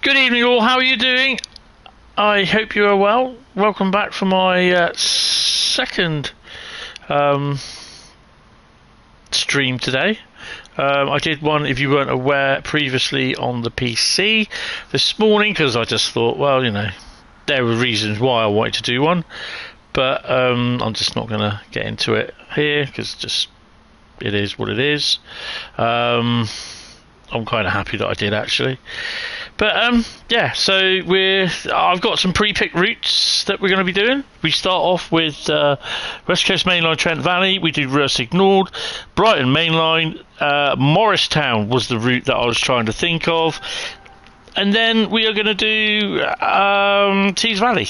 Good evening all, how are you doing? I hope you are well. Welcome back for my second stream today. I did one, if you weren't aware, previously on the PC this morning because I just thought, well, you know, there were reasons why I wanted to do one, but I'm just not going to get into it here because just it is what it is. I'm kind of happy that I did actually. But yeah, so I've got some pre-picked routes that we're going to be doing. We start off with West Coast Mainline Trent Valley. We do Ruhr, Sieg, Brighton Mainline. Morristown was the route that I was trying to think of, and then we are going to do Tees Valley.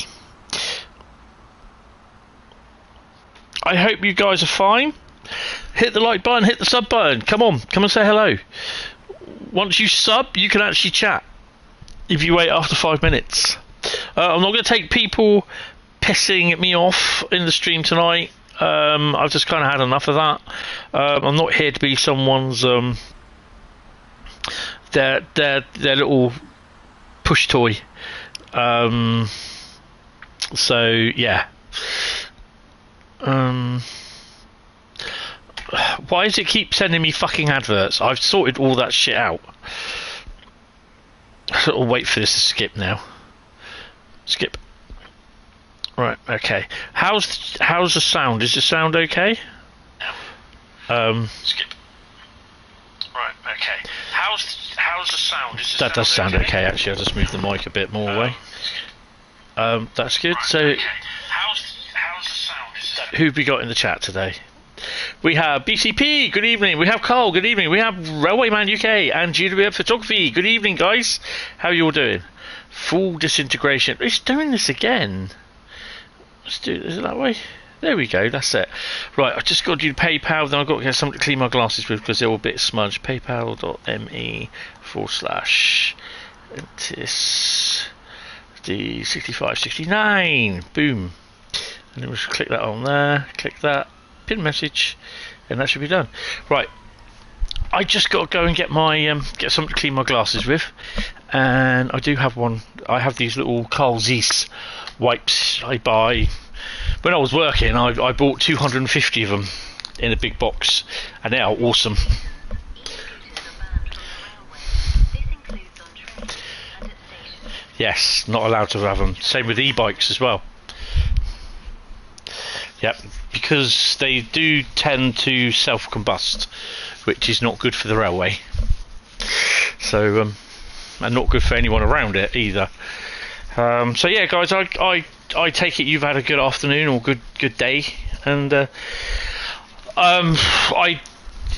I hope you guys are fine. Hit the like button, hit the sub button. Come on and say hello. Once you sub, you can actually chat if you wait after 5 minutes. I'm not going to take people pissing me off in the stream tonight. I've just kind of had enough of that. I'm not here to be someone's their little push toy. So yeah. Why does it keep sending me fucking adverts? I've sorted all that shit out. I'll wait for this to skip now. Skip. Right, okay. How's the sound? Is the sound okay? Skip. Right, okay. How's the sound? Is the that does sound okay actually. I'll just move the mic a bit more away. That's good. Right, so okay. How's the sound? Is that who've we got in the chat today? We have BCP, good evening. We have Carl, good evening. We have Railwayman UK and GWF Photography. Good evening, guys. How are you all doing? Full disintegration. It's doing this again. Let's do it that way. There we go, that's it. Right, I've just got to do PayPal, then I've got to get something to clean my glasses with because they're all a bit smudged. PayPal.me/Hentis D6569. Boom. And then we'll just click that on there. Click that. Pin message, and that should be done. Right, I just got to go and get my get something to clean my glasses with, and I do have one. I have these little Carl Zeiss wipes I buy when I was working. I bought 250 of them in a big box, and they are awesome. Yes, not allowed to have them. Same with e-bikes as well. Yep, because they do tend to self-combust, which is not good for the railway. So, and not good for anyone around it either. So yeah, guys, I take it you've had a good afternoon or good day, and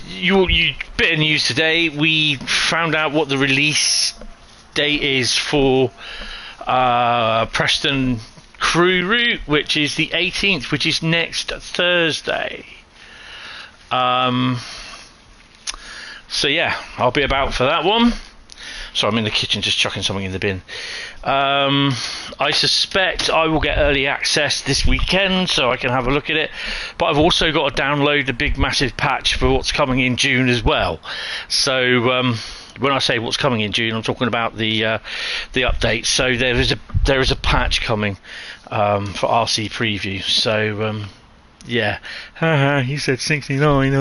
you bit of news today. We found out what the release date is for Preston Crew route, which is the 18th, which is next Thursday. So yeah, I'll be about for that one. So I'm in the kitchen just chucking something in the bin. I suspect I will get early access this weekend so I can have a look at it, but I've also got to download the big massive patch for what's coming in June as well. So when I say what's coming in June, I'm talking about the update. So there is a patch coming for RC Preview. So yeah, he said 69.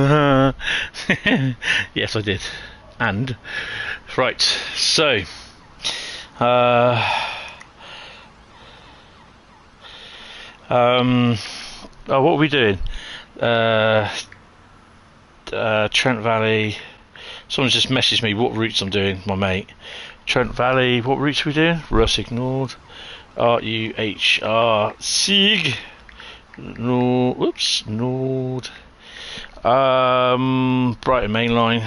Yes, I did. And right, so what are we doing? Trent Valley. Someone's just messaged me what routes I'm doing, my mate. Trent Valley, what routes are we doing? Ruhr, ignored. RUHR, Sieg. No, whoops, Nord. Brighton Mainline.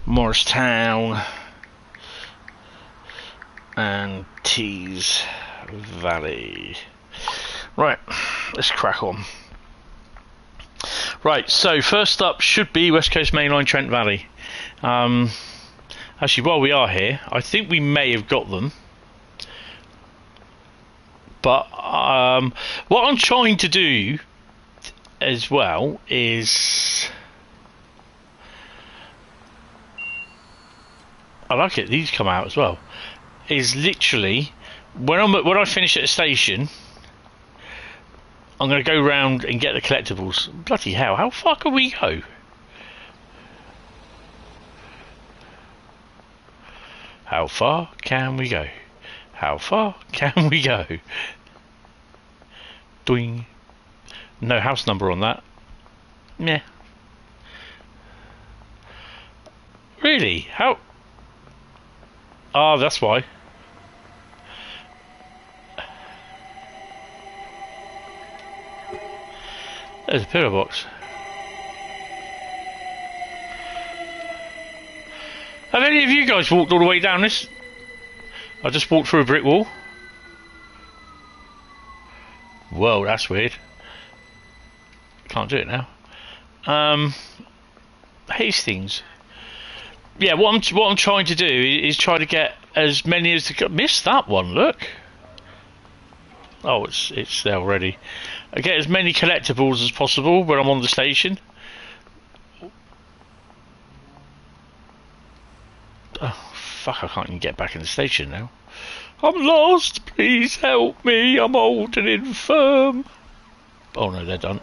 Morristown. And Tees Valley. Right, let's crack on. Right, so first up should be West Coast Mainline Trent Valley. Actually, while we are here, I think we may have got them. But what I'm trying to do as well is I like it. These come out as well. Is literally when I finish at a station, I'm going to go round and get the collectibles. Bloody hell! How far can we go? How far can we go? How far can we go? Doing. No house number on that. Meh. Really? How? Oh, that's why. There's a pillar box. Have any of you guys walked all the way down this? I just walked through a brick wall. Whoa, that's weird. Can't do it now. Hastings. Yeah, what I'm trying to do is try to get as many as missed that one. Look. Oh, it's there already. I get as many collectibles as possible when I'm on the station. Oh fuck! I can't even get back in the station now. I'm lost. Please help me. I'm old and infirm. Oh no, they're done.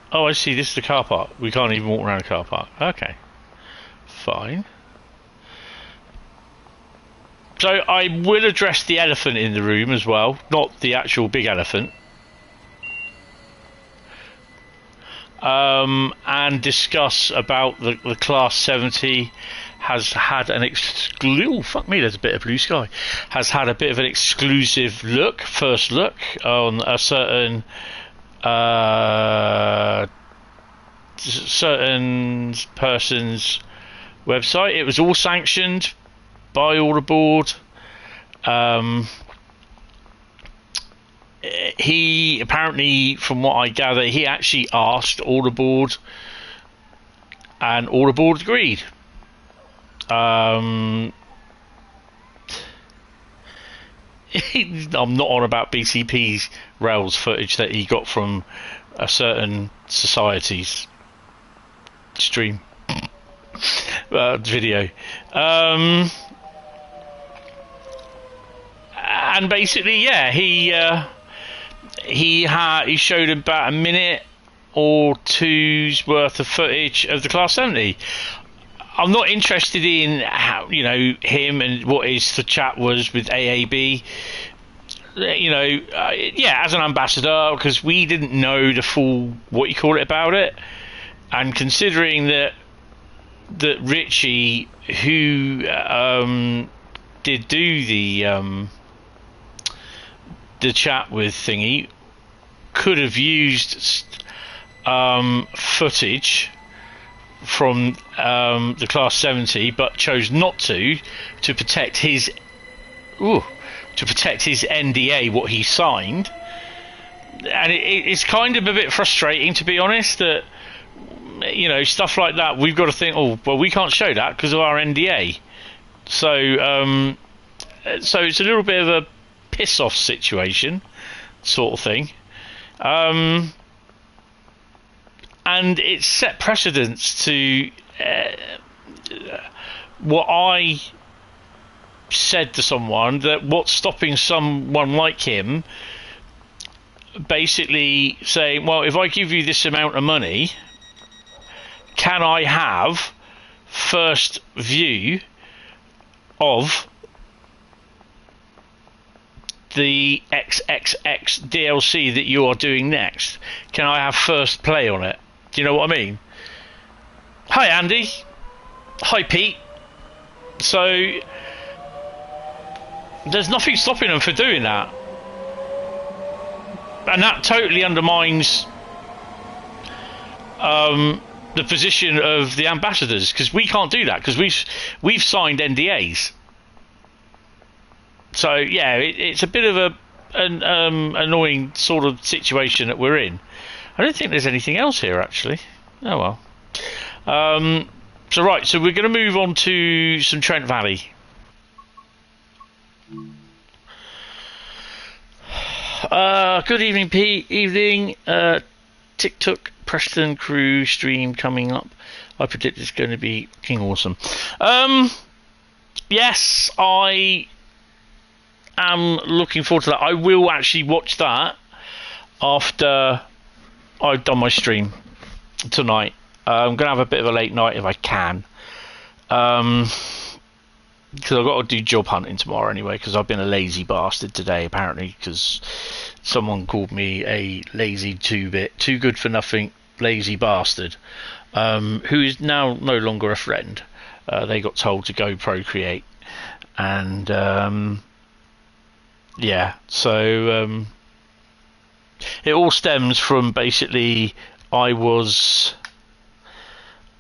Oh, I see. This is the car park. We can't even walk around the car park. Okay. Fine. So I will address the elephant in the room as well. Not the actual big elephant. And discuss about the Class 70 has had an oh, fuck me, there's a bit of blue sky. Has had a bit of an exclusive look, first look, on a certain certain person's website. It was all sanctioned by all aboard. He apparently, from what I gather, he actually asked all aboard, and all aboard agreed. I'm not on about BCP's Rails footage that he got from a certain society's stream video. And basically, yeah, he showed about a minute or two's worth of footage of the Class 70. I'm not interested in how, you know, him and what his the chat was with AAB. You know, yeah, as an ambassador, because we didn't know the full what you call it about it, and considering that Richie, who did do the chat with thingy, could have used footage from the Class 70, but chose not to protect his NDA, what he signed. And it's kind of a bit frustrating, to be honest, that, you know, stuff like that we've got to think, oh well, we can't show that because of our NDA. So it's a little bit of a piss off situation sort of thing. And it set precedence to what I said to someone, that what's stopping someone like him basically saying, well, if I give you this amount of money, can I have first view of the XXX DLC that you are doing next? Can I have first play on it? Do you know what I mean? Hi Andy. Hi Pete. So there's nothing stopping them for doing that, and that totally undermines the position of the ambassadors, because we can't do that because we've signed NDAs. So yeah, it's a bit of an annoying sort of situation that we're in. I don't think there's anything else here actually. Oh well. So right, so we're going to move on to some Trent Valley. Good evening, Pete. Evening. TikTok Preston crew stream coming up. I predict it's going to be fucking awesome. Yes, I am looking forward to that. I will actually watch that after I've done my stream tonight. I'm going to have a bit of a late night if I can. Because I've got to do job hunting tomorrow anyway, because I've been a lazy bastard today, apparently, because someone called me a lazy 2-bit, too good for nothing, lazy bastard, who is now no longer a friend. They got told to go procreate, and yeah, so it all stems from basically I was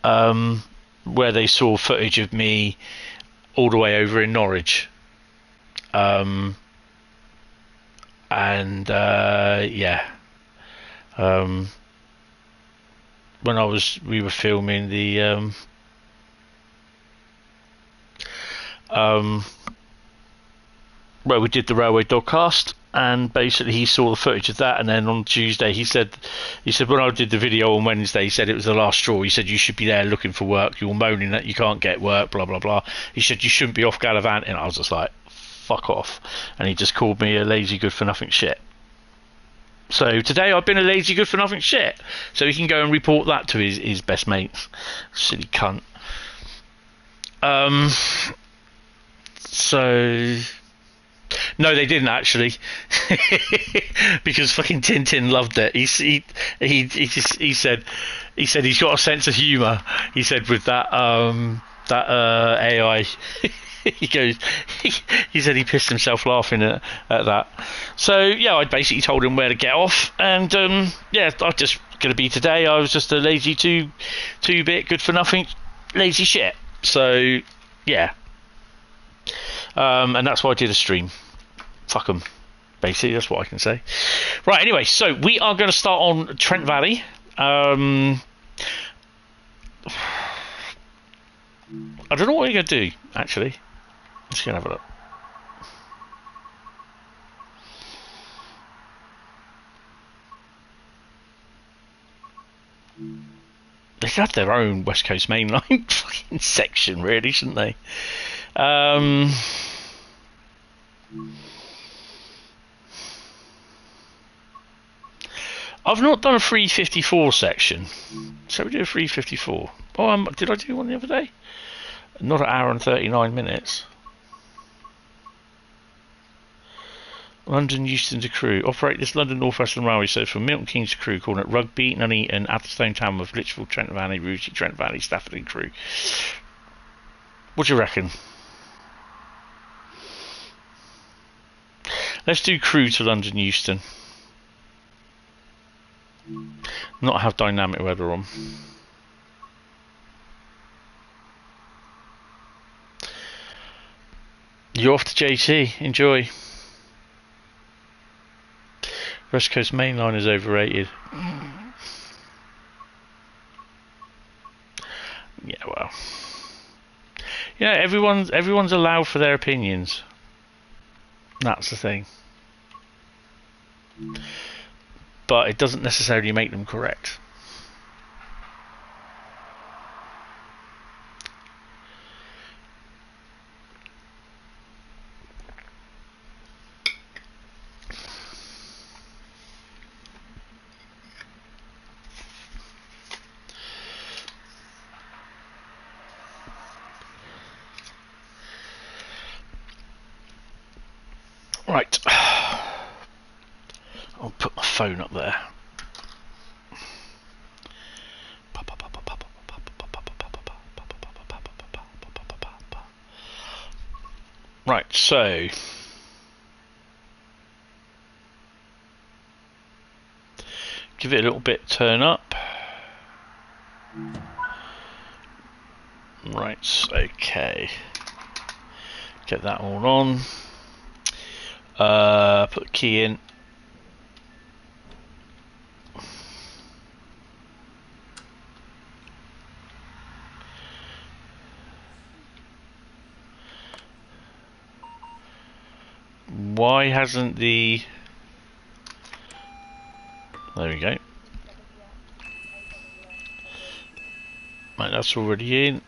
where they saw footage of me all the way over in Norwich, and yeah, when we were filming the where we did the Railway Dogcast, and basically he saw the footage of that, and then on Tuesday he said when I did the video on Wednesday, he said it was the last straw. He said you should be there looking for work, you're moaning that you can't get work, blah blah blah. He said you shouldn't be off gallivanting. I was just like, fuck off. And he just called me a lazy good for nothing shit. So today I've been a lazy good for nothing shit, so he can go and report that to his best mates. Silly cunt. So no, they didn't actually, because fucking Tintin loved it. He said he's got a sense of humour. He said with that AI, he said he pissed himself laughing at that. So yeah, I basically told him where to get off, and yeah, I'm just gonna be today. I was just a lazy two-bit good for nothing lazy shit. So yeah. And that's why I did a stream. Fuck them. Basically, that's what I can say. Right, anyway, so we are going to start on Trent Valley. I don't know what we're going to do, actually. Let's go and have a look. They should have their own West Coast Mainline fucking section, really, shouldn't they? I've not done a 354 section. So we do a 354. Oh, did I do one the other day? Not an hour and 39 minutes. London Euston to Crewe. Operate this London North Western Railway service from Milton Keynes to Crewe, calling at Rugby, Nuneaton, Atherstone, Tamworth, Lichfield, Trent Valley, Ruhr, Trent Valley, Stafford and Crewe. What do you reckon? Let's do Crewe to London Euston. Not have dynamic weather on. You're off to JT. Enjoy. West Coast Mainline is overrated. Yeah, well. Yeah, everyone's allowed for their opinions. That's the thing. But it doesn't necessarily make them correct. Right. I'll put my phone up there. Right, so give it a little bit turn up. Right, okay. Get that all on. Put the key in. Why hasn't the There we go. Right, that's already in.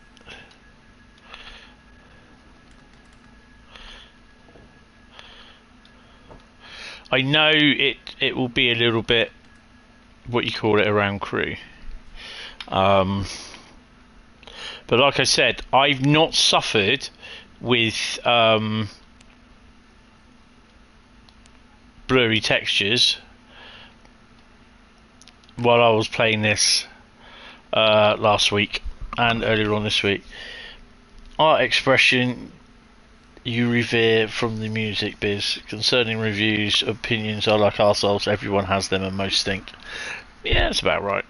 I know it will be a little bit, what you call it, around crew. But like I said, I've not suffered with blurry textures while I was playing this last week and earlier on this week. Art expression you revere from the music biz. Concerning reviews, opinions are like arseholes. Everyone has them and most stink. Yeah, that's about right.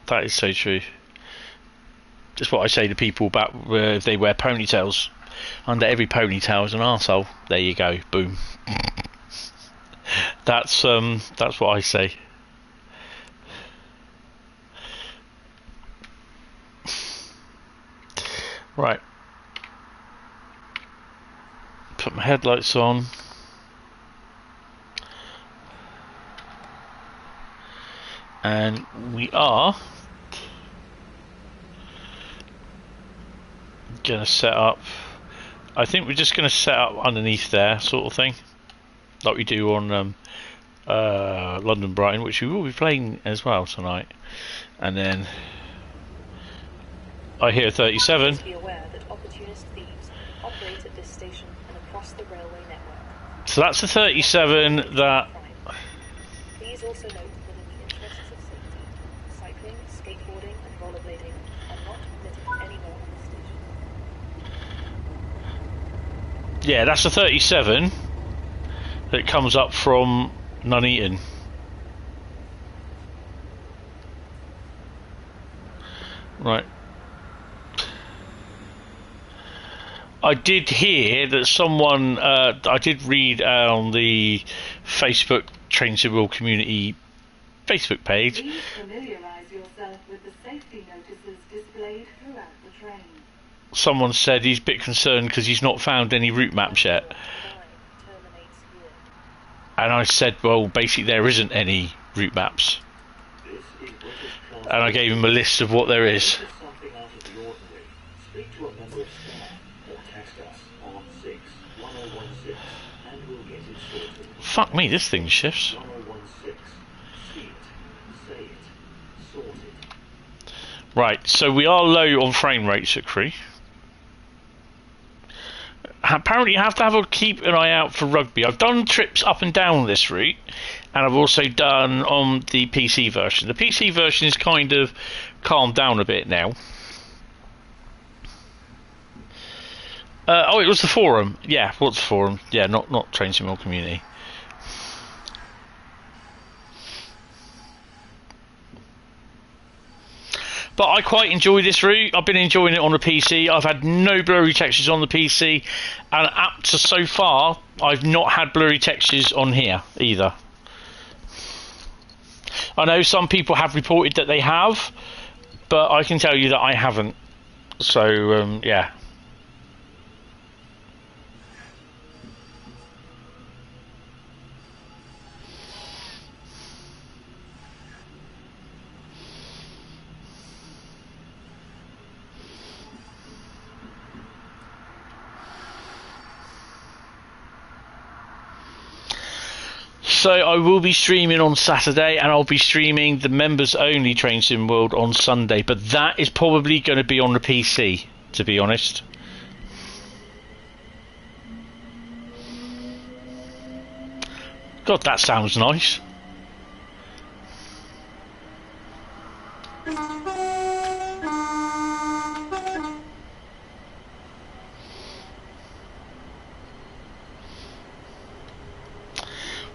That is so true. Just what I say to people about if they wear ponytails. Under every ponytail is an arsehole. There you go. Boom. That's what I say. Right. Put my headlights on. And we are going to set up, I think we're just going to set up underneath there, sort of thing, like we do on London Brighton, which we will be playing as well tonight. And then I hear 37. Be aware that opportunist thieves operate at this station and across the railway network. So that's the 37 that. Please also note that in the interests of safety, cycling, skateboarding, and rollerblading are not permitted anywhere on the station. Yeah, that's the 37 that comes up from Nuneaton. Right. I did hear that someone, I did read on the Facebook Train Civil Community Facebook page. Please familiarise yourself with the safety notices displayed throughout the train. Someone said he's a bit concerned because he's not found any route maps yet. And I said, well, basically there isn't any route maps. And I gave him a list of what there is. Fuck me, this thing shifts. Right, so we are low on frame rates at Crewe. Apparently you have to keep an eye out for rugby. I've done trips up and down this route, and I've also done on the PC version. The PC version is kind of calmed down a bit now. Oh, it was the forum. Yeah, what's the forum? Yeah, not Train Sim Community. But I quite enjoy this route. I've been enjoying it on the PC. I've had no blurry textures on the PC, and up to so far, I've not had blurry textures on here either. I know some people have reported that they have, but I can tell you that I haven't. So, yeah. So I will be streaming on Saturday, and I'll be streaming the members only Train Sim World on Sunday, but that is probably going to be on the PC, to be honest. God, that sounds nice.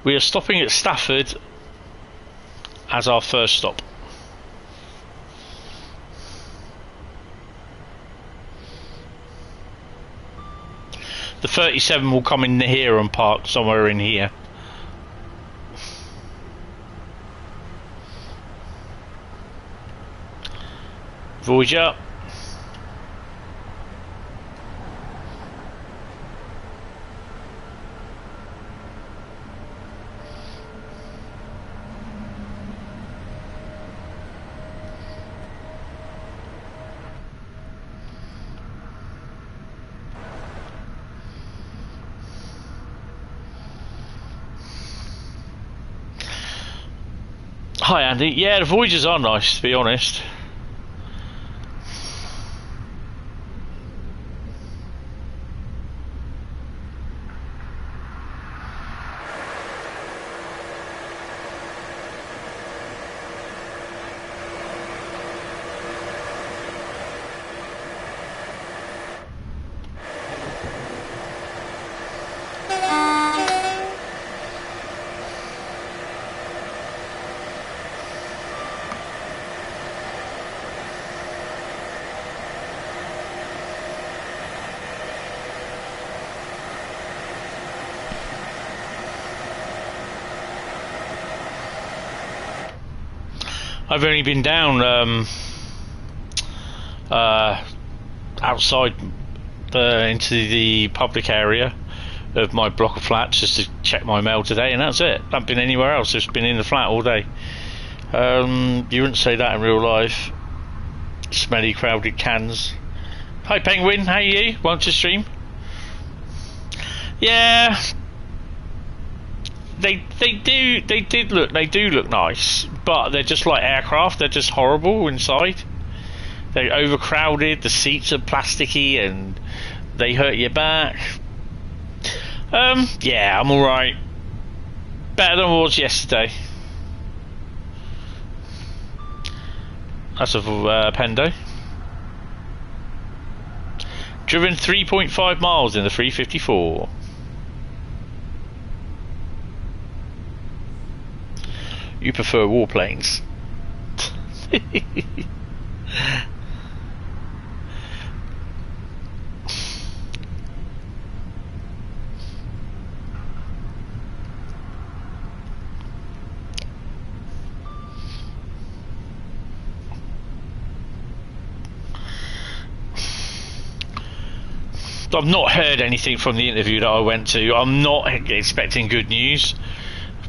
We are stopping at Stafford as our first stop. The 37 will come in here and park somewhere in here. Voyager. Hi Andy. Yeah, the Voyagers are nice, to be honest. I've only been down outside into the public area of my block of flats just to check my mail today, and that's it. I haven't been anywhere else, just been in the flat all day. You wouldn't say that in real life. Smelly, crowded cans. Hi Penguin, how are you? Want to stream? Yeah, they do look nice, but they're just like aircraft. They're just horrible inside. They're overcrowded. The seats are plasticky and they hurt your back. Yeah, I'm all right. Better than I was yesterday. That's a Pendo. Driven 3.5 miles in the 354. You prefer warplanes. I've not heard anything from the interview that I went to. I'm not expecting good news,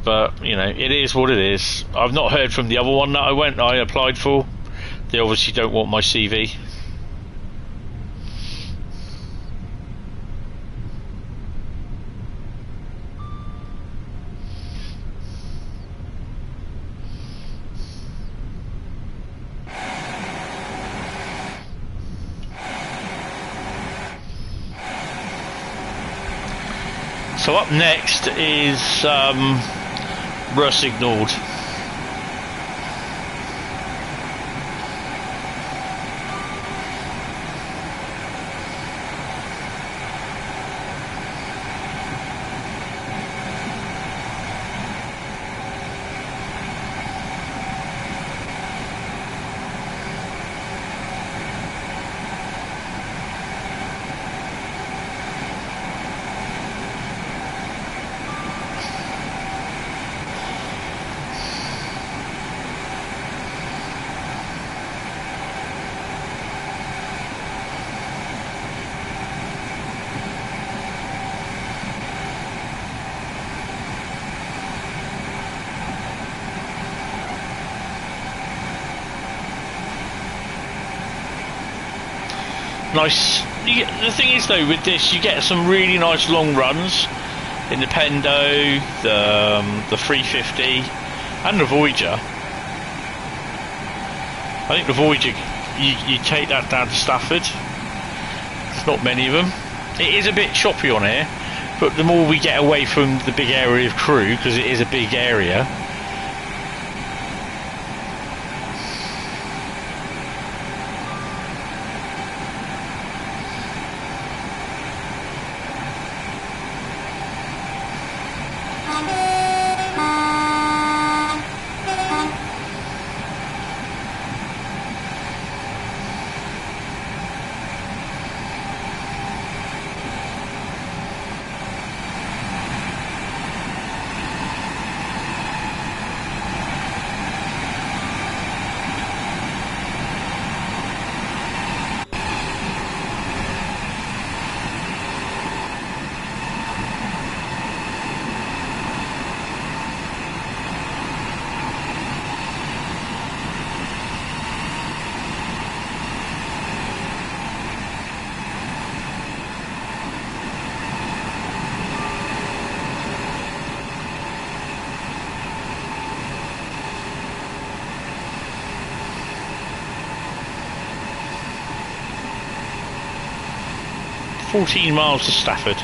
but you know, it is what it is. I've not heard from the other one that I applied for. They obviously don't want my CV. So up next is Ruhr Signalled. Nice. The thing is though, with this you get some really nice long runs in the Pendo, the 350 and the Voyager. I think the Voyager, you take that down to Stafford. There's not many of them. It is a bit choppy on here, but the more we get away from the big area of Crewe, because it is a big area, 14 miles to Stafford.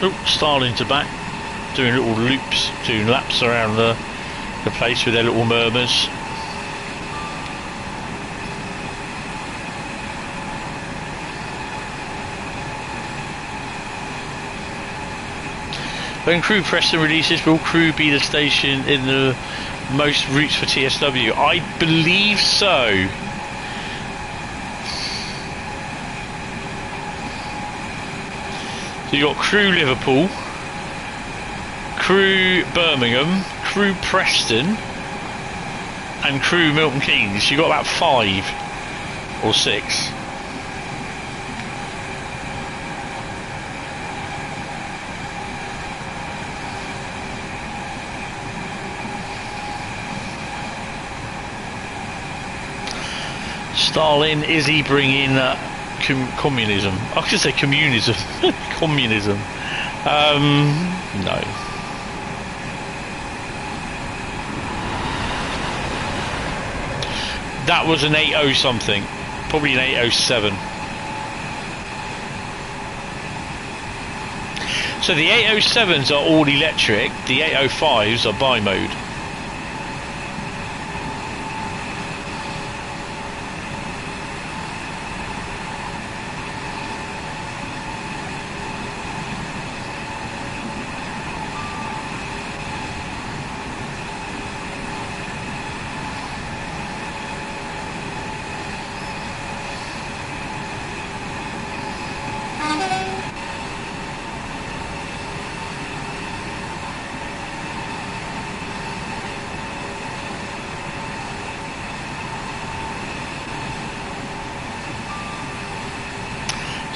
Oh, Starlings are back, doing little loops, doing laps around the place with their little murmurs. When Crew Preston releases, will Crew be the station in the most routes for TSW? I believe so. So you got Crew Liverpool, Crew Birmingham, Crew Preston, and Crew Milton Keynes. You got about 5 or 6. Stalin, is he bringing communism? I could say communism. Communism. No. That was an 80 something. Probably an 807. So the 807s are all electric. The 805s are bi-mode.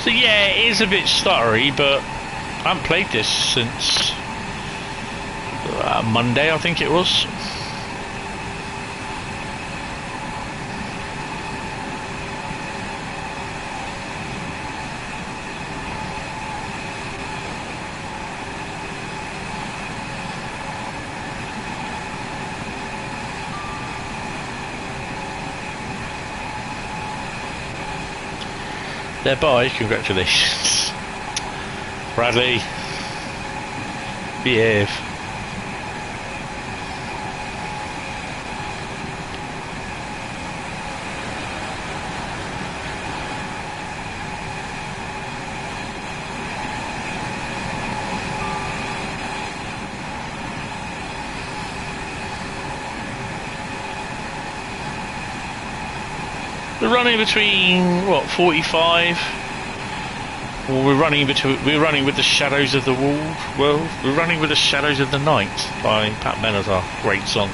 So yeah, it is a bit stuttery, but I haven't played this since Monday, I think it was. Thereby, congratulations. Bradley, behave. We're running between what, 45? Well, we're running with the Shadows of the World. We're running with the Shadows of the Night by Pat Benatar. Great song.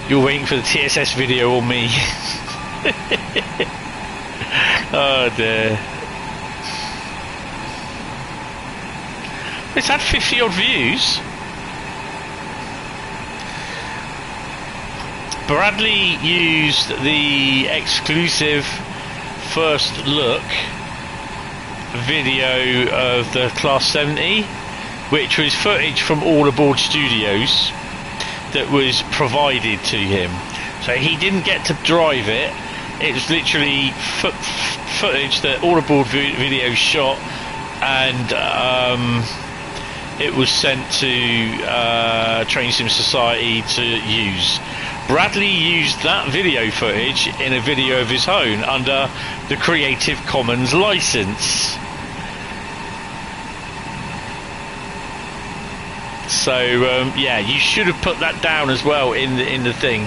You're waiting for the TSS video or me? Oh dear. It's had 50 odd views. Bradley used the exclusive first look video of the Class 70, which was footage from All Aboard Studios that was provided to him. So he didn't get to drive it. It was literally footage that All Aboard Video shot, and it was sent to Train Sim Society to use. Bradley used that video footage in a video of his own under the Creative Commons license. So yeah, you should have put that down as well in the thing.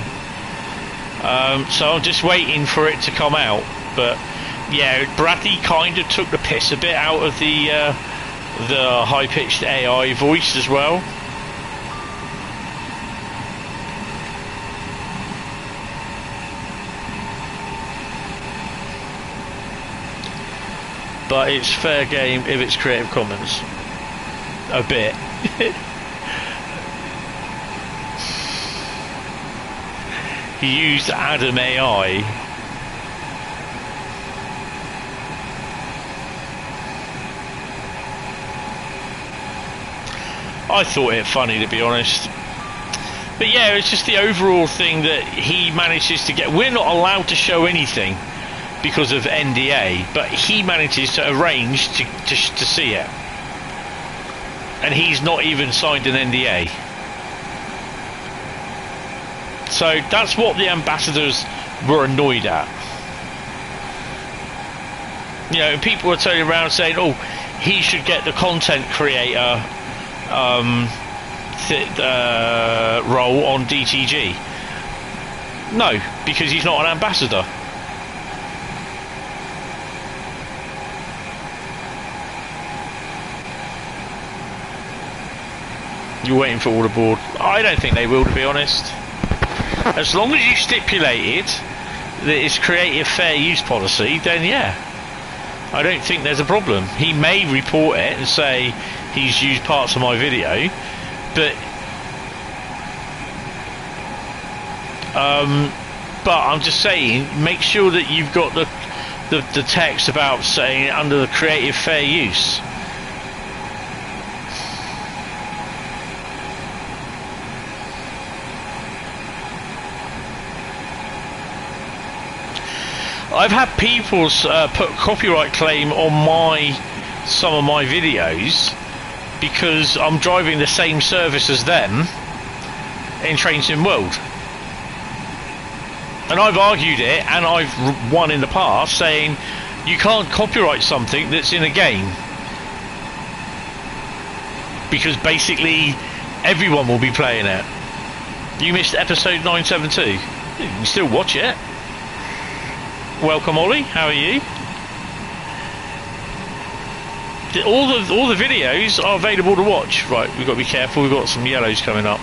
So I'm just waiting for it to come out. But yeah, Bradley kind of took the piss a bit out of the high-pitched AI voice as well. But it's fair game if it's Creative Commons. A bit. He used Adam AI. I thought it funny, to be honest. But yeah, it's just the overall thing that he manages to get. We're not allowed to show anything because of NDA, but he manages to arrange to see it. And he's not even signed an NDA. So that's what the ambassadors were annoyed at. You know, people are turning around saying, oh, he should get the content creator role on DTG. No, because he's not an ambassador. You're waiting for all aboard. I don't think they will, to be honest. As long as you stipulated that it's creative fair use policy, then yeah, I don't think there's a problem. He may report it and say he's used parts of my video, but I'm just saying, make sure that you've got the text about saying under the creative fair use. I've had people put copyright claim on some of my videos because I'm driving the same service as them in Train Sim World. And I've argued it, and I've won in the past, saying you can't copyright something that's in a game, because basically everyone will be playing it. You missed episode 972. You can still watch it. Welcome, Ollie. How are you? All the videos are available to watch. Right, we've got to be careful. We've got some yellows coming up.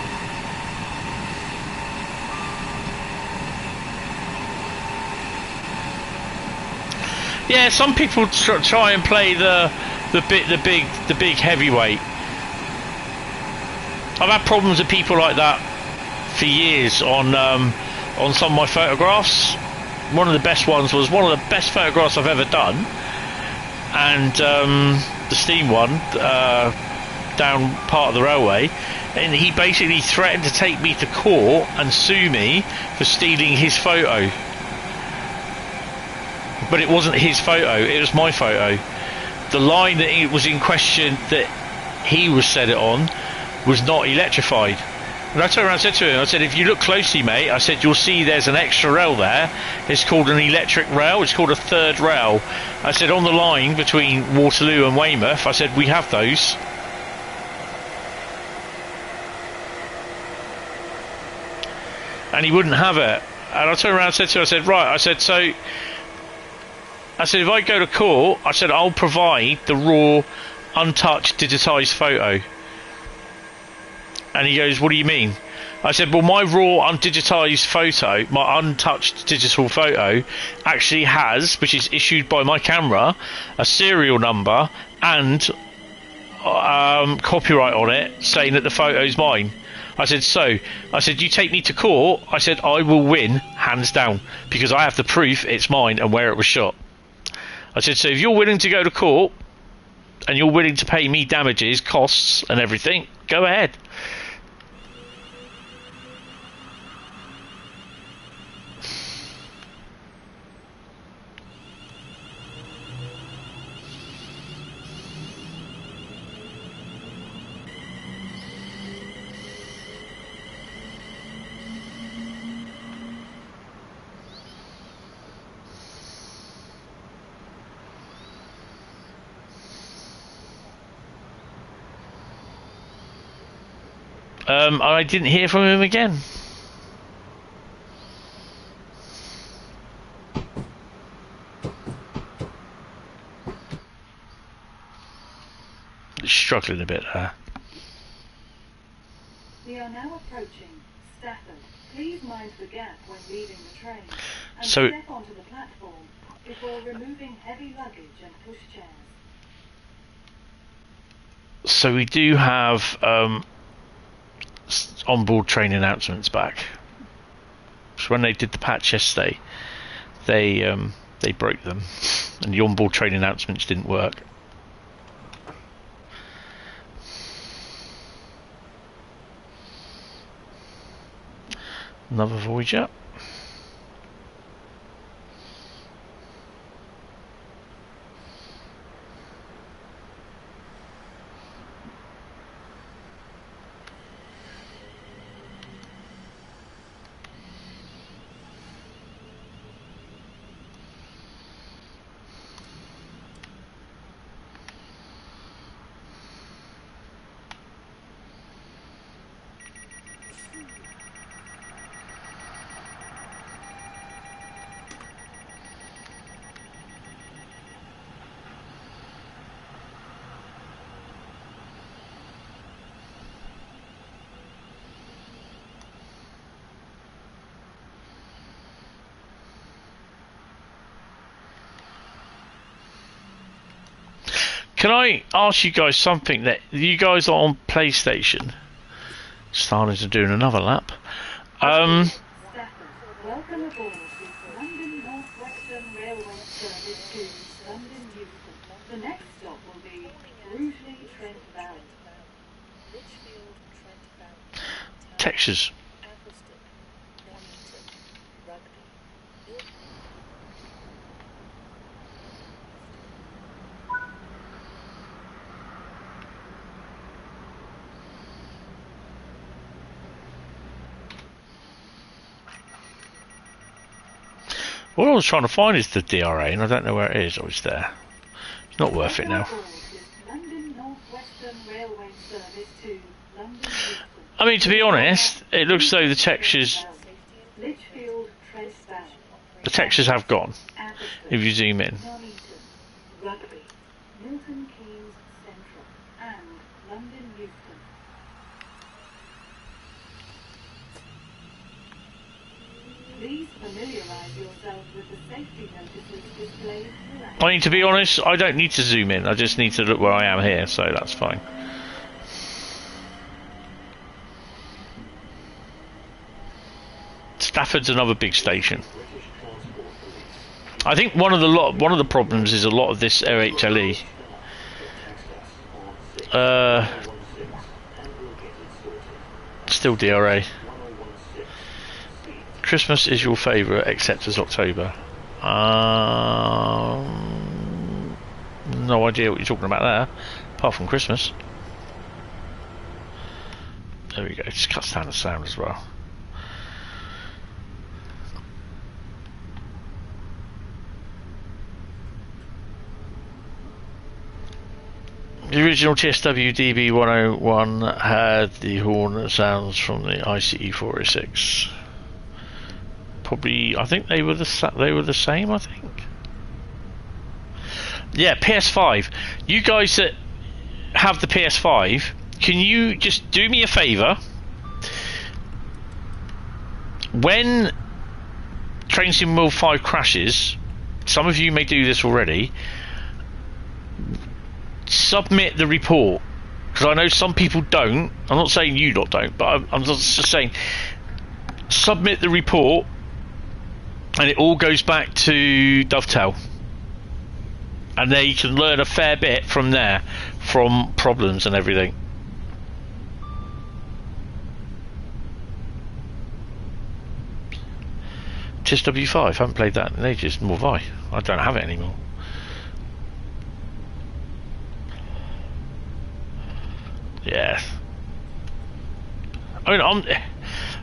Yeah, some people try and play the big heavyweight. I've had problems with people like that for years on some of my photographs. One of the best ones was one of the best photographs I've ever done, and the steam one down part of the railway, and he basically threatened to take me to court and sue me for stealing his photo. But it wasn't his photo, it was my photo. The line that it was in question that he was set it on was not electrified. And I turned around and said to him, I said, if you look closely, mate, I said, you'll see there's an extra rail there. It's called an electric rail. It's called a third rail. I said, on the line between Waterloo and Weymouth, I said, we have those. And he wouldn't have it. And I turned around and said to him, I said, right, I said, so... I said, if I go to court, I said, I'll provide the raw, untouched, digitised photo. And he goes, what do you mean? I said, well, my raw, undigitised photo, my untouched digital photo, actually has, which is issued by my camera, a serial number and copyright on it, saying that the photo's mine. I said, you take me to court, I said, I will win, hands down, because I have the proof it's mine and where it was shot. I said, so if you're willing to go to court and you're willing to pay me damages, costs and everything, go ahead. I didn't hear from him again. Struggling a bit there. We are now approaching Stafford. Please mind the gap when leaving the train and So, step onto the platform before removing heavy luggage and pushchairs. So we do have onboard train announcements back. So when they did the patch yesterday, they broke them, and the onboard train announcements didn't work. Another Voyager. Can I ask you guys something that you guys are on PlayStation? Starting to do another lap. Stafford, welcome aboard this London North Western Railway service to London Euston. The next stop will be Ruhr, Trent Valley. Lichfield, Trent Valley. Textures. Athelston, Nuneaton, Rugby. What I was trying to find is the DRA, and I don't know where it is. Oh, it's there. It's not worth it now. London North Western Railway service to London Euston. I mean, to be honest, it looks as though the textures Lichfield, Trent Valley. have gone. Athelston, If you zoom in. Nuneaton, Rugby, Milton Keynes Central, and London Euston. Please familiarise yourself with the safety notices displayed throughout. I mean, to be honest, I don't need to zoom in. I just need to look where I am here, so that's fine. Stafford's another big station. I think one of the problems is a lot of this OHLE. Still DRA. Christmas is your favourite, except as October. No idea what you're talking about there, apart from Christmas. There we go. It just cuts down the sound as well. The original TSW DB101 had the horn that sounds from the ICE 406. Probably, I think they were the same. I think. Yeah, PS5. You guys that have the PS5, can you just do me a favour? When Train Sim World 5 crashes, some of you may do this already. Submit the report, because I know some people don't. I'm not saying you lot don't, but I'm just saying submit the report, and it all goes back to Dovetail, and they can learn a fair bit from there, from problems and everything. TSW5, I haven't played that in ages, nor have I. I don't have it anymore. Yeah. I mean,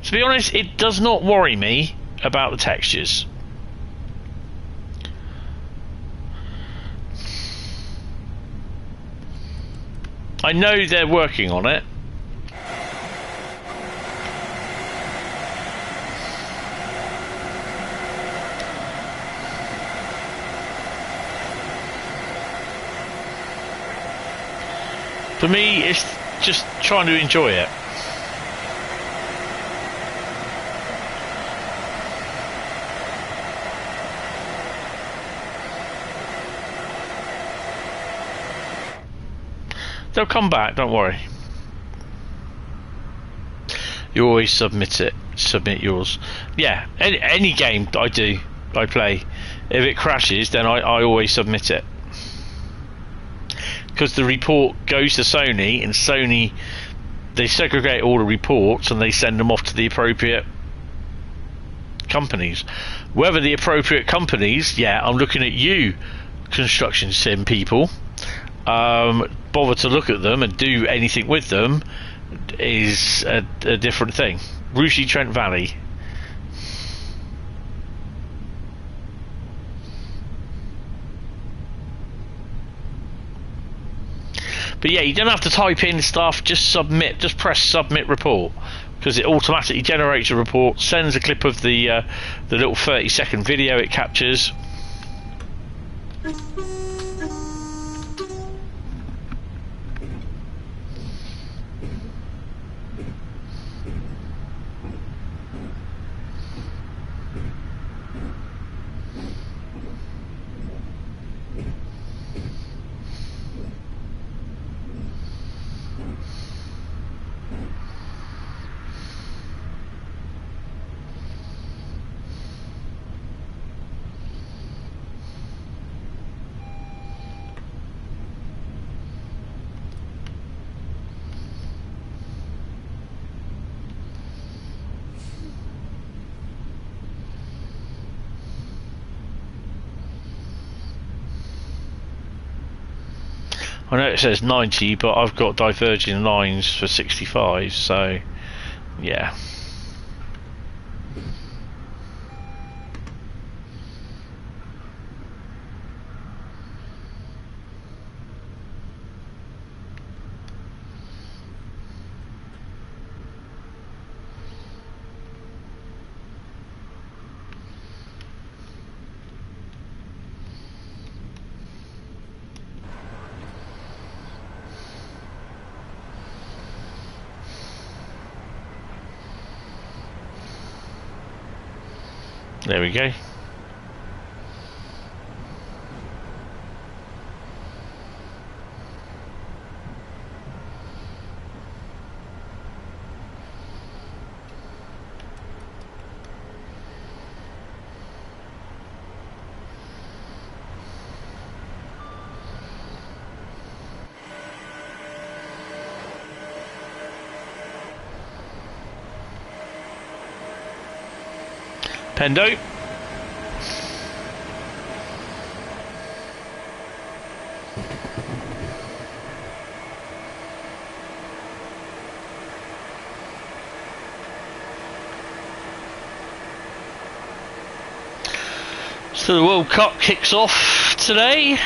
to be honest, it does not worry me about the textures. I know they're working on it. For me, it's just trying to enjoy it. They'll come back, don't worry. You always submit yours. Yeah, any game I play, if it crashes, then I always submit it. Because the report goes to Sony, and Sony, they segregate all the reports and they send them off to the appropriate companies. Whether the appropriate companies, yeah, I'm looking at you, construction sim people, bother to look at them and do anything with them is a different thing. Ruhr Trent Valley. But yeah, you don't have to type in stuff, just submit, just press submit report, because it automatically generates a report, sends a clip of the little 30-second video it captures. I know it says 90, but I've got diverging lines for 65, so yeah. There we go. Pendo. So the World Cup kicks off today.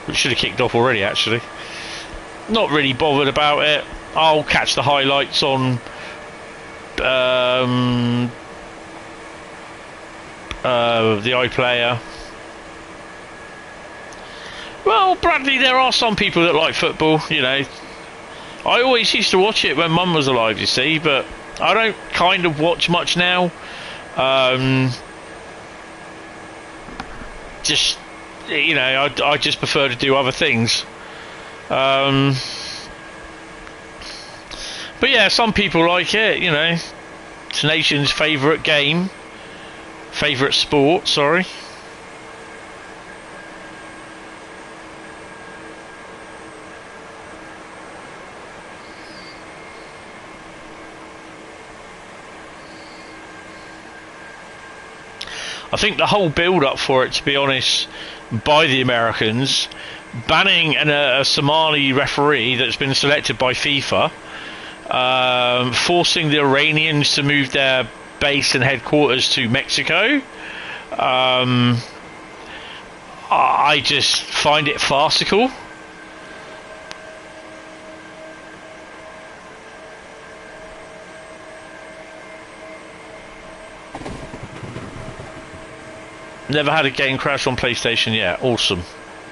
It should have kicked off already, actually. Not really bothered about it. I'll catch the highlights on the iPlayer. Well, Bradley, there are some people that like football, you know. I always used to watch it when Mum was alive, you see, but I don't kind of watch much now. Just, you know, I just prefer to do other things. But yeah, some people like it, you know. It's the nation's favourite game. Favourite sport, sorry. I think the whole build-up for it, to be honest, by the Americans, banning a Somali referee that's been selected by FIFA, forcing the Iranians to move their base and headquarters to Mexico, I just find it farcical. Never had a game crash on PlayStation yet. Awesome.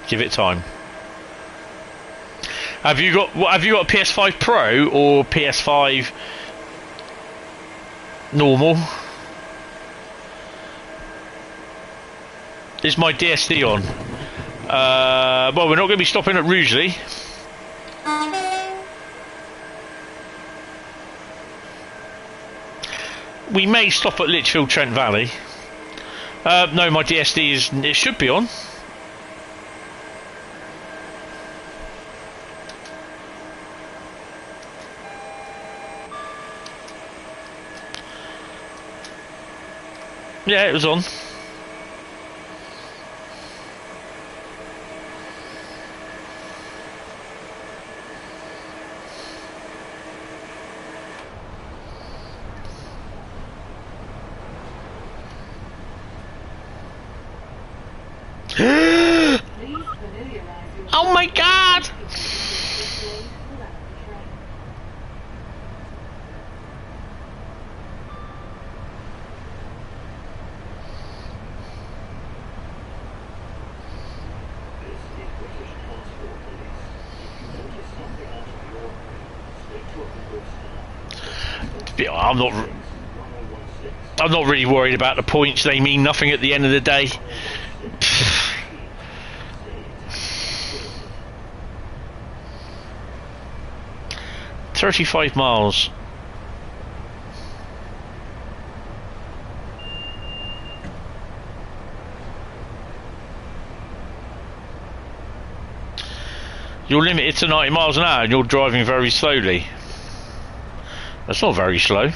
Give it time. Have you got a PS5 Pro or PS5 normal? Is my DSD on? Well, we're not going to be stopping at Rugeley. We may stop at Lichfield Trent Valley. No, my DSD it should be on. Yeah, it was on. Oh my god! I'm not really worried about the points. They mean nothing at the end of the day. 35 miles. You're limited to 90 miles an hour and you're driving very slowly. That's not very slow.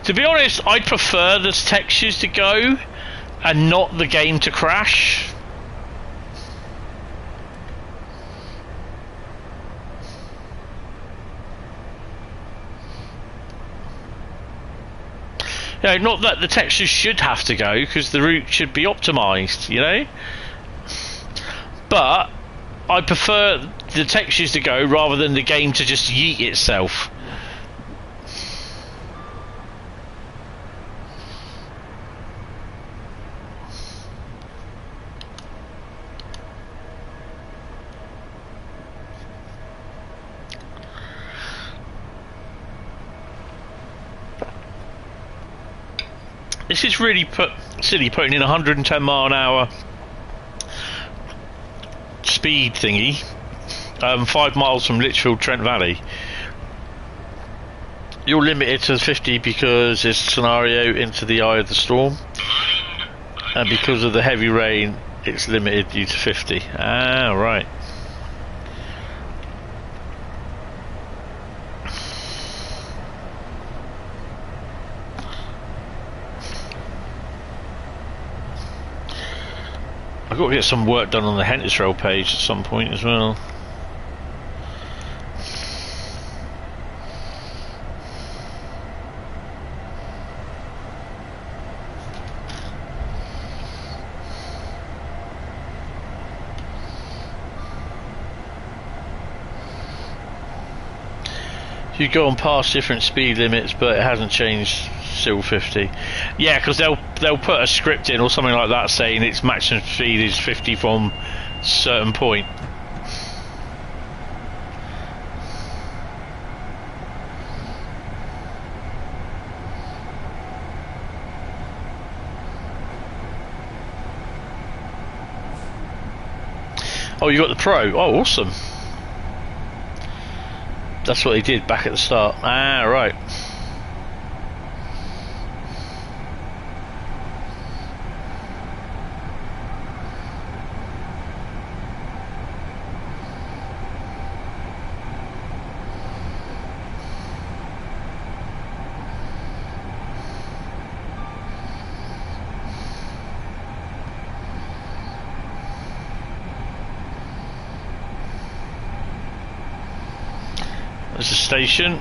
To be honest, I'd prefer the textures to go and not the game to crash. You know, not that the textures should have to go, because the route should be optimized, you know? But I prefer the textures to go rather than the game to just yeet itself. This is really silly putting in 110 mile an hour speed thingy 5 miles from Lichfield Trent Valley. You're limited to 50 because it's scenario into the eye of the storm, and because of the heavy rain it's limited you to 50. Ah, right. I've got to get some work done on the Hentis rail page at some point as well. You go on past different speed limits, but it hasn't changed. Still 50. Yeah, because they'll put a script in or something like that saying its maximum speed is 50 from a certain point. Oh, you got the Pro. Oh, awesome. That's what they did back at the start. Ah, right. There's a station.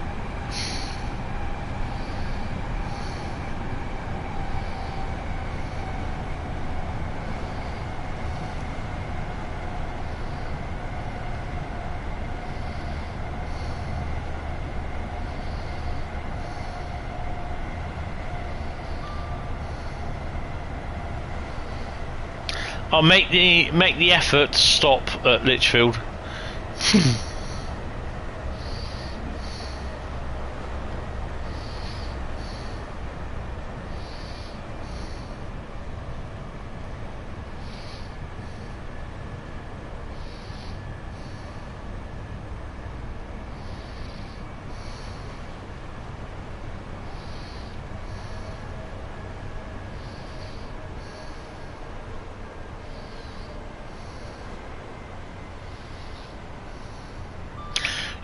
I'll make the effort to stop at Lichfield.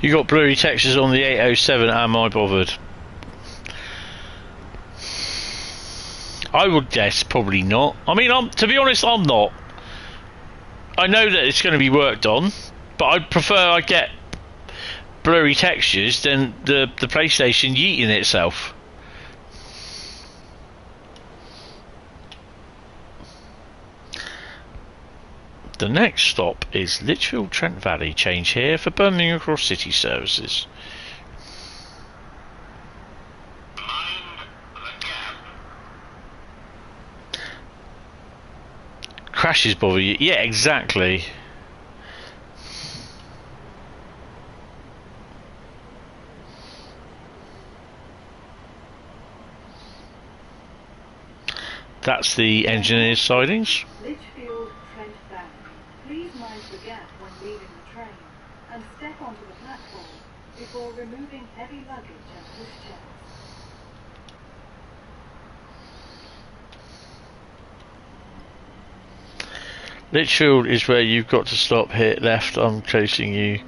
You got blurry textures on the 807, am I bothered? I would guess probably not. I mean, to be honest, I'm not. I know that it's going to be worked on, but I'd prefer I get blurry textures than the PlayStation yeeting itself. The next stop is Lichfield Trent Valley. Change here for Birmingham Cross City services. Crashes bother you? Yeah, exactly. That's the engineer's sidings. Lichfield Trent Valley. Please mind the gap when leaving the train and step onto the platform before removing heavy luggage and pushchairs. Lichfield is where you've got to stop, hit left. I'm chasing you.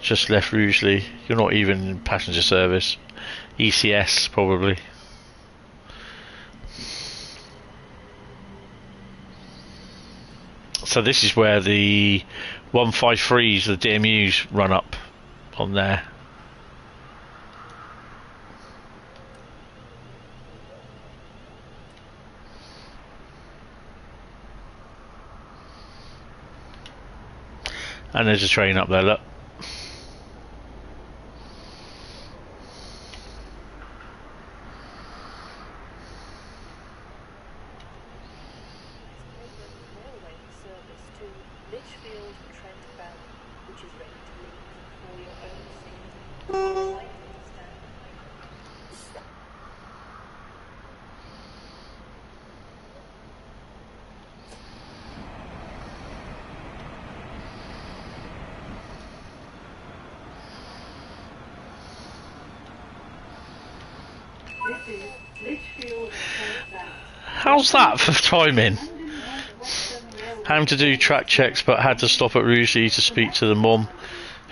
Just left Rugeley. You're not even in passenger service. ECS probably. So this is where the 153s, the DMUs, run up on there. And there's a train up there, look. Railway service to Lichfield Trent Valley, which is ready to leave for your own safety. Like to stand behind. This is Lichfield Trent Valley. How's that for timing? London North Western Railway. Having to do track checks, but had to stop at Rugeley to speak to the mom,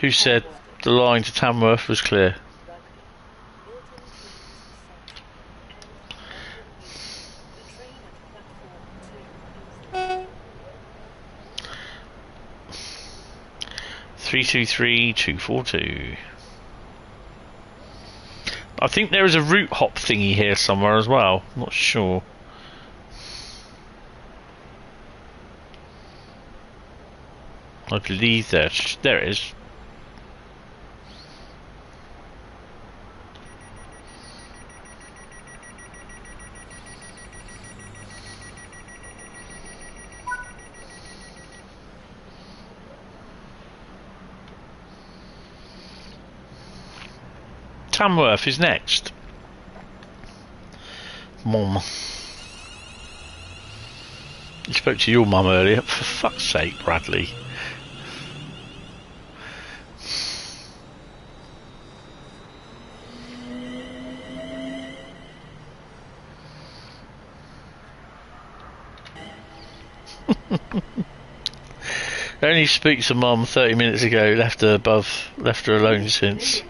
who said the line to Tamworth was clear. 323-242. I think there is a route hop thingy here somewhere as well. I'm not sure. I believe there it is. Tamworth is next. Mum. You spoke to your mum earlier. For fuck's sake, Bradley. Only speak to mum 30 minutes ago, left her alone since.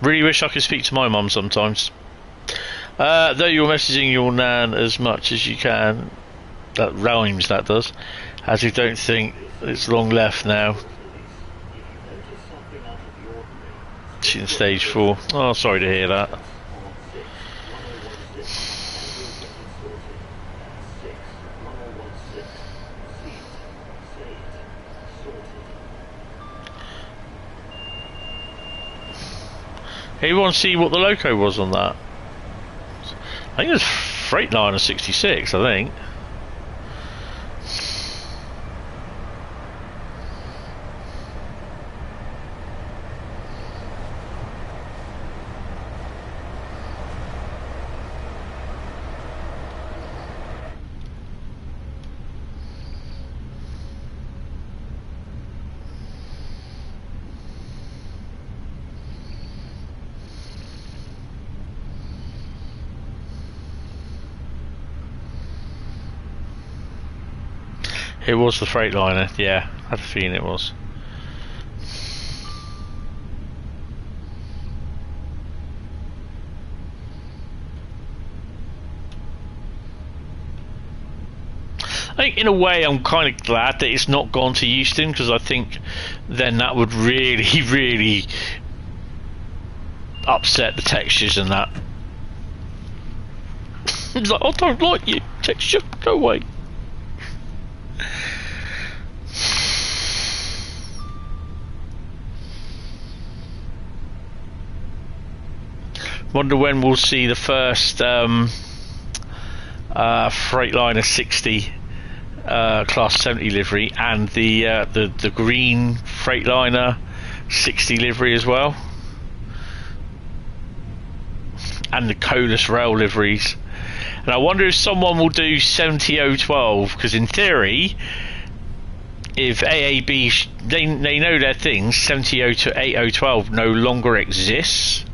Really wish I could speak to my mum sometimes. Though you're messaging your nan as much as you can, that rhymes, that does, as you don't think it's long left now. She's in stage 4. Oh, sorry to hear that. Hey, you want to see what the loco was on that? I think it was Freightliner 66, I think. It was the Freightliner, yeah. I had a feeling it was. I think in a way I'm kind of glad that it's not gone to Euston, because I think then that would really, really upset the textures and that. It's like, I don't like you, texture, go away. Wonder when we'll see the first Freightliner 60 Class 70 livery and the green Freightliner 60 livery as well, and the Colas Rail liveries. And I wonder if someone will do 70012, because in theory, if AAB they know their things, 7008012 no longer exists.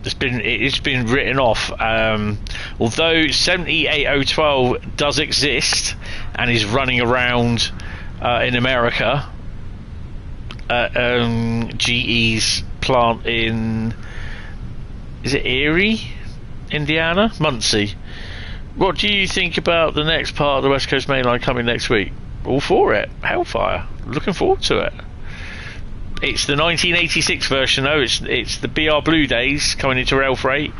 It's been written off. Although 78012 does exist and is running around in America at GE's plant in, is it Erie, Indiana? Muncie. What do you think about the next part of the West Coast Mainline coming next week? All for it. Hellfire. Looking forward to it. It's the 1986 version though. It's the BR Blue days coming into rail freight.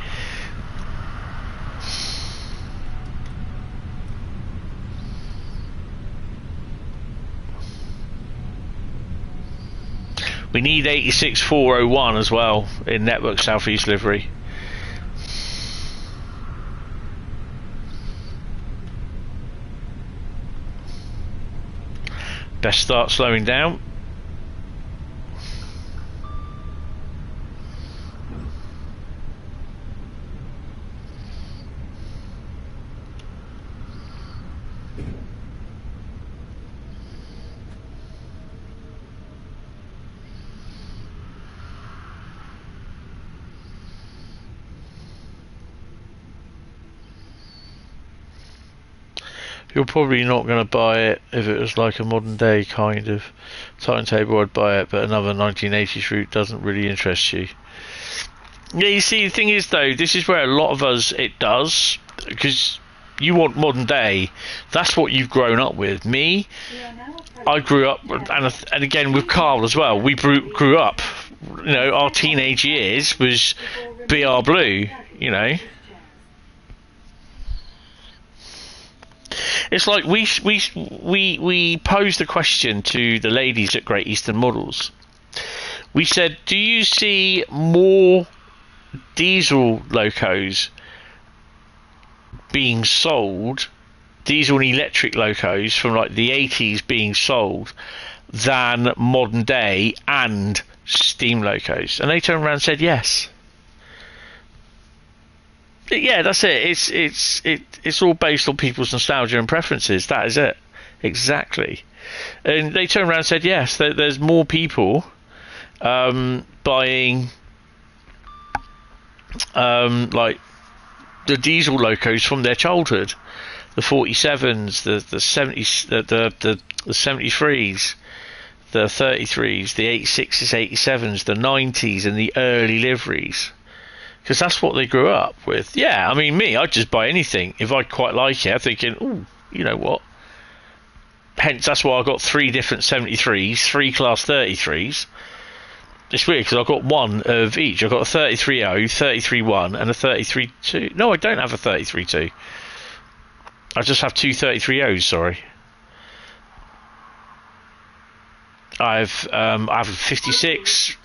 We need 86401 as well in Network Southeast livery. Best start slowing down. You're probably not going to buy it if it was like a modern day kind of timetable. I'd buy it, but another 1980s route doesn't really interest you. Yeah, you see, the thing is though, this is where a lot of us it does, because you want modern day. That's what you've grown up with. Me, I grew up, and again with Carl as well. We grew up. You know, our teenage years was BR Blue. You know. It's like we posed the question to the ladies at Great Eastern Models. We said, do you see more diesel locos being sold, diesel and electric locos from like the 80s being sold, than modern day and steam locos? And they turned around and said yes. Yeah, that's it. It's all based on people's nostalgia and preferences. That is it, exactly. And they turned around and said yes. There's more people buying like the diesel locos from their childhood, the 47s, the 70s, the 73s, the 33s, the 86s, 87s, the 90s, and the early liveries. Because that's what they grew up with. Yeah, I mean, me, I'd just buy anything if I quite like it. I'm thinking, ooh, you know what? Hence, that's why I got 3 different 73s, 3 class 33s. It's weird because I've got one of each. I've got a 33.0, 33.1, and a 33.2. No, I don't have a 33.2. I just have 2 33.0s, sorry. I have a 56.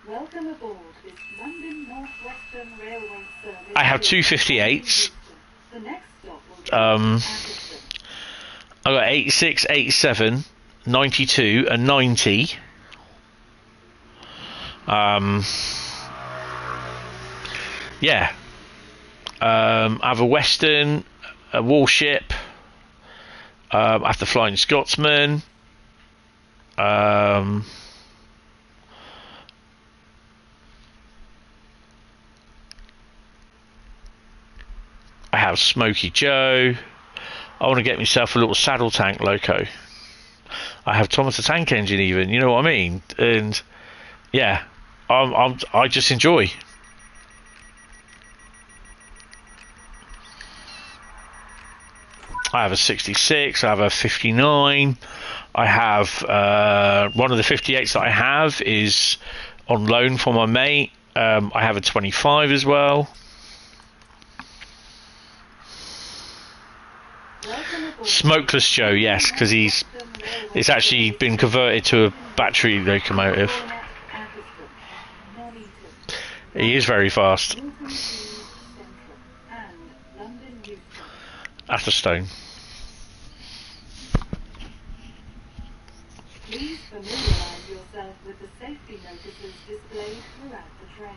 Welcome aboard this London Northwestern Railway service. I have 2 58s. The next stop will be Anderson. I got 86, 87, 92, and 90. Yeah. I have a Western, a Warship. I have the Flying Scotsman. I have Smokey Joe. I want to get myself a little saddle tank loco. I have Thomas the Tank Engine even, you know what I mean? And yeah, I just enjoy. I have a 66, I have a 59, I have one of the 58s that I have is on loan from my mate. I have a 25 as well. Smokeless Joe, yes, because it's actually been converted to a battery locomotive. He is very fast. Atherstone. Please familiarise yourself with the safety notices displayed throughout the train.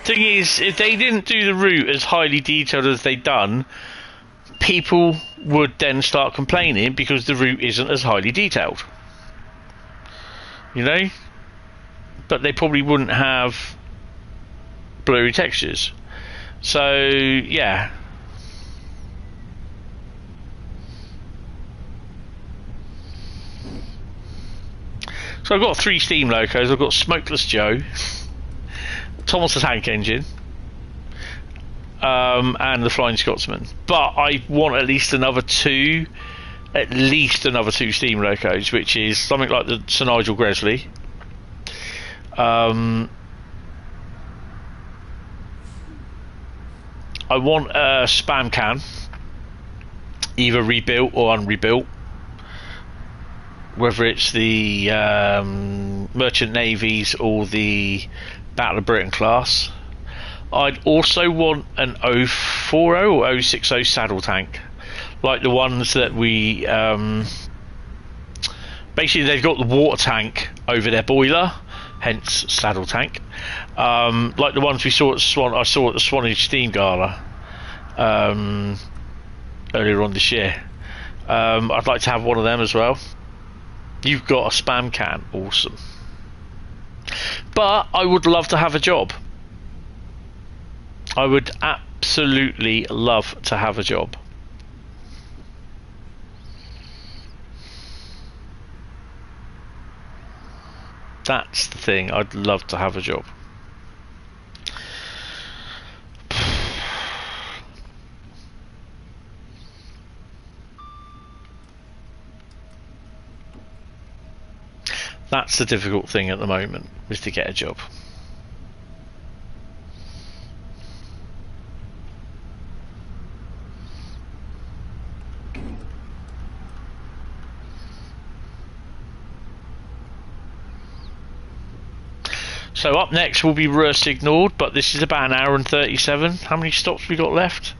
Thing is, if they didn't do the route as highly detailed as they've done, people would then start complaining because the route isn't as highly detailed. You know? But they probably wouldn't have blurry textures. So, yeah. So I've got 3 steam locos. I've got Smokeless Joe, Thomas the Tank Engine, and the Flying Scotsman. But I want at least another two steam locos, which is something like the Sir Nigel Gresley. I want a spam can, either rebuilt or unrebuilt, whether it's the Merchant Navies or the Battle of Britain class. I'd also want an 040 or 060 saddle tank, like the ones that we basically they've got the water tank over their boiler, hence saddle tank, like the ones we saw at I saw at the Swanage Steam Gala earlier on this year. I'd like to have one of them as well. You've got a spam can, awesome. But I would love to have a job. I would absolutely love to have a job. That's the thing, I'd love to have a job. That's the difficult thing at the moment, is to get a job. So up next will be Ruhr Signalled, but this is about an hour and 37. How many stops we got left?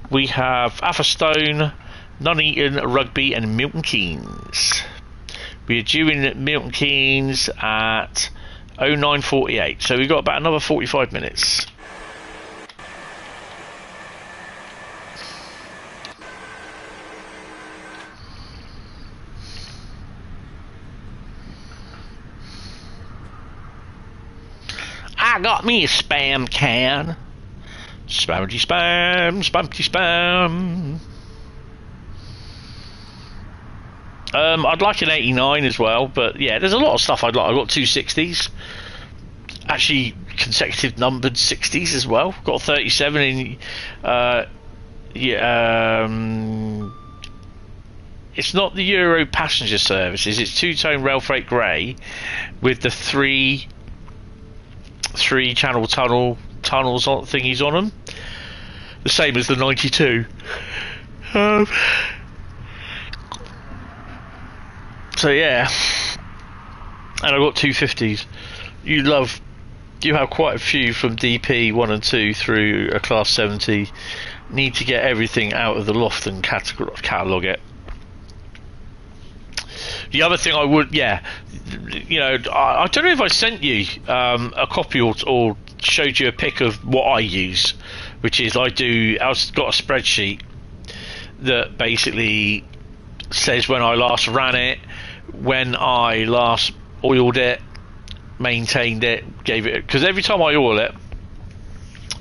We have Atherstone, Nuneaton, Rugby and Milton Keynes. We are due in Milton Keynes at 09:48, so we've got about another 45 minutes. I got me a spam can. Spamity spam, spamty spam. I'd like an 89 as well, but yeah, there's a lot of stuff I'd like. I've got 2 60s, actually consecutive numbered 60s as well. Got a 37 in, it's not the Euro passenger services. It's two-tone rail freight grey with the three channel tunnels on thingies on them, the same as the 92. So yeah, and I've got 250s. You have quite a few from DP 1 and 2 through a class 70. Need to get everything out of the loft and catalogue it. The other thing I would, yeah, you know, I don't know if I sent you a copy or showed you a pic of what I use, which is I've got a spreadsheet that basically says when I last ran it, when I last oiled it, maintained it, gave it, because every time I oil it,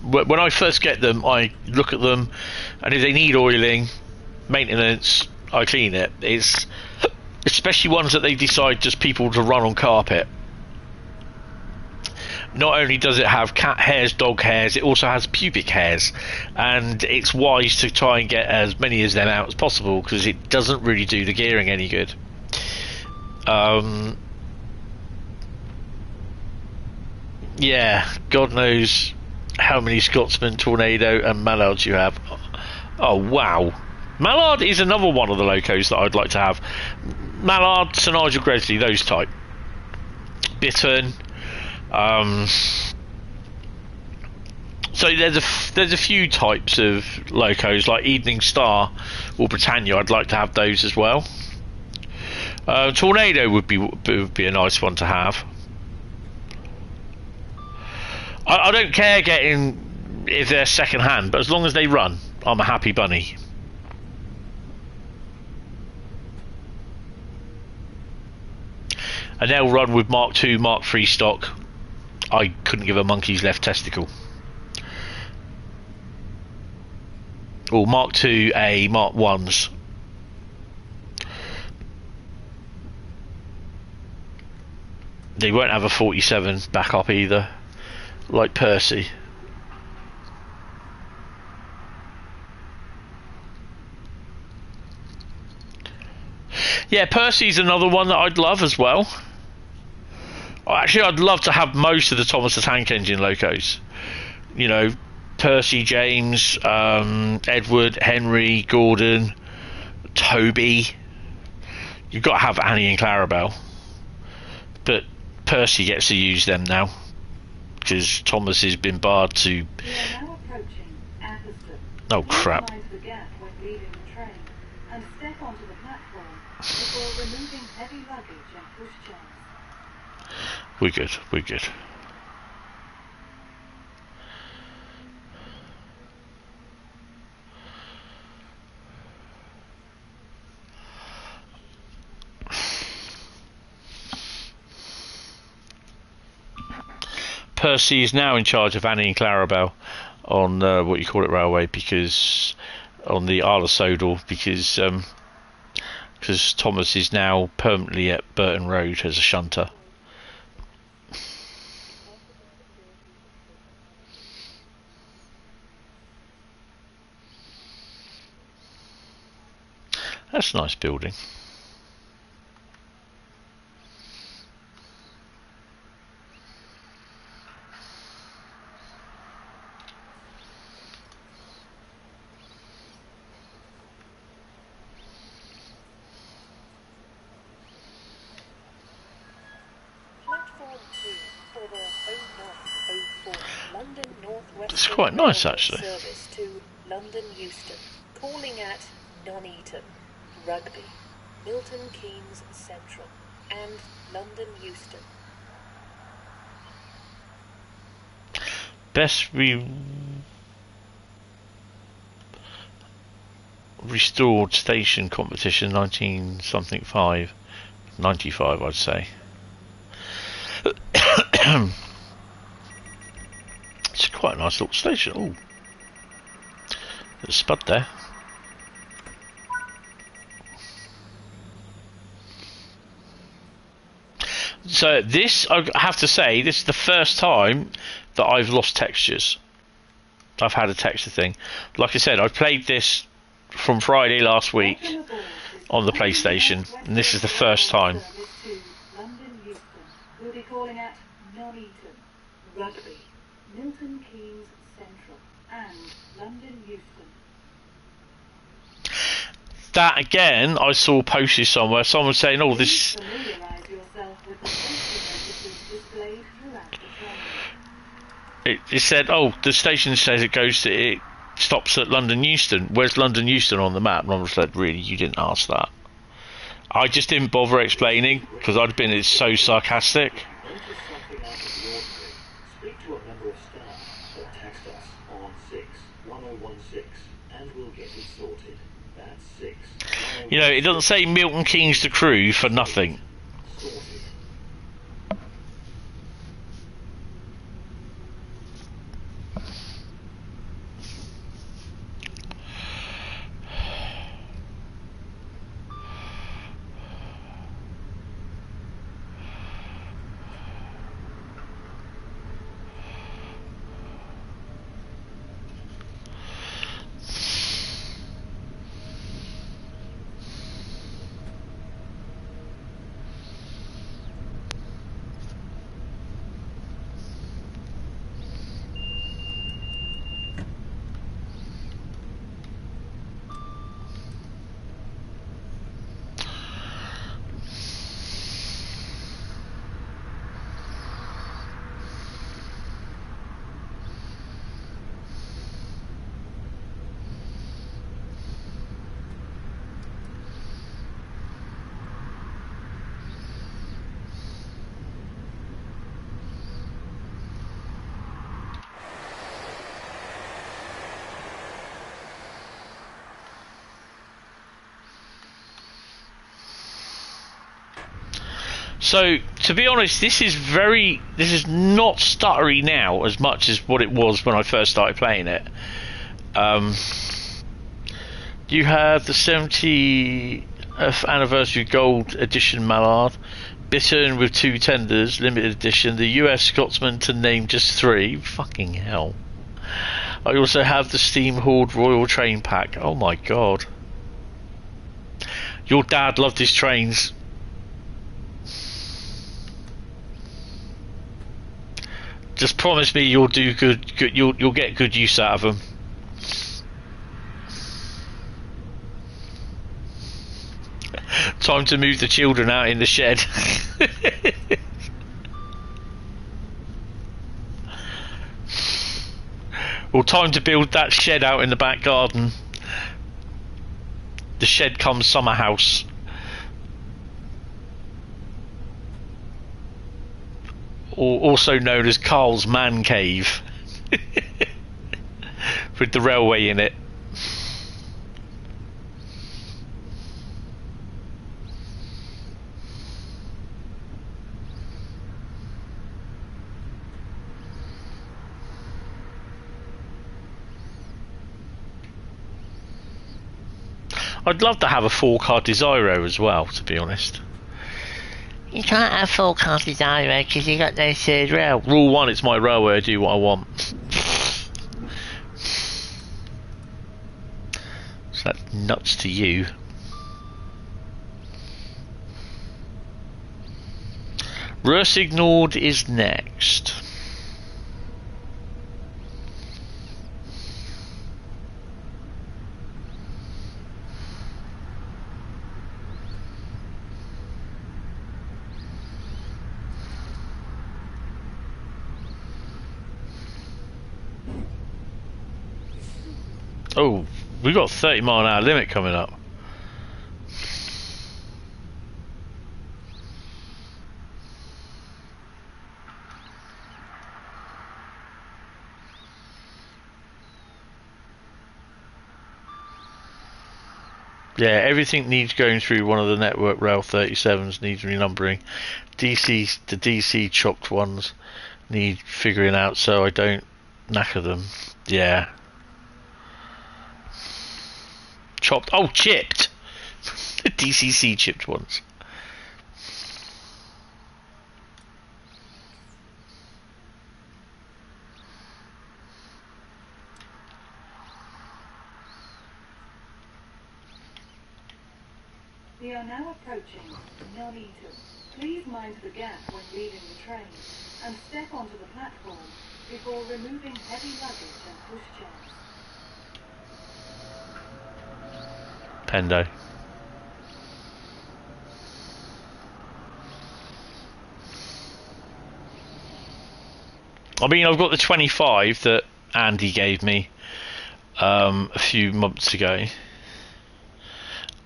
when I first get them, I look at them, and if they need oiling, maintenance, I clean it. It's especially ones that they decide just people to run on carpet. Not only does it have cat hairs, dog hairs, it also has pubic hairs, and it's wise to try and get as many of them out as possible because it doesn't really do the gearing any good. Yeah, God knows how many Scotsman, Tornado and Mallards you have. Oh wow, Mallard is another one of the locos that I'd like to have. Mallard, Sir Nigel Gresley, those type. Bittern. So there's a few types of locos like Evening Star or Britannia. I'd like to have those as well. Tornado would be a nice one to have. I don't care getting if they're second hand, but as long as they run, I'm a happy bunny. And they'll run with Mark II, Mark III stock. I couldn't give a monkey's left testicle. Or Mark IIA, Mark Is. They won't have a 47 backup either, like Percy. Yeah, Percy's another one that I'd love as well. Actually, I'd love to have most of the Thomas the Tank Engine locos. You know, Percy, James, Edward, Henry, Gordon, Toby. You've got to have Annie and Clarabelle. But Percy gets to use them now because Thomas has been barred to. Oh crap! We're good. We're good. Percy is now in charge of Annie and Clarabelle on what you call it railway, because on the Isle of Sodor, because Thomas is now permanently at Burton Road as a shunter. That's a nice building. It's quite nice actually. Service to London Euston, calling at Nuneaton, Rugby, Milton Keynes Central, and London Euston. Best restored station competition 19-something-5, 95 I'd say. It's quite a nice little station. Oh, there's a spud there. So this, I have to say, this is the first time that I've lost textures. I've had a texture thing. Like I said, I played this from Friday last week on the PlayStation, and this is the first time. We'll be calling at Nuneaton, Rugby, Milton Keynes Central, and London Euston. That again, I saw posted somewhere. Someone saying, "Oh, this." It said, "Oh, the station says it stops at London Euston. Where's London Euston on the map?" And I was like, "Really, you didn't ask that?" I just didn't bother explaining because I'd been so sarcastic. Notice something out of the ordinary? Speak to a member of staff or text us on 61016 and we'll get it sorted. That's 6. You know, it doesn't say Milton Keynes to crew for nothing. Sorted. So, to be honest, this is not stuttery now as much as what it was when I first started playing it. You have the 70th anniversary gold edition Mallard, Bittern with 2 tenders, limited edition, the US Scotsman to name just 3. Fucking hell. I also have the Steam Horde Royal Train Pack. Oh my god. Your dad loved his trains. Just promise me you'll do good. You'll get good use out of them. Time to move the children out in the shed. Well, time to build that shed out in the back garden. The shed comes summer house. Also known as Carl's Man Cave, with the railway in it. I'd love to have a 4-car Desiro as well, to be honest. You can't have 4-car Desiro because you got no third rail. Rule 1, it's my railway, I do what I want. So that's nuts to you. Ruhr Ignored is next. Oh, we've got 30-mile-an-hour limit coming up. Yeah, everything needs going through one of the network rail 37s, needs renumbering. The DC chopped ones need figuring out so I don't knacker them. Yeah. Chopped. Oh, chipped. The DCC chipped ones. We are now approaching Nuneaton. Please mind the gap when leaving the train and step onto the platform before removing heavy luggage and pushchairs. Pendo. I mean, I've got the 25 that Andy gave me a few months ago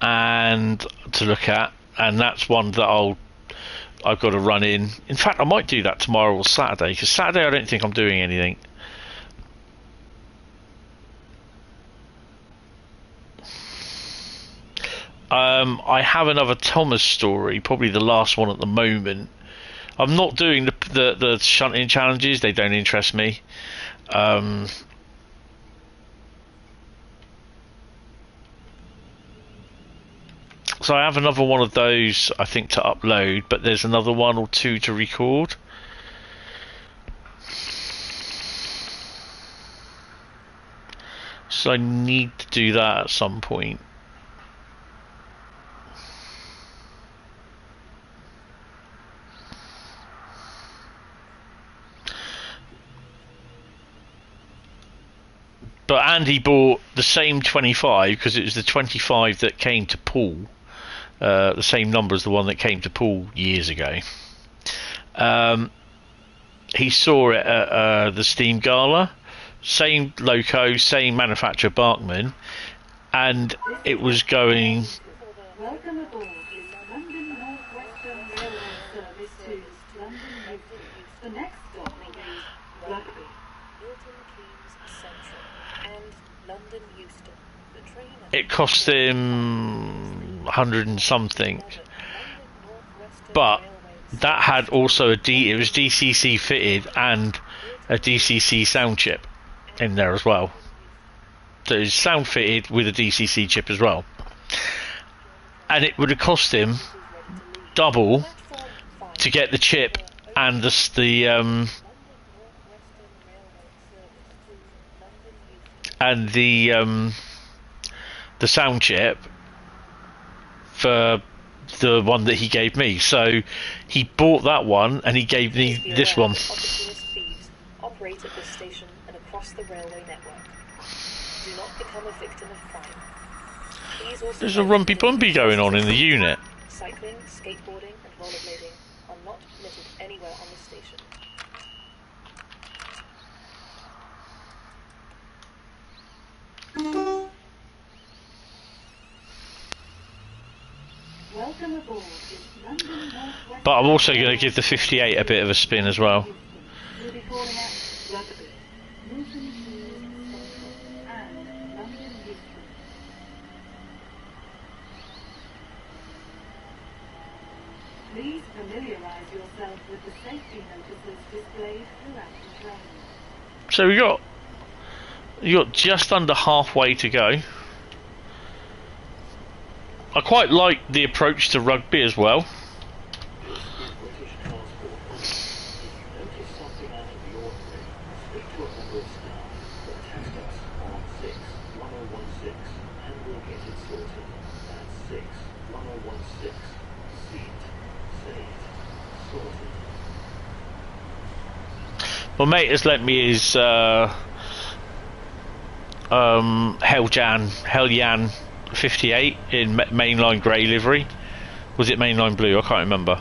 and to look at, and that's one that I've got to run in. In fact, I might do that tomorrow or Saturday, because Saturday I don't think I'm doing anything. I have another Thomas story, probably the last one at the moment. I'm not doing the shunting challenges; they don't interest me. So I have another one of those, I think, to upload, but there's another one or two to record. So I need to do that at some point. But Andy bought the same 25 because it was the 25 that came to Paul. The same number as the one that came to Paul years ago. He saw it at the Steam Gala. Same loco, same manufacturer, Barkman. And it was going... Welcome aboard is London North Western Railway service to London Euston. The next stop will be Rugby. Milton Keynes Central and London Euston. The train It cost him 100 and something. But that had also it was DCC fitted and a DCC sound chip in there as well. So it's sound fitted with a DCC chip as well. And it would have cost him double to get the chip and the sound chip for the one that he gave me. So he bought that one and he gave me this one. operate at this station and across the railway network. Do not become a victim of crime. Please also There's a rumpy bumpy going on in the unit. Cycling, skateboarding and rollerblading are not permitted anywhere on the station. Welcome aboard is London North Western. But I'm also going to give the 58 a bit of a spin as well. We'll be calling at Rugby, Milton Keynes Central, and London Euston. Please familiarise yourself with the safety notices displayed throughout the train. So you got just under halfway to go. I quite like the approach to Rugby as well. British transport. If you notice something out of the ordinary, speak to a member of staff or text us on 61016 and we'll get it sorted. That's 61016. See it, say it, sorted. My mate has lent me his Helljan 58 in mainline grey livery. Was it mainline blue? I can't remember.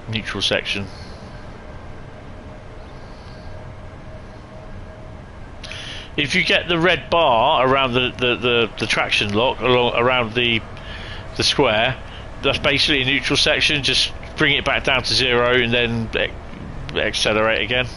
Neutral section. If you get the red bar around the traction lock around the square, that's basically a neutral section. Just bring it back down to 0 and then accelerate again.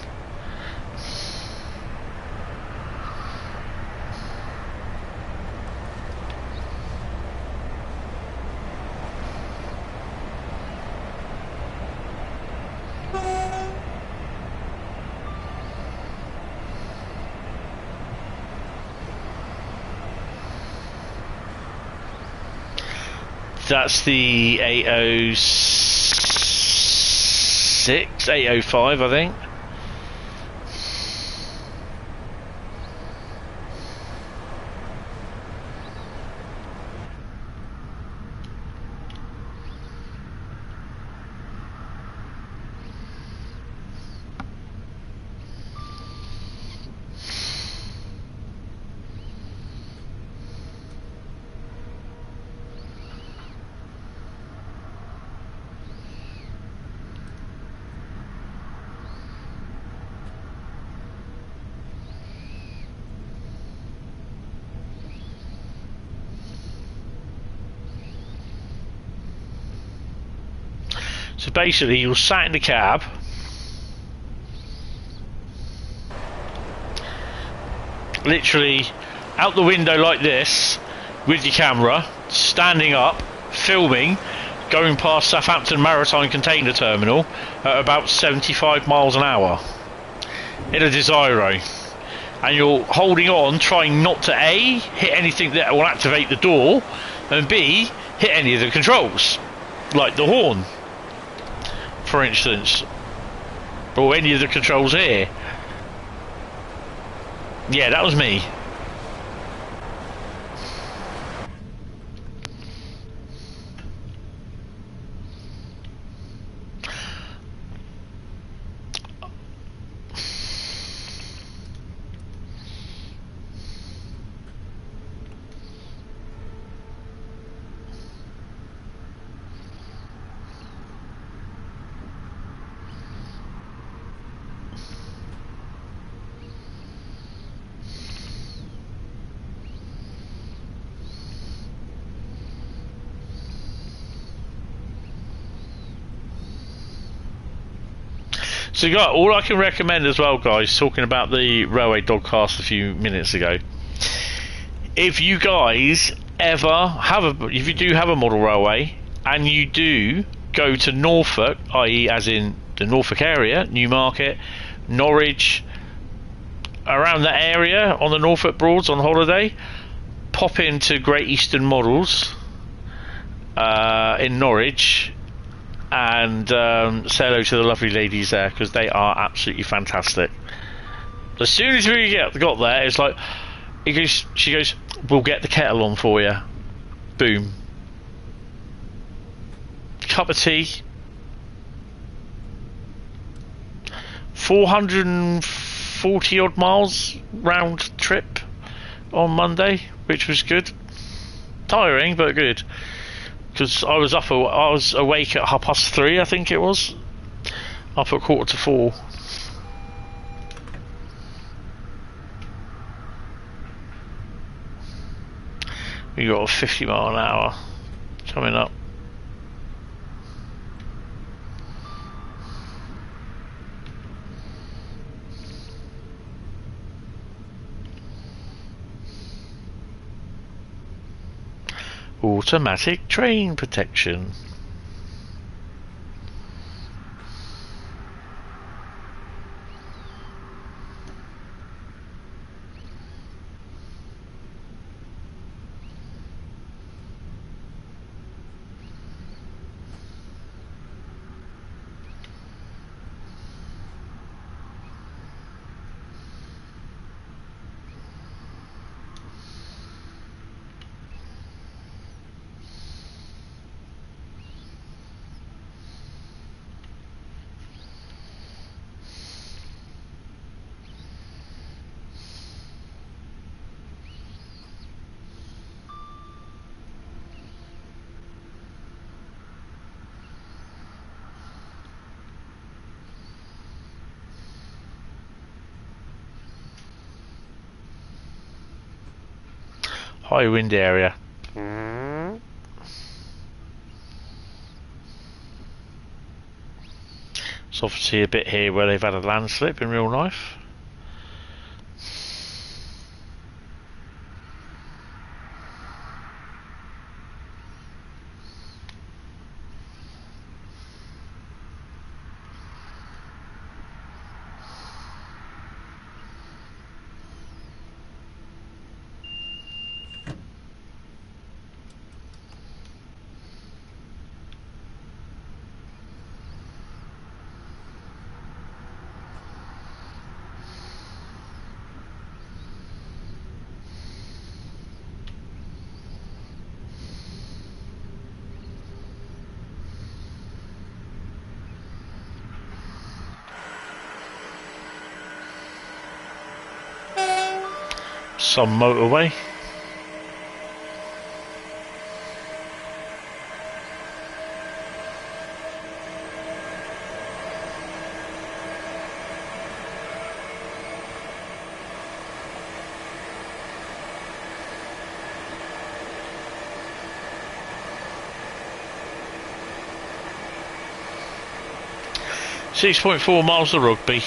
That's the 806, 805, I think. So basically, you're sat in the cab, literally out the window like this, with your camera, standing up, filming, going past Southampton Maritime Container Terminal at about 75 miles an hour in a Desiro. And you're holding on, trying not to A, hit anything that will activate the door, and B, hit any of the controls, like the horn, for instance, or any of the controls here. Yeah, that was me. So all I can recommend as well, guys, talking about the Railway Dogcast a few minutes ago, if you guys ever if you do have a model railway and you do go to Norfolk, i.e. as in the Norfolk area, Newmarket, Norwich, around that area on the Norfolk Broads on holiday, pop into Great Eastern Models in Norwich and say hello to the lovely ladies there, because they are absolutely fantastic. As soon as we got there, it's like she goes, we'll get the kettle on for you. Boom. Cup of tea. 440 odd miles round trip on Monday, which was good. Tiring, but good. Because I was awake at 3:30, I think it was. Up at 3:45. We got a 50 mile an hour coming up. Automatic train protection. High wind area. It's obviously a bit here where they've had a landslip in real life. Some motorway. 6.4 miles to Rugby.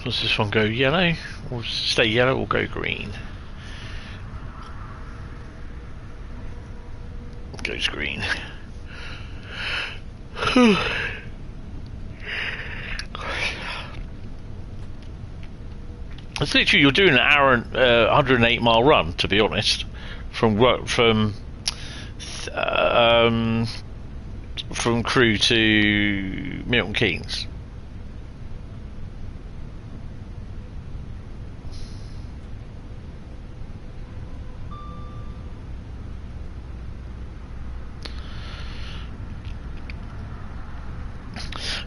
Does this one go yellow, or stay yellow, or go green? It goes green. It's literally, you're doing an hour and 108 mile run, to be honest, from Crewe to Milton Keynes.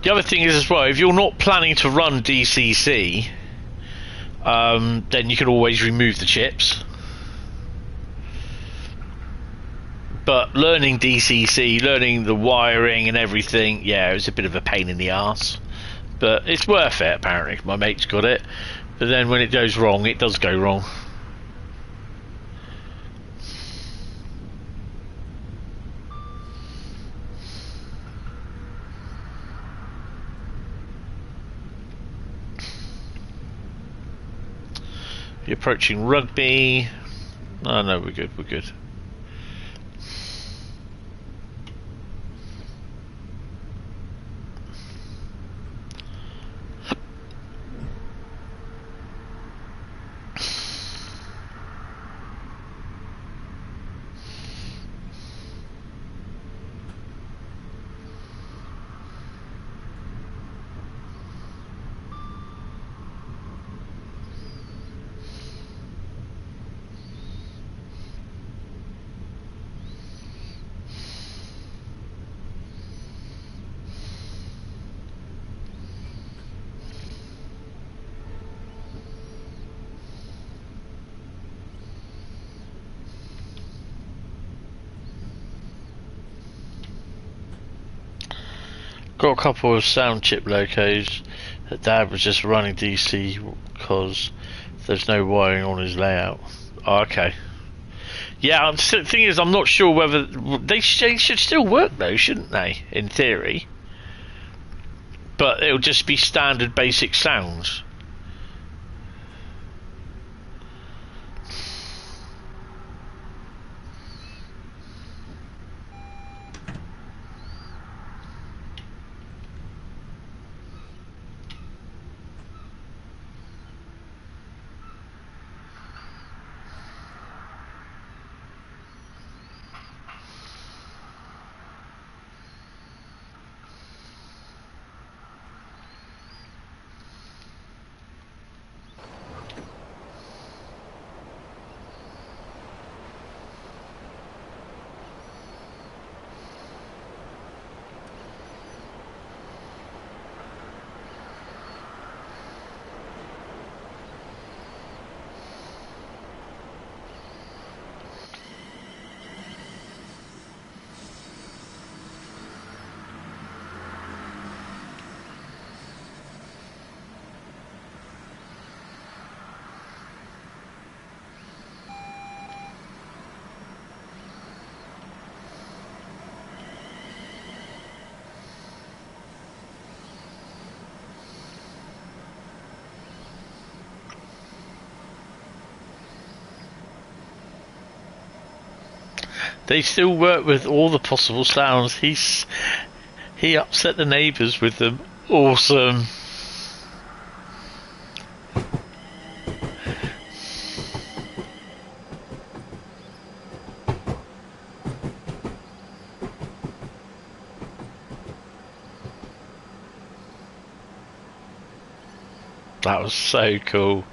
The other thing is as well, if you're not planning to run DCC, then you can always remove the chips. But learning DCC, learning the wiring and everything, yeah, it was a bit of a pain in the arse. But it's worth it, apparently. My mate's got it. But then when it goes wrong, it does go wrong. You're approaching Rugby. Oh no, we're good, we're good. Got a couple of sound chip locos. Dad was just running DC because there's no wiring on his layout. Oh, okay. Yeah, the thing is, I'm not sure whether they should still work though, shouldn't they? In theory, but it'll just be standard basic sounds. They still work with all the possible sounds. He upset the neighbours with them. Awesome. That was so cool.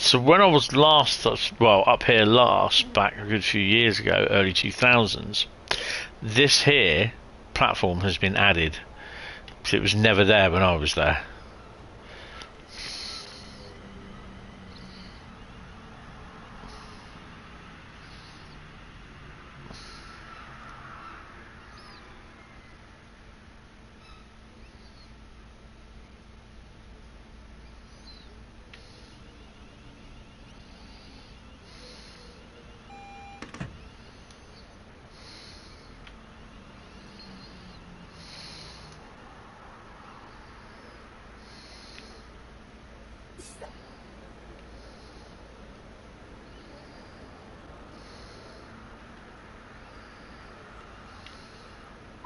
So when I was last, well, up here last, back a good few years ago, early 2000s, this here platform has been added. So it was never there when I was there.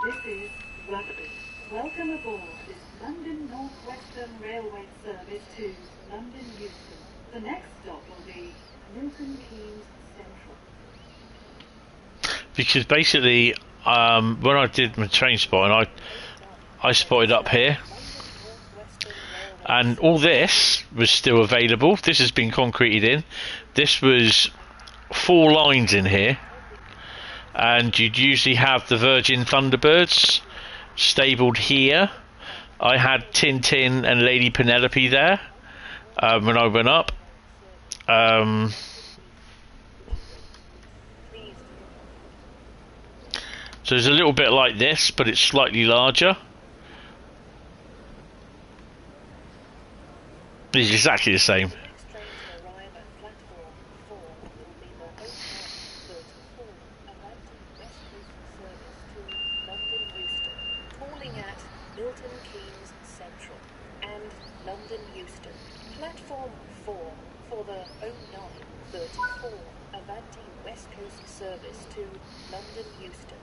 This is Rugby. Welcome aboard this London North Western Railway service to London Euston. The next stop will be Milton Keynes Central. Because basically, when I did my train spotting, I spotted up here, and all this was still available. This has been concreted in. This was 4 lines in here. And you'd usually have the Virgin Thunderbirds stabled here. I had Tintin and Lady Penelope there when I went up. So it's a little bit like this, but it's slightly larger. It's exactly the same. Milton Keynes Central and London Euston. Platform 4 for the 0934 Avanti West Coast service to London Euston.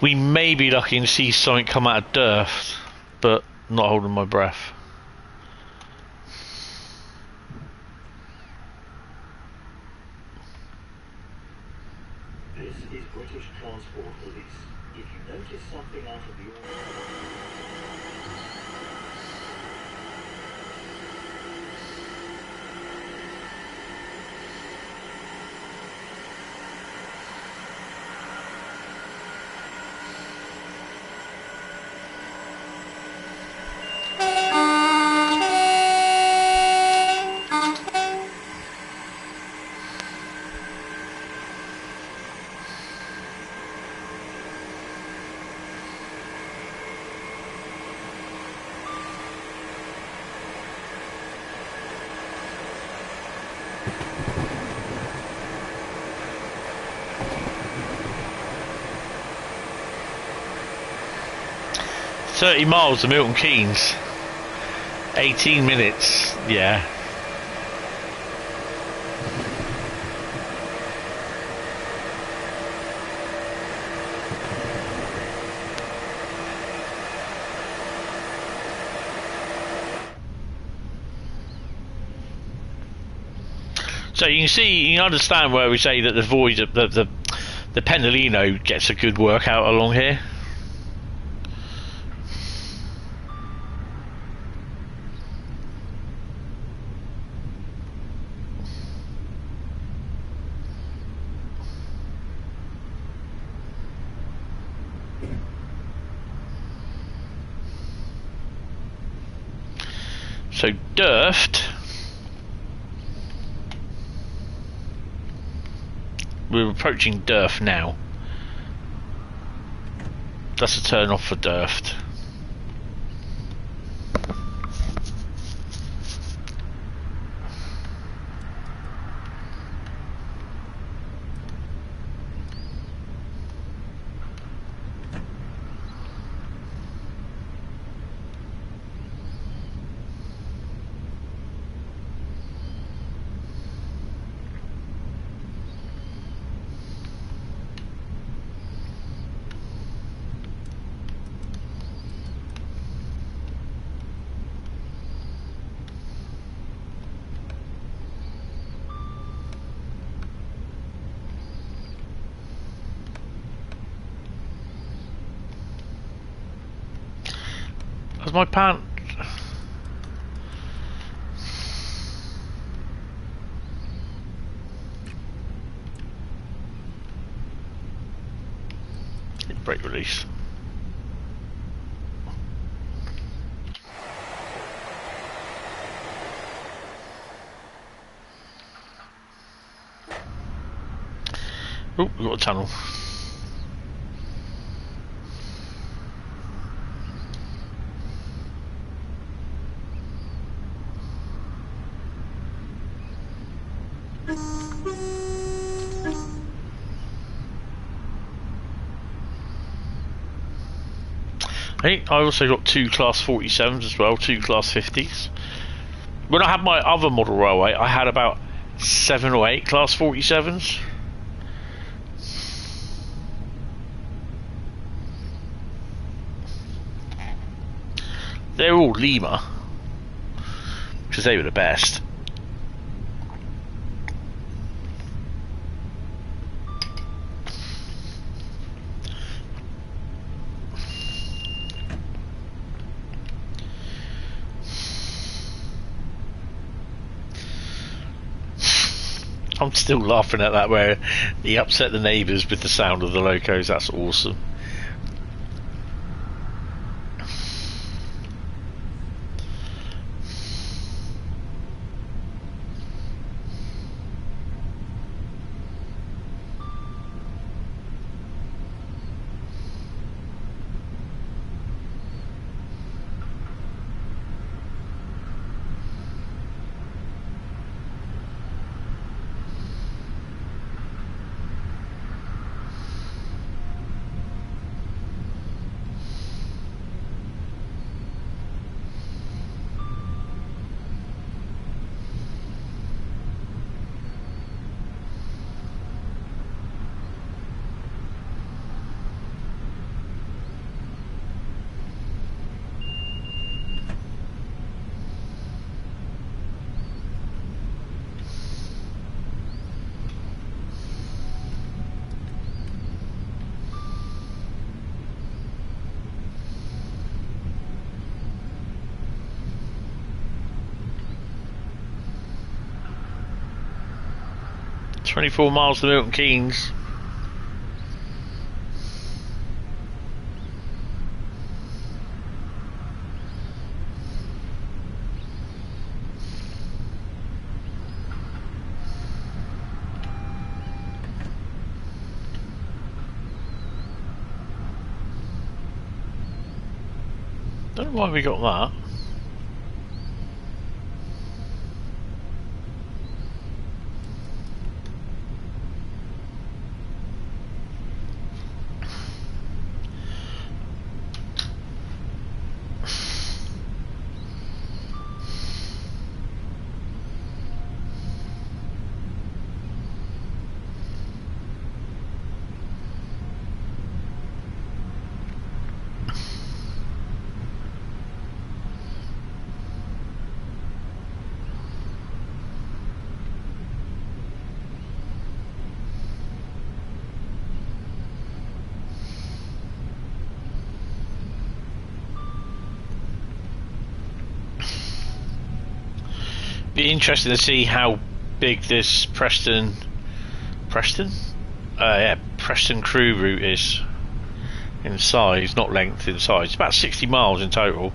We may be lucky to see something come out of Durf, but not holding my breath. This is British Transport Police. If you notice something out of the ordinary... "30 miles to Milton Keynes, 18 minutes, yeah." So you can see, you can understand where we say that the void, the Pendolino gets a good workout along here. So Durft, we're approaching Durft now. That's a turn off for Durft. Has my pant? Brake release. Oh, we've got a tunnel. I also got 2 Class 47s as well, 2 Class 50s. When I had my other model railway, I had about 7 or 8 Class 47s. They're all Lima, because they were the best. I'm still laughing at that where he upset the neighbours with the sound of the locos. That's awesome. "24 miles to Milton Keynes." Don't know why we got that. Be interesting to see how big this Preston Crew route is in size, not length, in size. It's about 60 miles in total.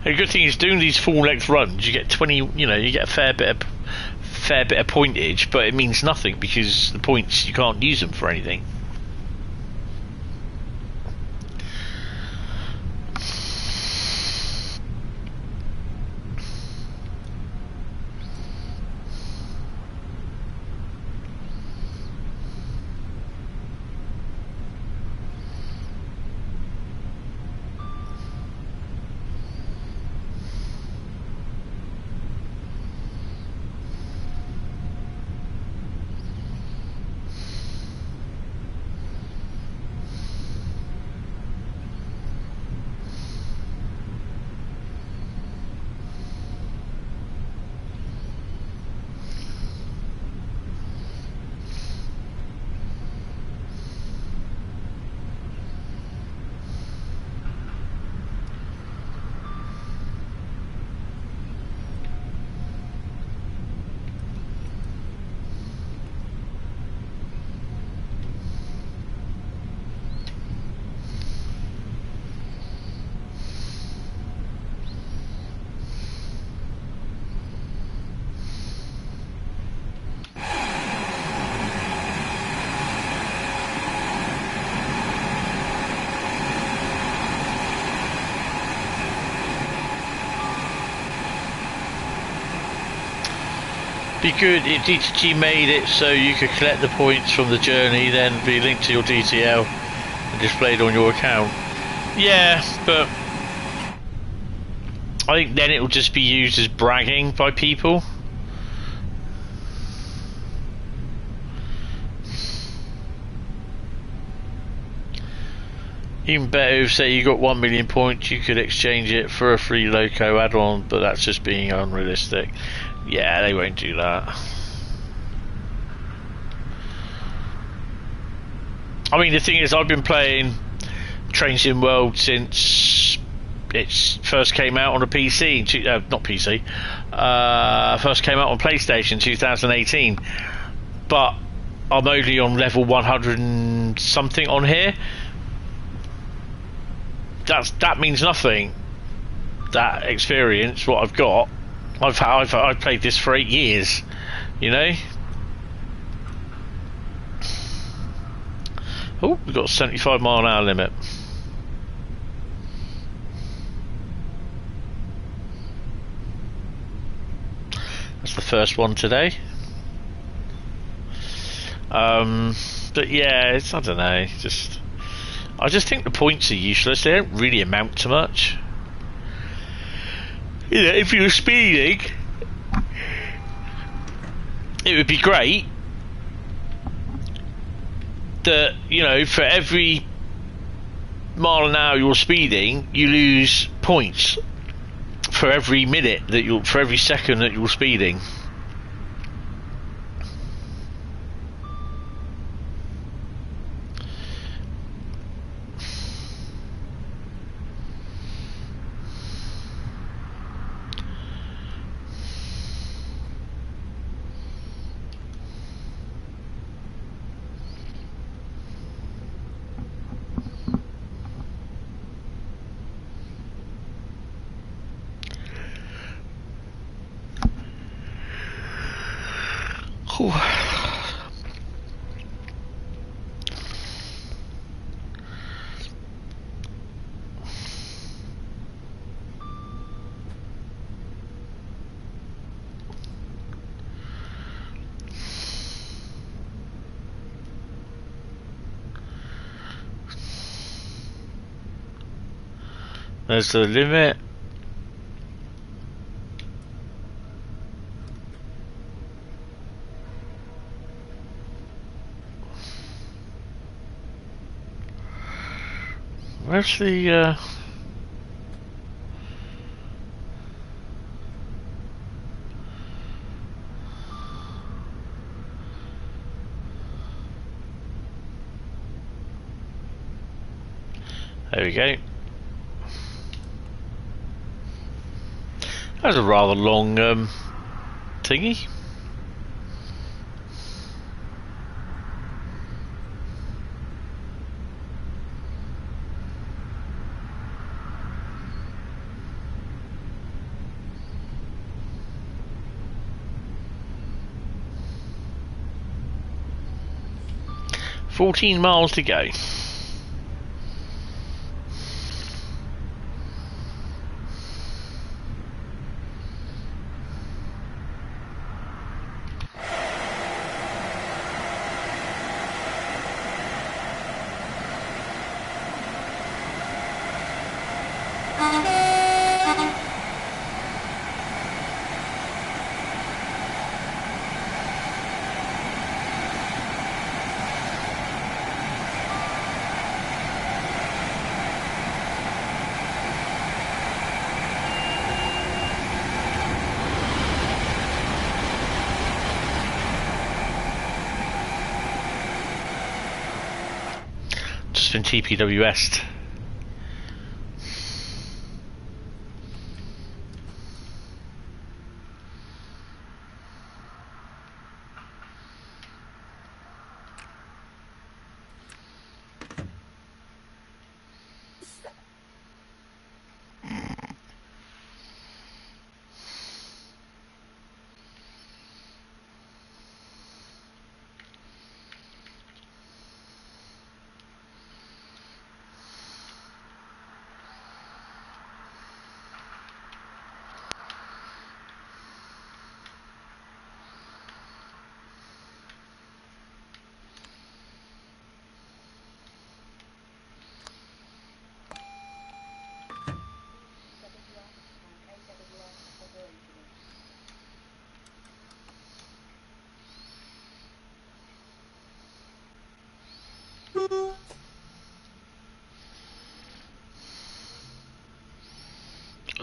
And the good thing is, doing these full length runs, you get 20. You know, you get a fair bit of pointage, but it means nothing because the points, you can't use them for anything. Be good if DTG made it so you could collect the points from the journey, then be linked to your DTL and displayed on your account. Yeah, but I think then it will just be used as bragging by people. Even better if, say, you got 1 million points, you could exchange it for a free loco add-on, but that's just being unrealistic. Yeah, they won't do that. I mean, the thing is, I've been playing Train Sim World since it first came out on a PC, not PC, first came out on PlayStation 2018, but I'm only on level 100 and something on here. That means nothing. That experience, what I've got, I've played this for 8 years, you know. Oh, we've got a 75-mile-an-hour limit. That's the first one today. But yeah, I don't know. I just think the points are useless. They don't really amount to much. You know, if you were speeding, it would be great that, you know, for every mile an hour you're speeding, you lose points for every minute that for every second that you're speeding. There's the limit. Where's the There we go. That was a rather long thingy. $14 miles to go. In TPWS.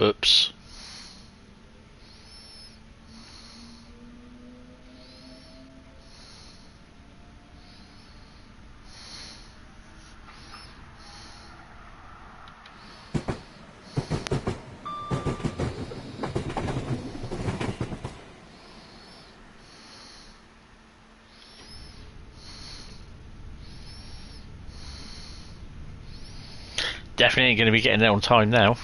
Oops. Definitely ain't going to be getting there on time now.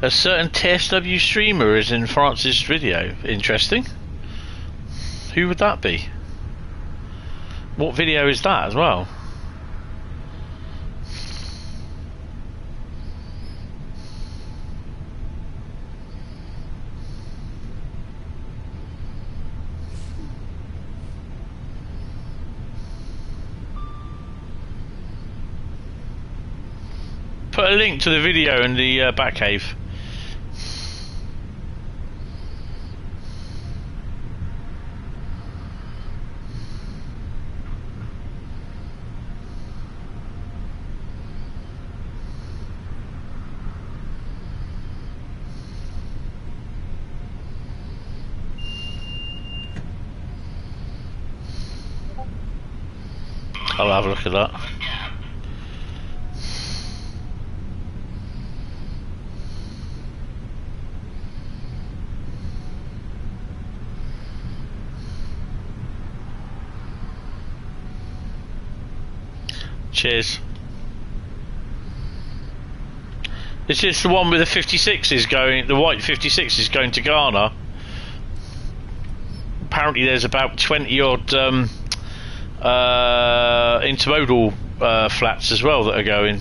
A certain TSW streamer is in France's video. Interesting. Who would that be? What video is that as well? Put a link to the video in the Batcave. I'll have a look at that. Cheers. This is the one with the 56s going, the white 56s going to Ghana. Apparently there's about 20 odd intermodal flats as well that are going.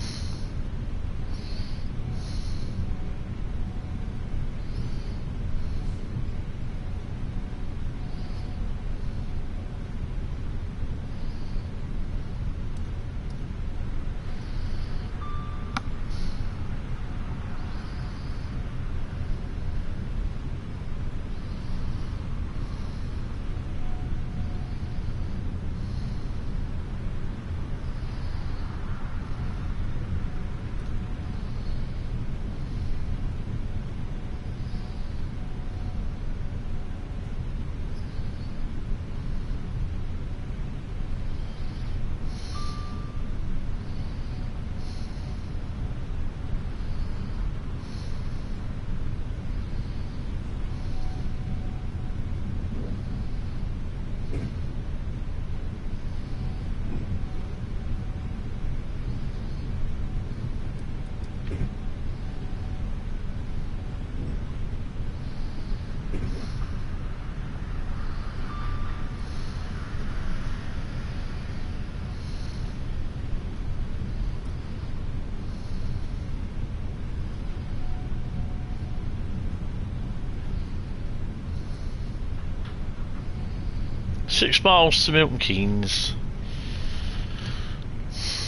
Six miles to Milton Keynes.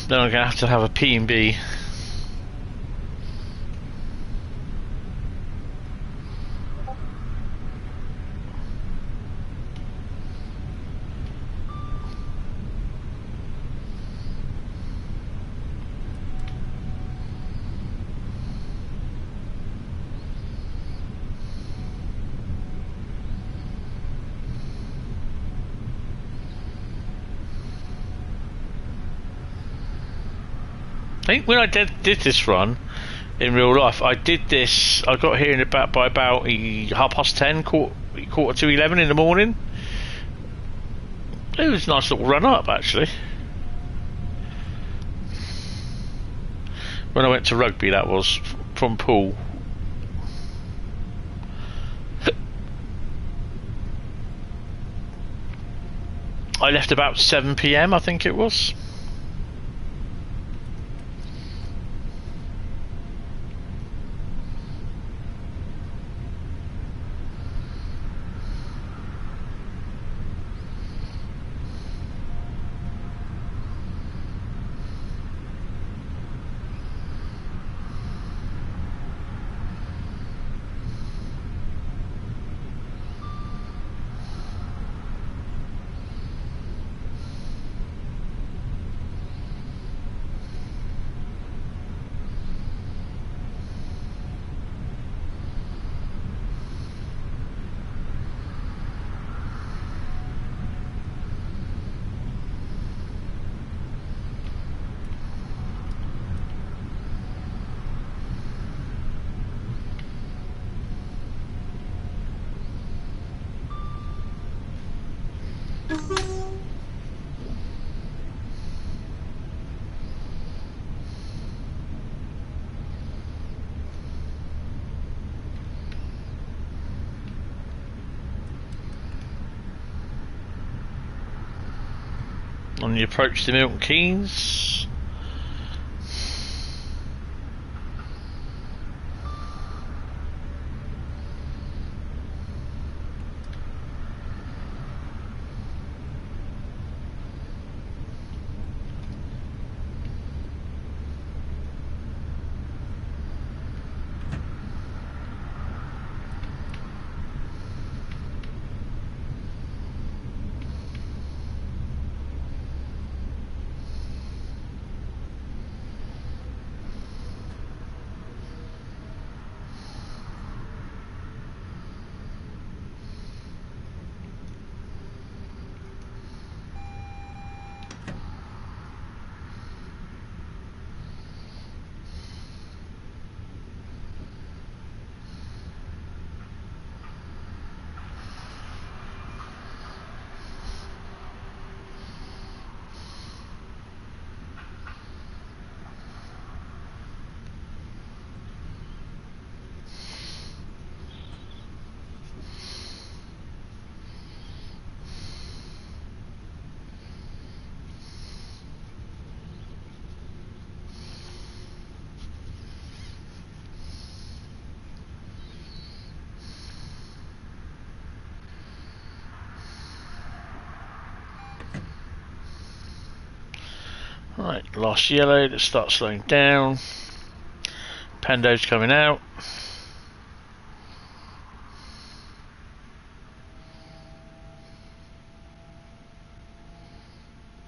Then I'm going to have a P&B. I think when I did this run in real life, I did this. I got here by about 10:30, quarter to 11 in the morning. It was a nice little run up, actually. When I went to rugby, that was from Poole. I left about 7 PM, I think it was. On the approach to Milton Keynes. Right, last yellow. Let's start slowing down. Pando's coming out.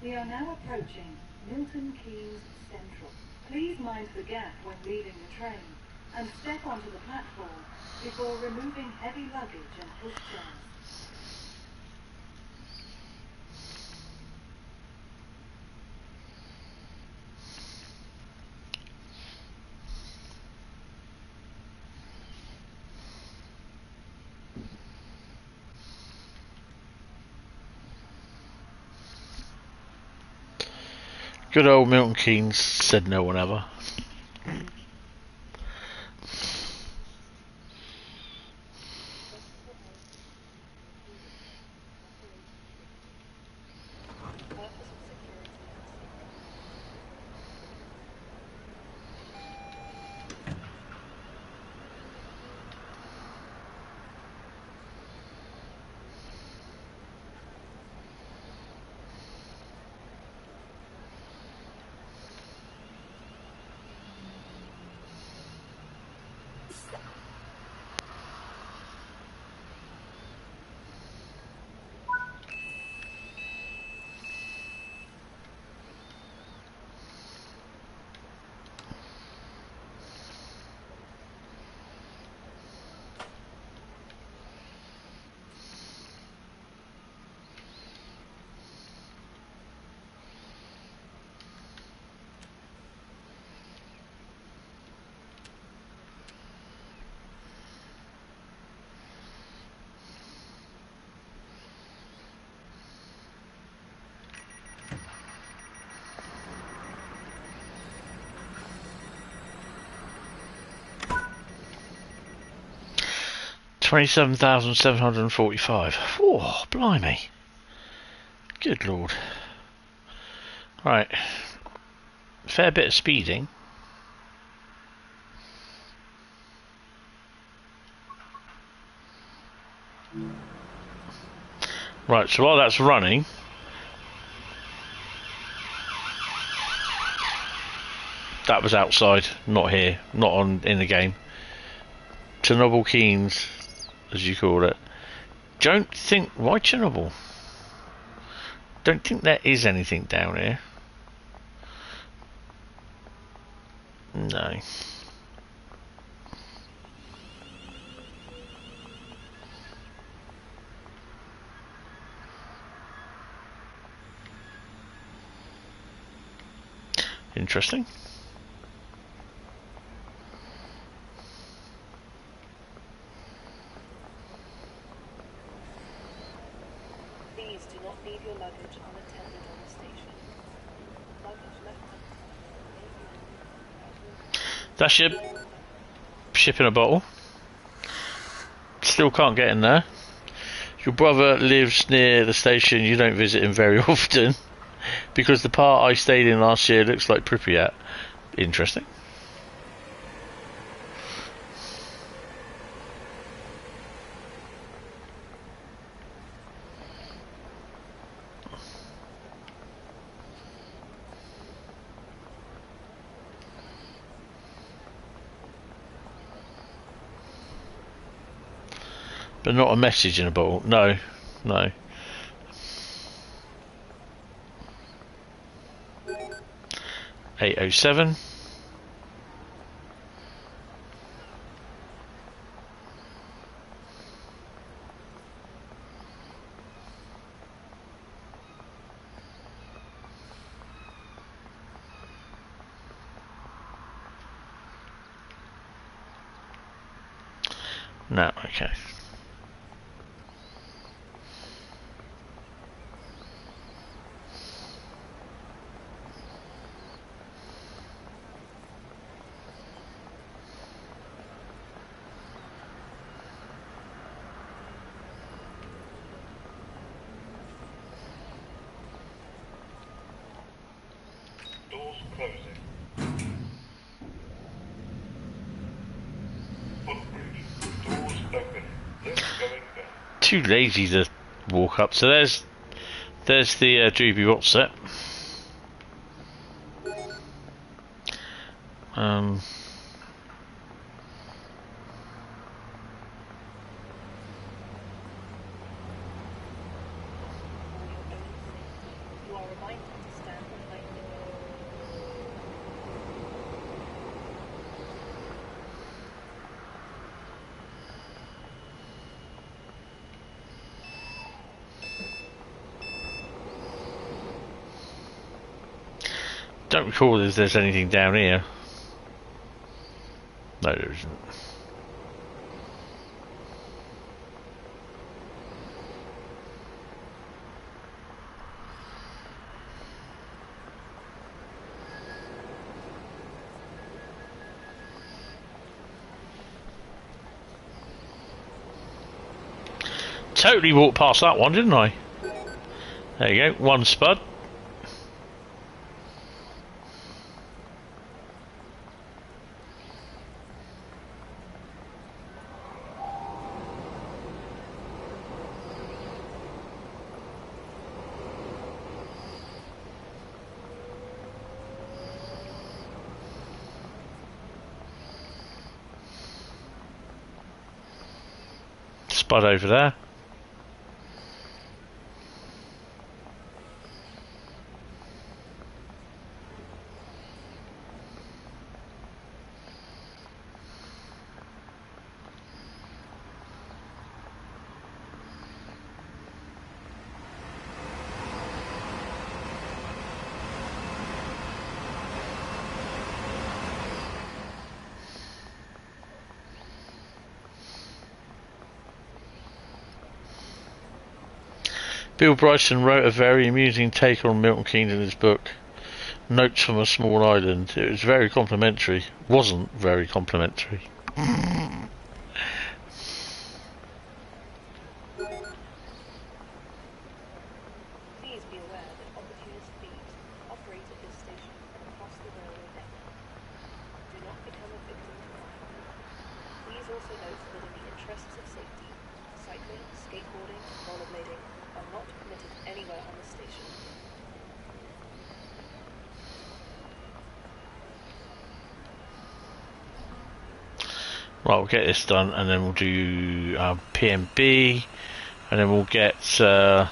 We are now approaching Milton Keynes Central. Please mind the gap when leaving the train and step onto the platform before removing heavy luggage and pushchairs. Good old Milton Keynes, said no one ever. $27,745. Oh, blimey. Good lord. Right. Fair bit of speeding. Right, so while that's running, that was outside, not here, not on in the game. Chernobyl Keynes, as you call it. Don't think, why Chernobyl? Don't think there is anything down here. No. Interesting. Please do not leave your luggage unattended on the station. Luggage left unattended. That's your ship in a bottle. Still can't get in there. Your brother lives near the station. You don't visit him very often. Because the part I stayed in last year looks like Pripyat. Interesting. But not a message in a bottle. No, no. $807. No, okay. Doors closing. Footbridge. Doors open. Lift going down. Too lazy to walk up. So there's the Droopy Watch set. Um, You are reminded to stand behind me. don't recall if there's anything down here. No, there isn't. Totally walked past that one, didn't I? There you go, one spud. Spud over there. Bill Bryson wrote a very amusing take on Milton Keynes in his book, Notes from a Small Island. It was very complimentary. Wasn't very complimentary. Please be aware that opportunist thieves operate at this station and across the railway network. Do not become a victim to crime. Please also note that in the interests of safety, cycling, skateboarding, and rollerblading are not permitted anywhere on the station. Right, we'll get this done, and then we'll do PMB, and then we'll get Ruhr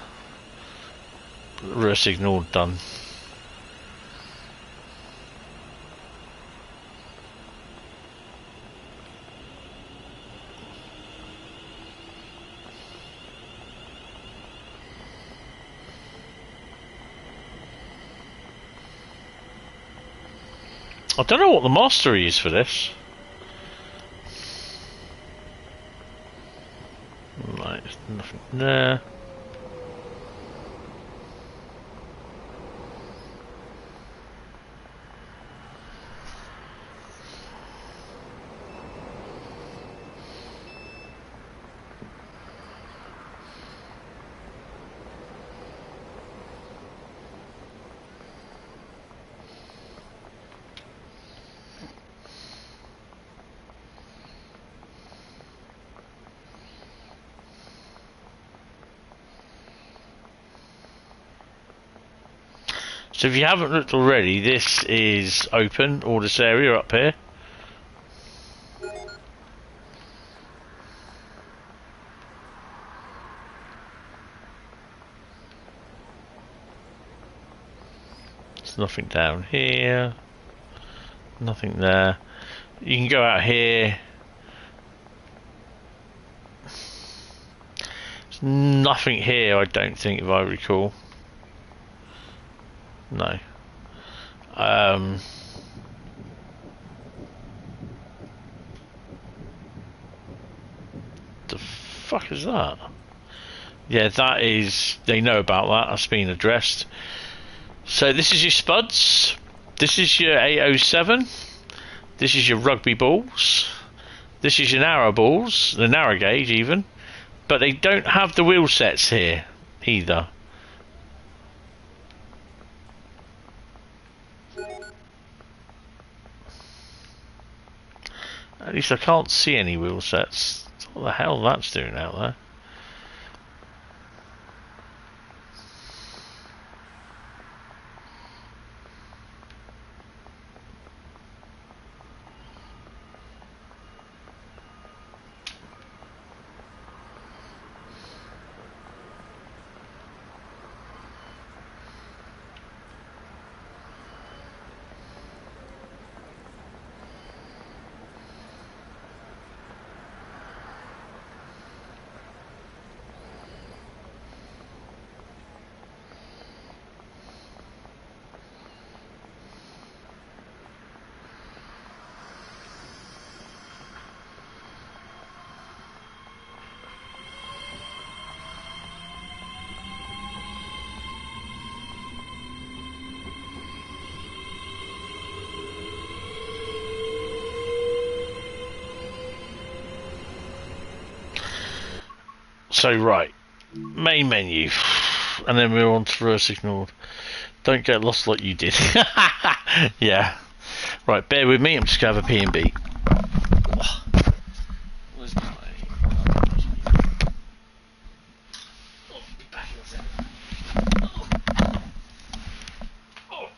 signal done. I don't know what the mastery is for this. Right, there's nothing there. So if you haven't looked already, this is open, all this area up here. There's nothing down here. Nothing there. You can go out here. There's nothing here, I don't think, if I recall. No. The fuck is that? Yeah, that is. They know about that. That's been addressed. So this is your spuds. This is your 807. This is your rugby balls. This is your narrow balls, the narrow gauge even. But they don't have the wheel sets here either. At least I can't see any wheel sets. What the hell that's doing out there? So right, main menu, and then we're on to reverse ignored. Don't get lost like you did. Yeah. Right, bear with me. I'm just gonna have a P and B. Where's my... Oh, back in a second. Oh.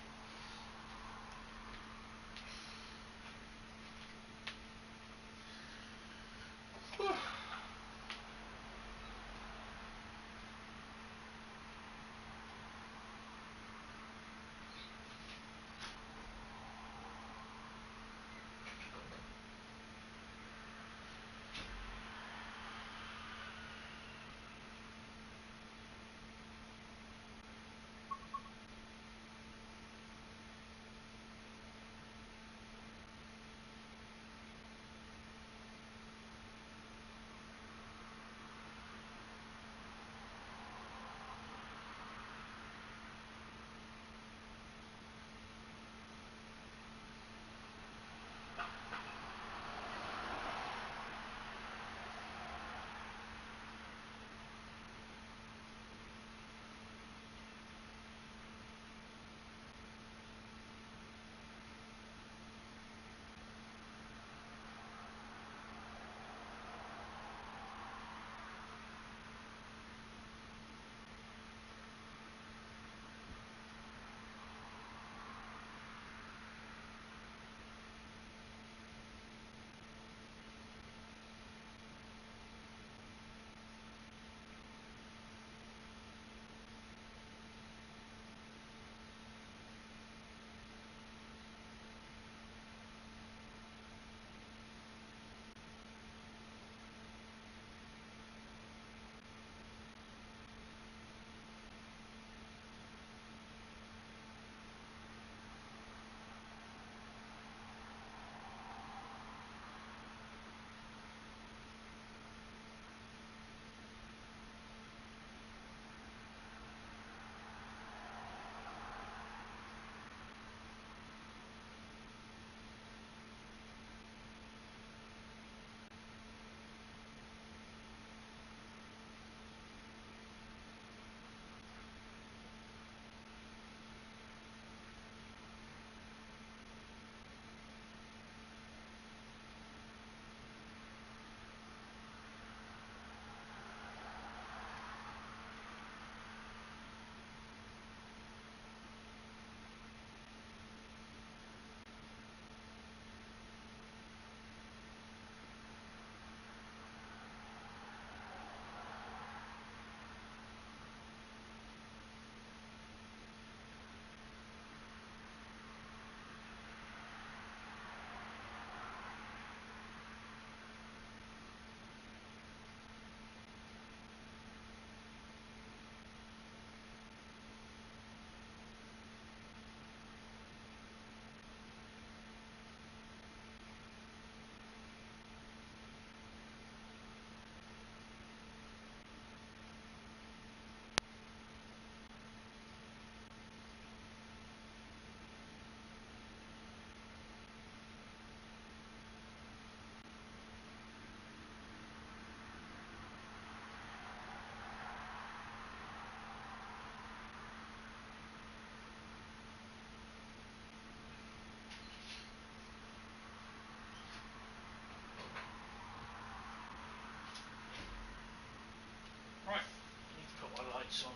lights on.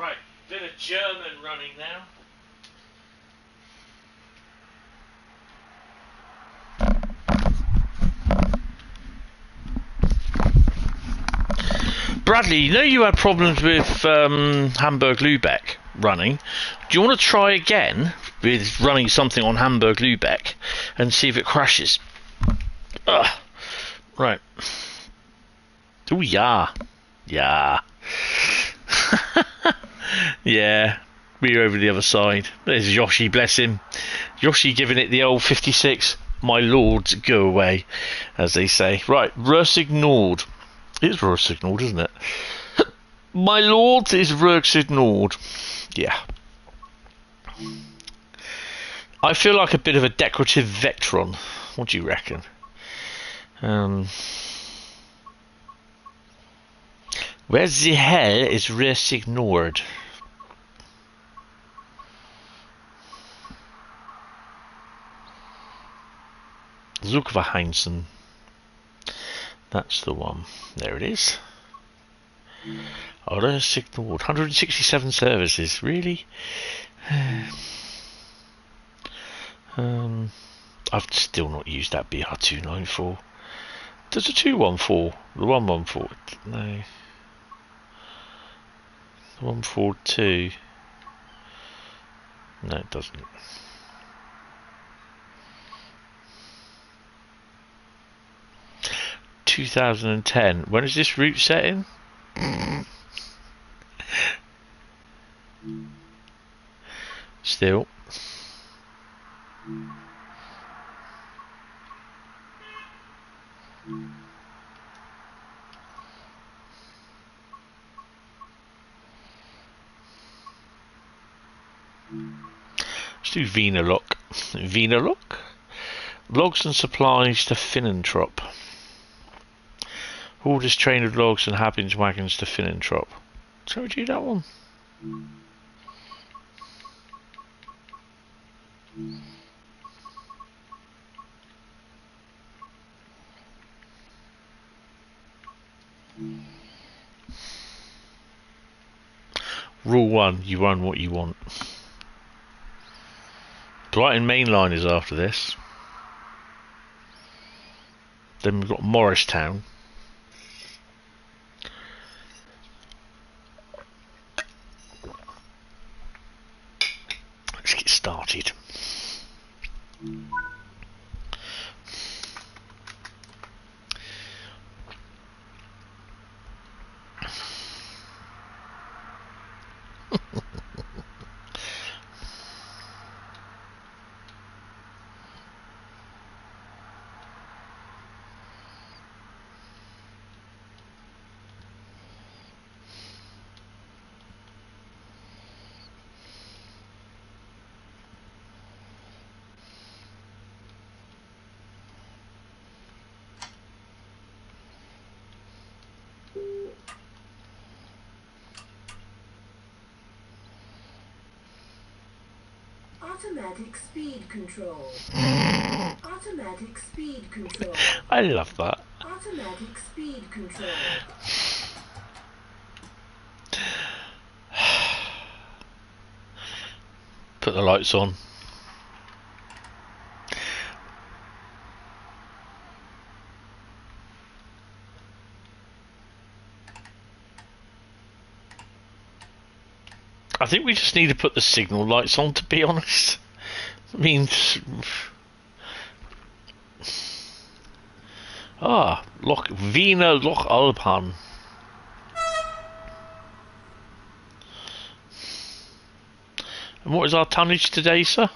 Right, bit of German running now. Bradley, you know you had problems with Hamburg-Lübeck running. Do you want to try again with running something on Hamburg-Lübeck and see if it crashes? Ugh. Right. Oh, yeah. Yeah. Yeah. We're over the other side. There's Yoshi, bless him. Yoshi giving it the old 56. My lords, go away, as they say. Right, Russ ignored. It's Russ ignored, isn't it? My lords is Russ ignored. Yeah. I feel like a bit of a decorative Vectron. What do you reckon? Where the hell is Risk ignored? Zuckerheinsen. That's the one. There it is. Risk ignored. 167 services. Really? I've still not used that BR294. Does the 214? The 114? No. The 142? No, it doesn't. ...2010. When is this route set in? Still. Let's do Venalock. Venalock? Logs and supplies to Finnentrop. Orders train of logs and Habins wagons to Finnentrop. Shall we do that one? Rule 1, you run what you want. Brighton Mainline is after this. Then we've got Morristown. Let's get started. Automatic speed control. Automatic speed control. I love that. Automatic speed control. Put the lights on. I think we just need to put the signal lights on, to be honest. I mean... Wiener Loch Alpan. And what is our tonnage today, sir?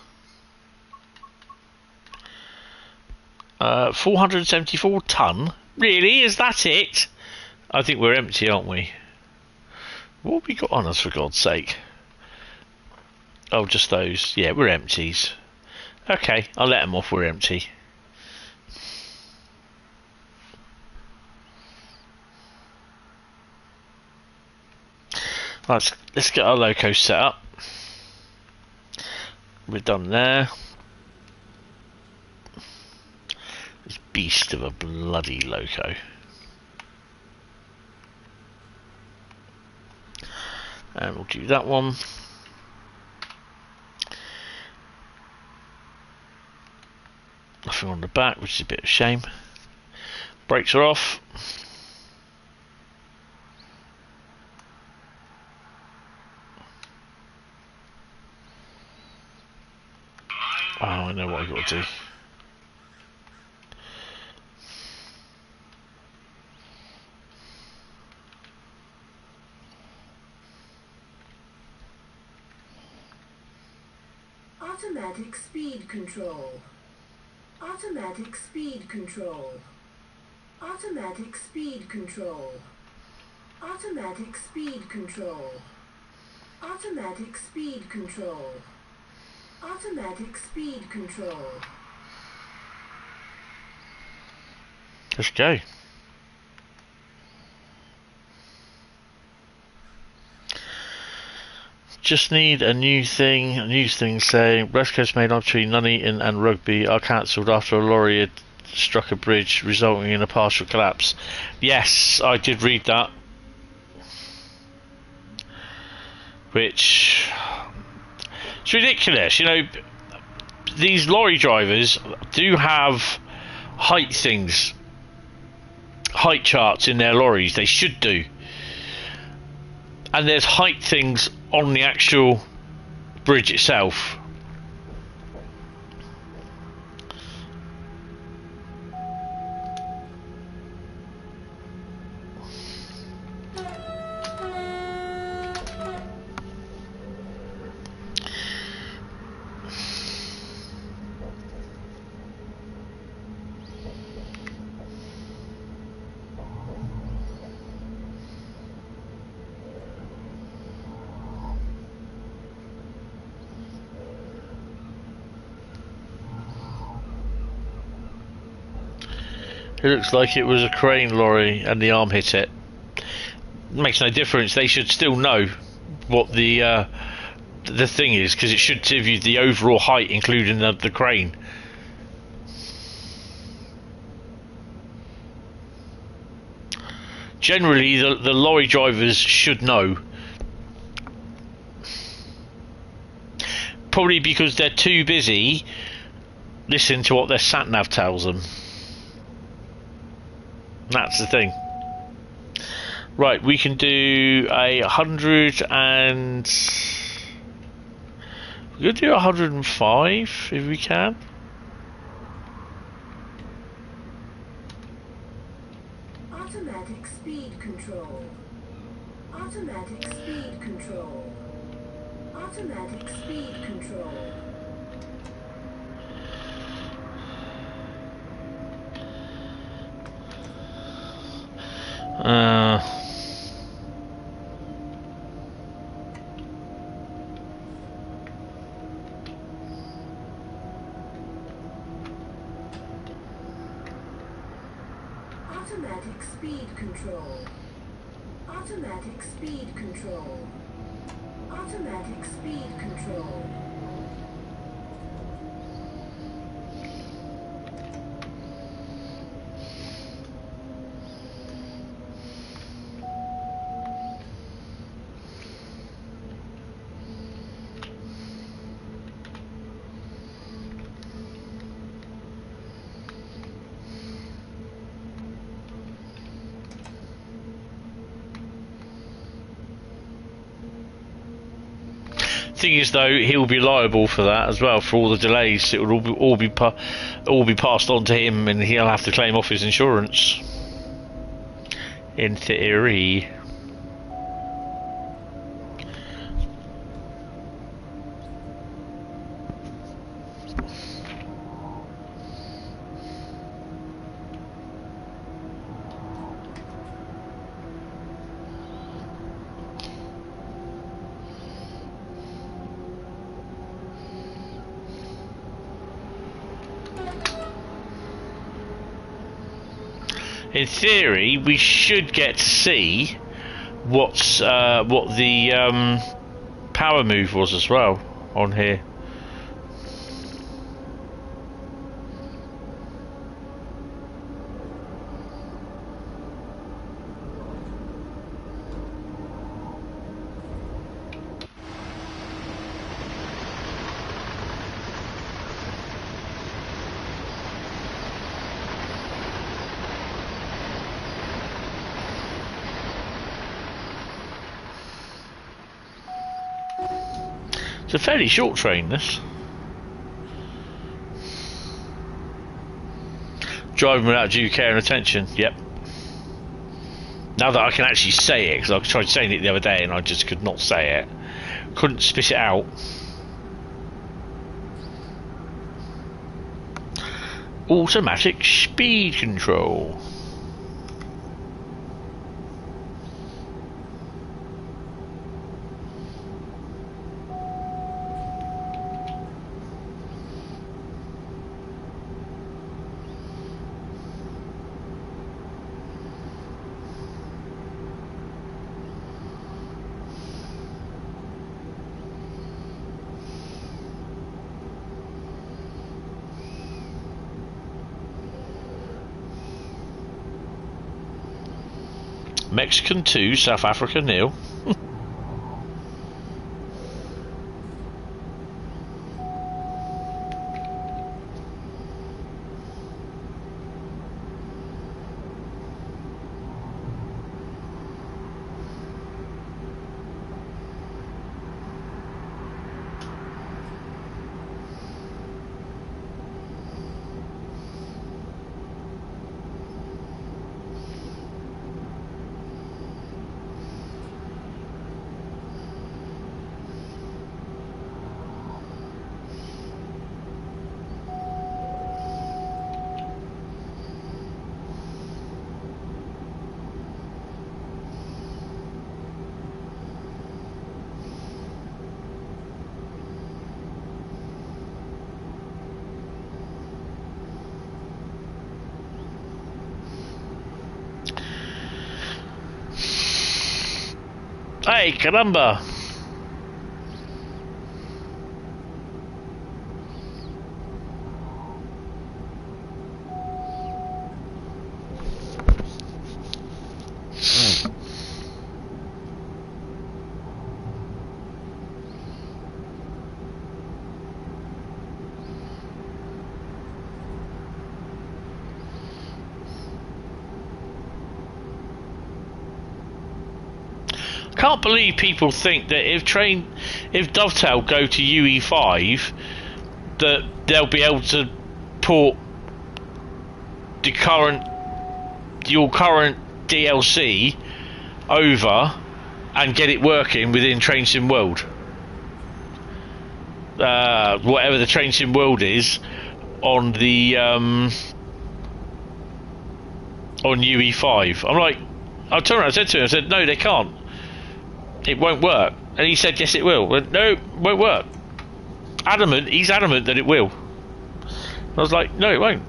474 ton? Really? Is that it? I think we're empty, aren't we? What have we got on us, for God's sake? Oh, just those. Yeah, we're empties. Okay, I'll let them off, we're empty. Let's get our loco set up. We're done there. This beast of a bloody loco. And we'll do that one. Nothing on the back, which is a bit of a shame. Brakes are off. Oh, I know what I've got to do. Automatic speed control. Automatic speed control. Automatic speed control. Automatic speed control. Automatic speed control. Automatic speed control. Let's go. Just need a news thing saying West Coast Mainline between Nuneaton and Rugby are cancelled after a lorry had struck a bridge, resulting in a partial collapse. Yes, I did read that. Which, it's ridiculous. You know, these lorry drivers do have height charts in their lorries. They should do. And there's height things on the actual bridge itself. It looks like it was a crane lorry and the arm hit it. Makes no difference. They should still know what the thing is, because it should give you the overall height, including the crane. Generally, the lorry drivers should know. Probably because they're too busy listening to what their sat-nav tells them. That's the thing. Right, we can do 100 and... we're going to do 105 if we can. Automatic speed control. Automatic speed control. Automatic speed control. Automatic speed control. Automatic speed control. Automatic speed control. Thing is, though, he'll be liable for that as well, for all the delays. It will all be passed on to him, and he'll have to claim off his insurance. In theory. In theory, we should get to see what the power move was as well on here. It's a fairly short train, this. Driving without due care and attention, yep. Now that I can actually say it, because I tried saying it the other day and I just could not say it. Couldn't spit it out. Automatic speed control. Mexican 2, South Africa 0. Hey, caramba! Can't believe people think that if Dovetail go to UE5, that they'll be able to port your current DLC over and get it working within Train Sim World. Whatever the Train Sim World is on the on UE5. I'm like, I turned around and said to him, I said, no, they can't. It won't work. And he said, yes, it will. I went, no, it won't work. He's adamant that it will. I was like, no, it won't.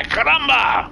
Caramba!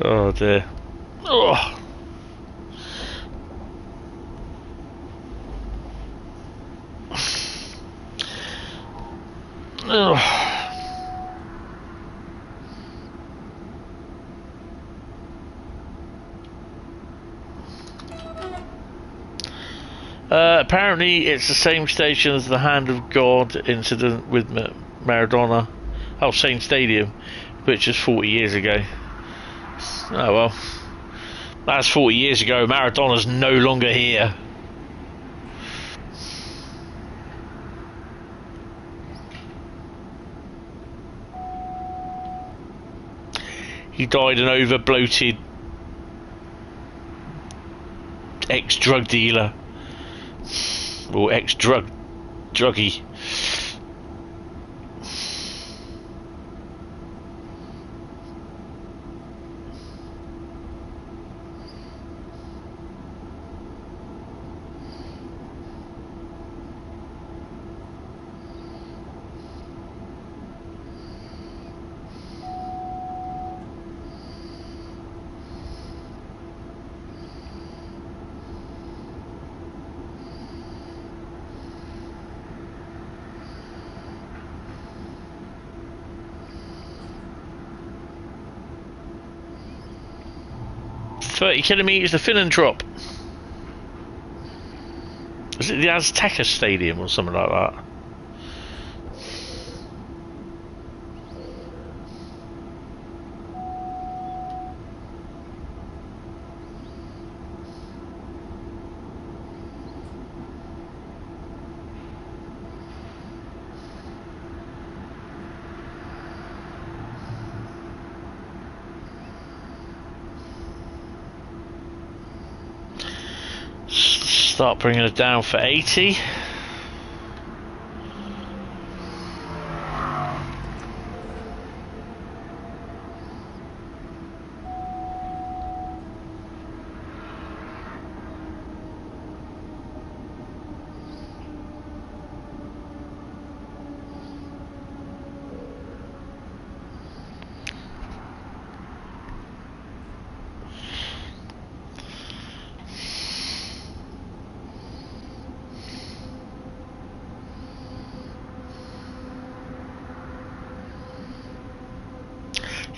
Oh dear. Oh. Oh. Apparently it's the same station as the Hand of God incident with Maradona. Oh, same stadium, which is 40 years ago. Oh well, that's 40 years ago. Maradona's no longer here. He died an over-bloated ex-drug dealer, or ex-drug druggy. Kilometres to Philantrop. Is it the Azteca Stadium or something like that? Start bringing it down for 80.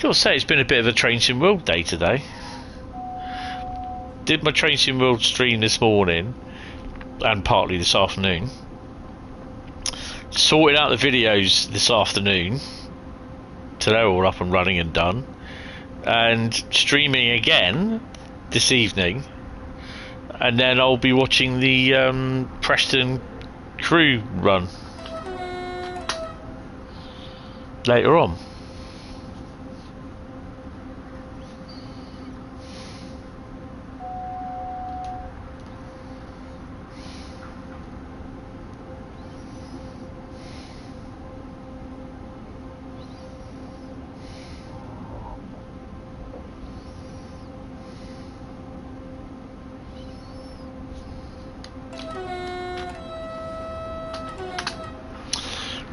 I'll say it's been a bit of a Train Sim World day today. Did my Train Sim World stream this morning and partly this afternoon. Sorted out the videos this afternoon, so they're all up and running and done. And streaming again this evening, and then I'll be watching the Preston Crew run later on.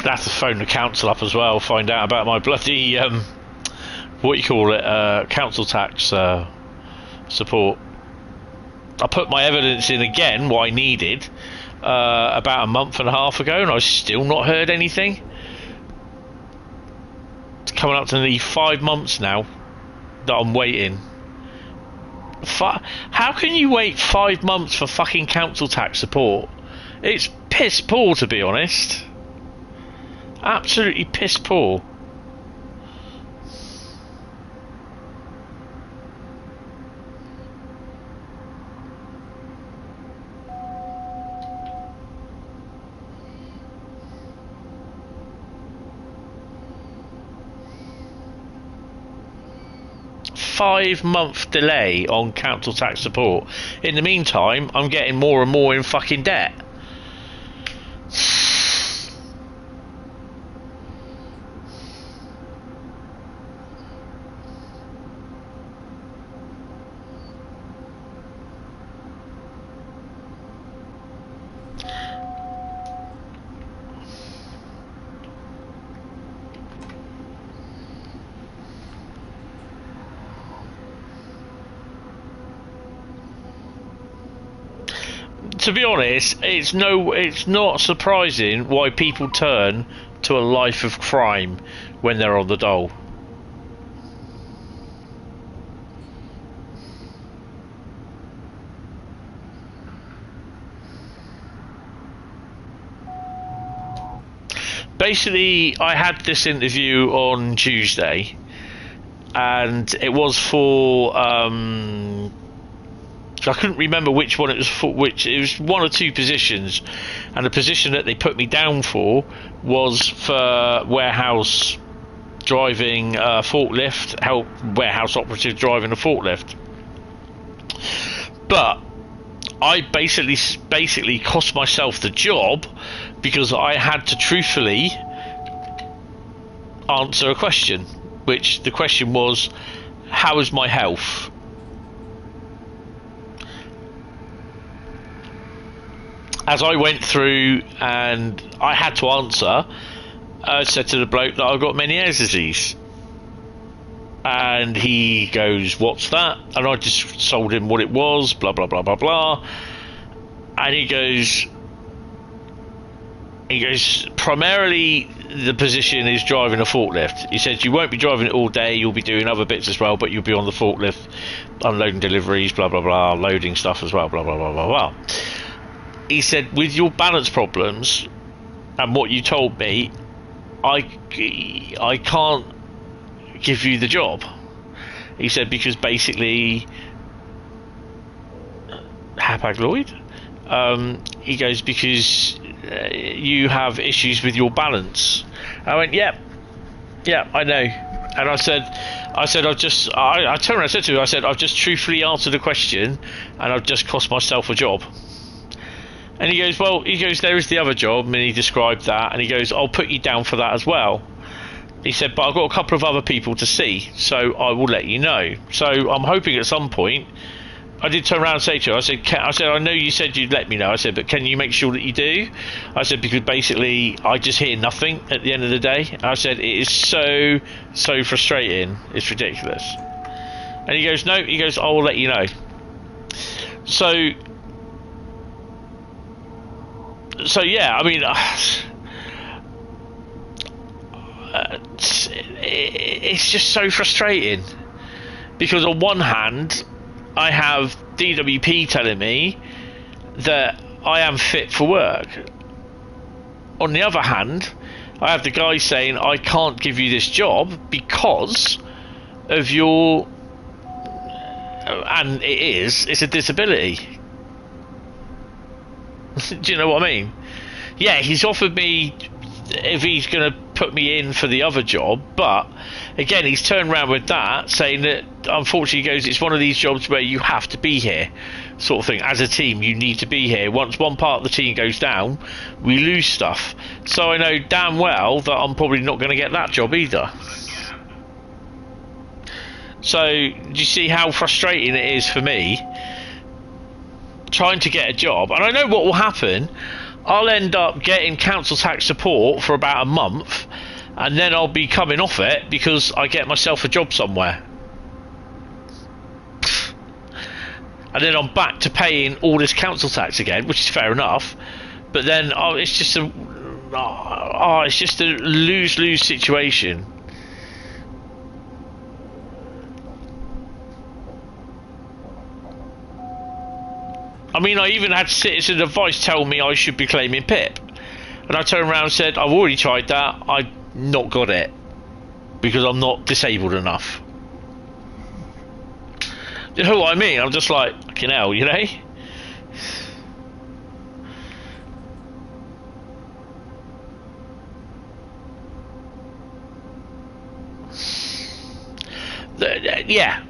I have to phone the council up as well, find out about my bloody what you call it, council tax support. I put my evidence in again, what I needed, about a month and a half ago, and I've still not heard anything. It's coming up to nearly 5 months now that I'm waiting. How can you wait 5 months for fucking council tax support? It's piss poor, to be honest. Absolutely piss poor. Five-month delay on council tax support. In the meantime, I'm getting more and more in fucking debt. 'To be honest, it's not surprising why people turn to a life of crime when they're on the dole. Basically, I had this interview on Tuesday, and it was for I couldn't remember which one it was for. It was one or two positions, and the position that they put me down for was for warehouse driving a forklift, warehouse operative driving a forklift. But I basically cost myself the job because I had to truthfully answer a question, which the question was, how is my health? As I went through and I had to answer, I said to the bloke that I've got Meniere's disease. And he goes, what's that? And I just told him what it was, blah, blah, blah, blah, blah. And he goes, primarily the position is driving a forklift. He said, you won't be driving it all day, you'll be doing other bits as well, but you'll be on the forklift, unloading deliveries, blah, blah, blah, loading stuff as well, blah, blah, blah, blah, blah. He said, with your balance problems and what you told me, I can't give you the job. He said, because basically Hapag Lloyd, he goes, because you have issues with your balance. I went, yeah, I know. And I said I turned around, I said to him, I said, I've just truthfully answered a question and I've just cost myself a job. And he goes, well, there is the other job, and he described that, and he goes, I'll put you down for that as well. He said, but I've got a couple of other people to see, so I will let you know. So I'm hoping at some point, I did turn around and say to her, I said, I know you said you'd let me know. I said, but can you make sure that you do? I said, because basically I just hear nothing at the end of the day. I said, it is so frustrating. It's ridiculous. And he goes, no, he goes, I will let you know. So yeah, I mean, it's just so frustrating, because on one hand I have DWP telling me that I am fit for work. On the other hand, I have the guy saying I can't give you this job because of your, and it's a disability. Do you know what I mean? Yeah, he's offered me if he's going to put me in for the other job, but again, he's turned around with that, saying that unfortunately, he goes, it's one of these jobs where you have to be here, sort of thing. As a team, you need to be here. Once one part of the team goes down, we lose stuff. So I know damn well that I'm probably not going to get that job either. So do you see how frustrating it is for me trying to get a job? And I know what will happen. I'll end up getting council tax support for about a month, and then I'll be coming off it because I get myself a job somewhere, and then I'm back to paying all this council tax again, which is fair enough, but then it's just a lose-lose situation. I mean, I even had citizen advice tell me I should be claiming PIP. And I turned around and said, I've already tried that, I've not got it. Because I'm not disabled enough. You know what I mean? I'm just like, fucking hell, you know? Yeah,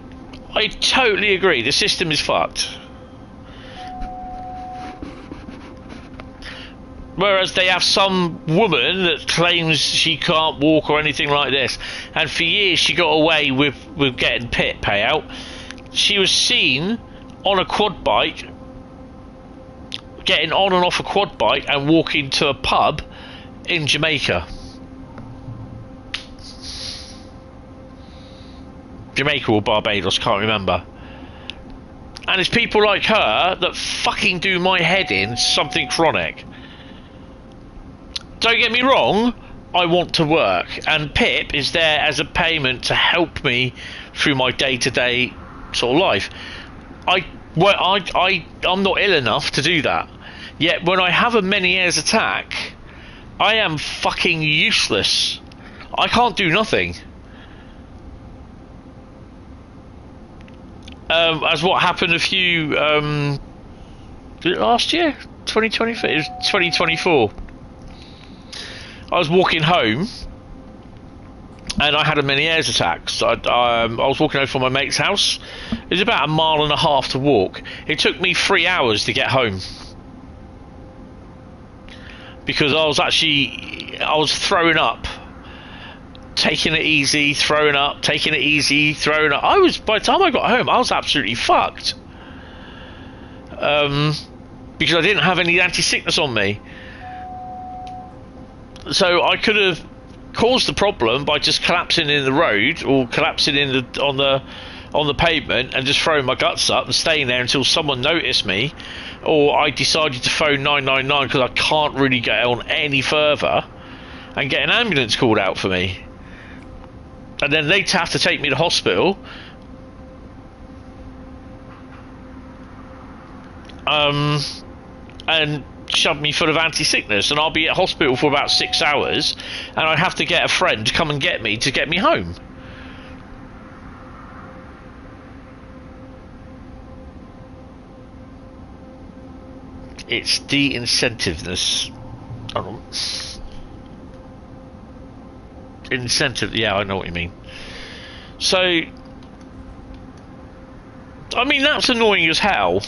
I totally agree. The system is fucked. Whereas they have some woman that claims she can't walk or anything like this, and for years she got away with getting PIP payout. She was seen on a quad bike, getting on and off a quad bike and walking to a pub in Jamaica. Jamaica or Barbados, can't remember. And it's people like her that fucking do my head in something chronic. Don't get me wrong, I want to work, and PIP is there as a payment to help me through my day-to-day sort of life. I'm not ill enough to do that. Yet when I have a Meniere's attack, I am fucking useless. I can't do nothing. As what happened a few, did it last year? 2024? It was 2024. I was walking home and I had a Meniere's attack. So I was walking over from my mate's house. It was about 1.5 miles to walk. It took me 3 hours to get home because I was throwing up, taking it easy, throwing up, taking it easy, throwing up. By the time I got home, I was absolutely fucked. Because I didn't have any anti-sickness on me. So I could have caused the problem by just collapsing in the road or collapsing on the pavement and just throwing my guts up and staying there until someone noticed me, or I decided to phone 999 because I can't really get on any further, and get an ambulance called out for me. And then they'd have to take me to hospital. And shove me full of anti-sickness, and I'll be at hospital for about 6 hours, and I'd have to get a friend to come and get me home. It's the incentiveness. Incentive, yeah, I know what you mean. So, I mean, that's annoying as hell.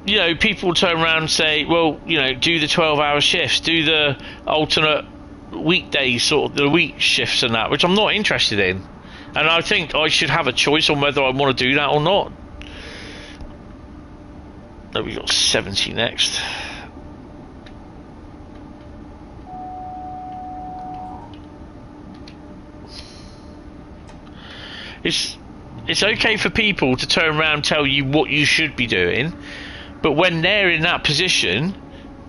You know, people turn around and say, well, you know, do the 12-hour shifts, do the alternate weekdays, sort of the week shifts and that, which I'm not interested in. And I think I should have a choice on whether I want to do that or not. Oh, we got 70 next. It's okay for people to turn around and tell you what you should be doing, but when they're in that position,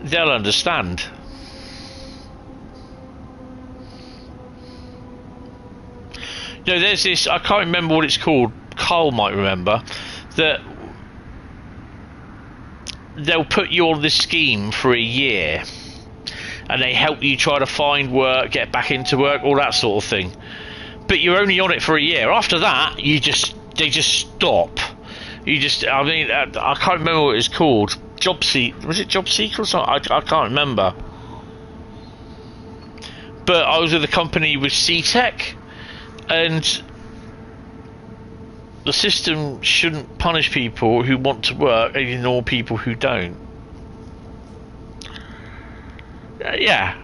they'll understand. You know, there's this, I can't remember what it's called, Carl might remember, that they'll put you on this scheme for a year, and they help you try to find work, get back into work, all that sort of thing. But you're only on it for a year. After that, they just stop. I mean, I can't remember what it's called. Was it Job Seeker or something? I can't remember. But I was with a company with C-Tech, and the system shouldn't punish people who want to work and ignore people who don't. Yeah.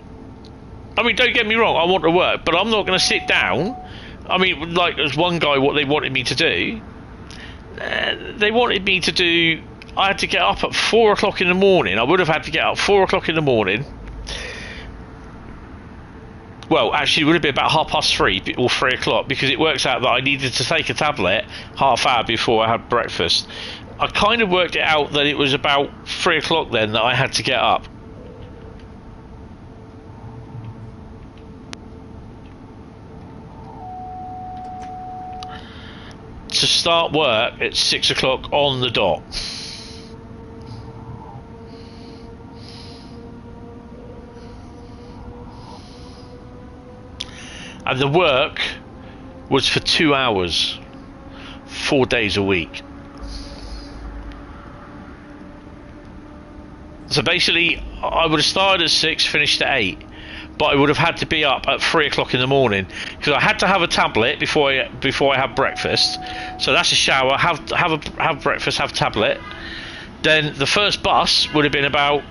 I mean, don't get me wrong, I want to work, but I'm not going to sit down. I mean, like, there's one guy, what they wanted me to do, I had to get up at 4 o'clock in the morning. I would have had to get up 4 o'clock in the morning. Well, actually, it would have been about 3:30 or 3 o'clock, because it works out that I needed to take a tablet half hour before I had breakfast. I kind of worked it out that it was about 3 o'clock then that I had to get up. To start work at 6 o'clock on the dot. And the work was for 2 hours, 4 days a week. So basically, I would have started at 6, finished at 8. But I would have had to be up at 3 o'clock in the morning, because I had to have a tablet before I had breakfast. So that's a shower, have breakfast, have tablet. Then the first bus would have been about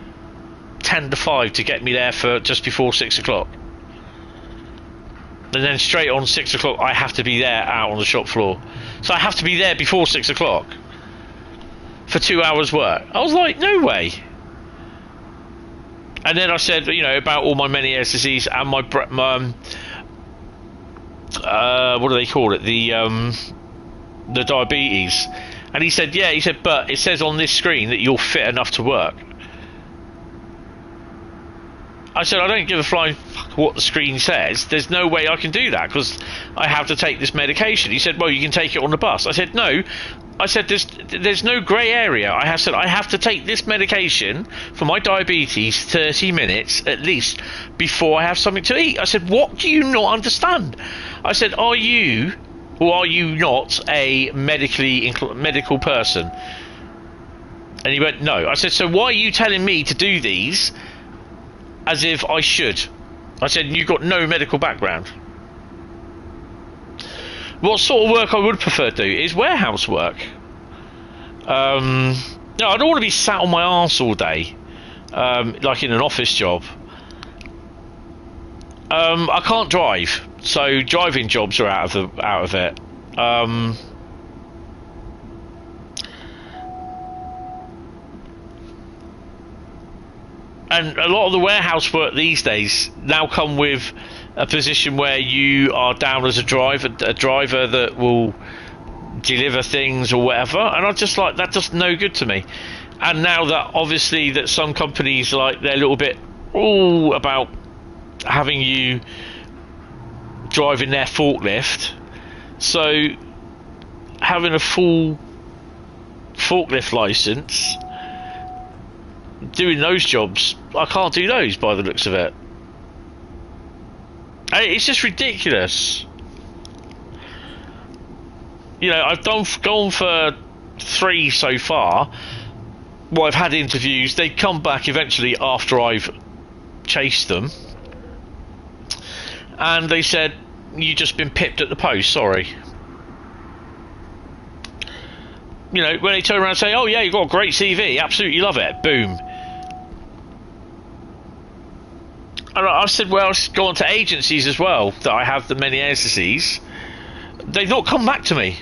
10 to 5 to get me there for just before 6 o'clock. And then straight on 6 o'clock, I have to be there out on the shop floor. So I have to be there before 6 o'clock for 2 hours work. I was like, no way. And then I said, you know, about all my Meniere's disease and my what do they call it? The diabetes. And he said, yeah, but it says on this screen that you're fit enough to work. I said, I don't give a flying fuck what the screen says. There's no way I can do that because I have to take this medication. He said, well, you can take it on the bus. I said, no, I said there's no grey area. I have said I have to take this medication for my diabetes 30 minutes at least before I have something to eat. I said, what do you not understand? I said, are you or are you not a medical person? And he went, no. I said, so why are you telling me to do these as if I should? I said, you've got no medical background. What sort of work I would prefer to do is warehouse work. No, I don't want to be sat on my arse all day, like in an office job. I can't drive, so driving jobs are out of it. And a lot of the warehouse work these days now come with a position where you are down as a driver that will deliver things or whatever, and I just like that's just no good to me. And now that obviously that some companies like they're a little bit about having you driving their forklift, so having a full forklift license, doing those jobs, I can't do those by the looks of it. It's just ridiculous. You know, I've gone for 3 so far. Well, I've had interviews. They come back eventually after I've chased them, and they said, "You just been pipped at the post. Sorry." You know, when they turn around and say, "Oh yeah, you've got a great CV. Absolutely love it." Boom. And I've said, well, I've gone to agencies as well that I have the many agencies. They've not come back to me.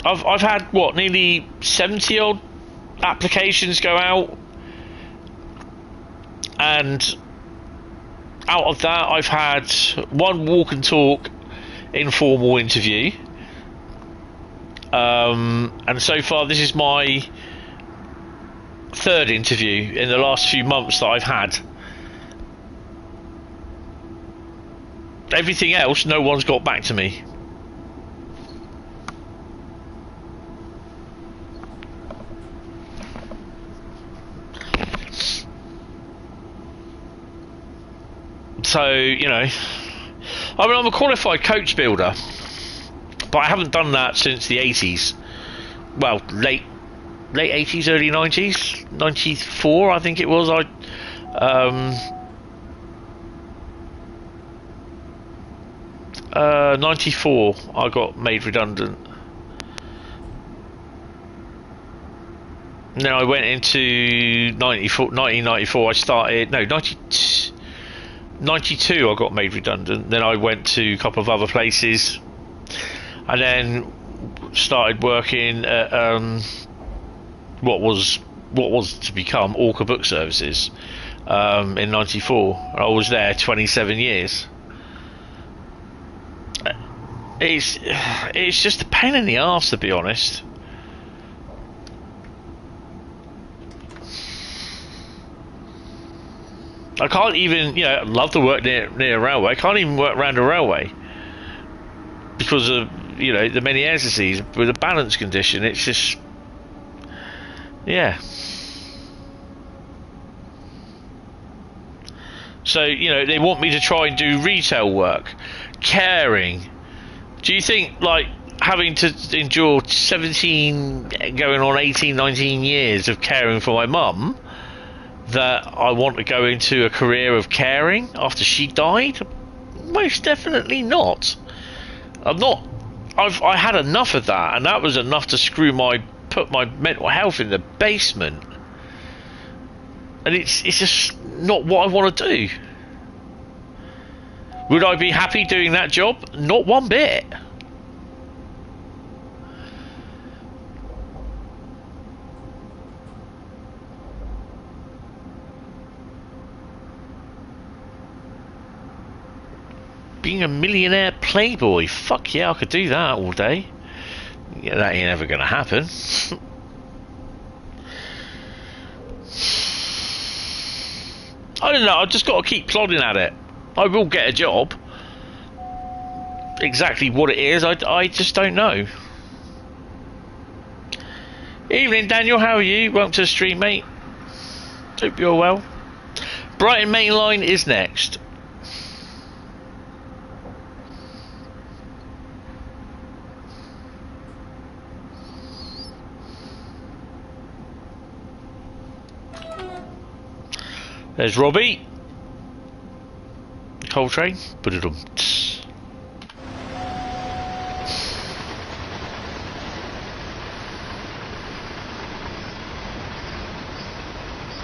I've had what, nearly 70 odd applications go out, and out of that I've had 1 walk and talk informal interview, and so far this is my 3rd interview in the last few months that I've had. Everything else, no one's got back to me. So, you know, I mean, I'm a qualified coach builder, but I haven't done that since the 80s. Well, late 80s, early 90s, 94, I think it was. 94, I got made redundant. And then I went into 1994. I started 92. I got made redundant. Then I went to a couple of other places, and then started working at what was to become Orca Book Services in 94. I was there 27 years. It's just a pain in the arse, to be honest. I can't even, you know, I love to work near a railway. I can't even work around a railway because of, you know, the many agencies with a balance condition. It's just, yeah. So, you know, they want me to try and do retail work, caring. Do you think, like, having to endure 17, going on 18, 19 years of caring for my mum, that I want to go into a career of caring after she died? Most definitely not. I had enough of that, and that was enough to put my mental health in the basement. And it's just not what I want to do. Would I be happy doing that job? Not one bit. Being a millionaire playboy, fuck yeah, I could do that all day. Yeah, that ain't ever gonna happen. I don't know, I've just got to keep plodding at it. I will get a job. Exactly what it is, I just don't know. Evening, Daniel. How are you? Welcome to the stream, mate. Hope you're well. Brighton Mainline is next. There's Robbie. Coltrane. Ba-da-dum.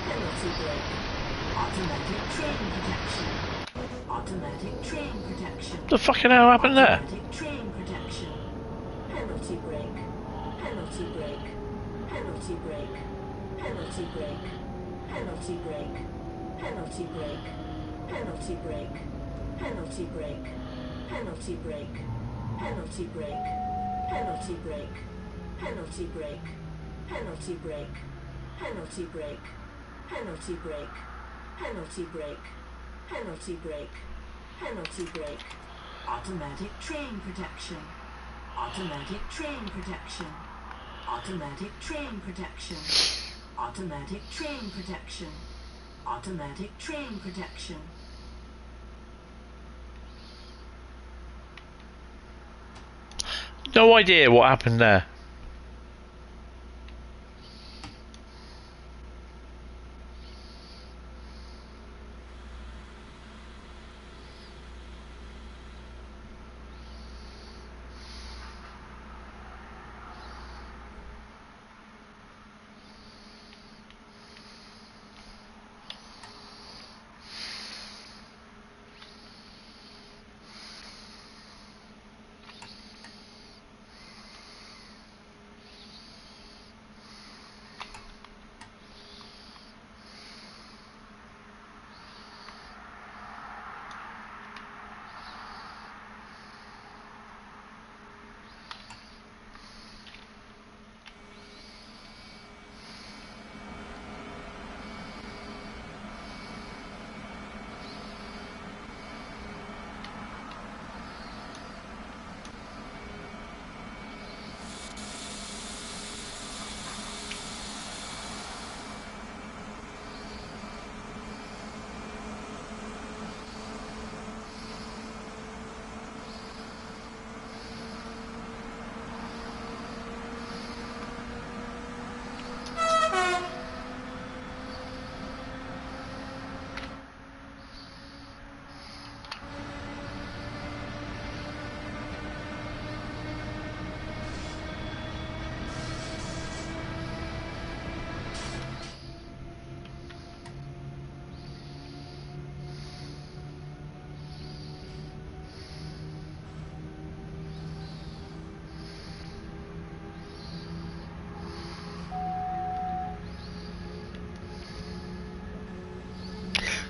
Penalty brake. Automatic train protection. Automatic train protection. What the fucking hell happened there? Automatic train protection. Penalty brake. Penalty brake. Penalty brake. Penalty brake. Penalty brake. Penalty brake. Penalty brake. Penalty brake. Penalty brake. Penalty brake. Penalty brake. Penalty brake. Penalty brake. Penalty brake. Penalty brake. Penalty brake. Penalty brake. Penalty brake. Automatic train protection. Automatic train protection. Automatic train protection. Automatic train protection. Automatic train protection. No idea what happened there.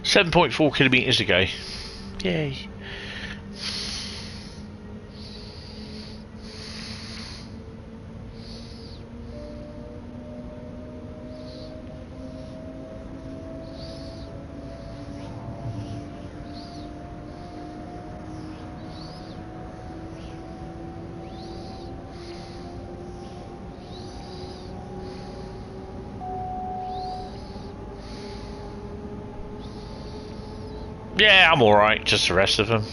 .4 kilometres to go. Yay. Yeah, I'm alright, just the rest of them.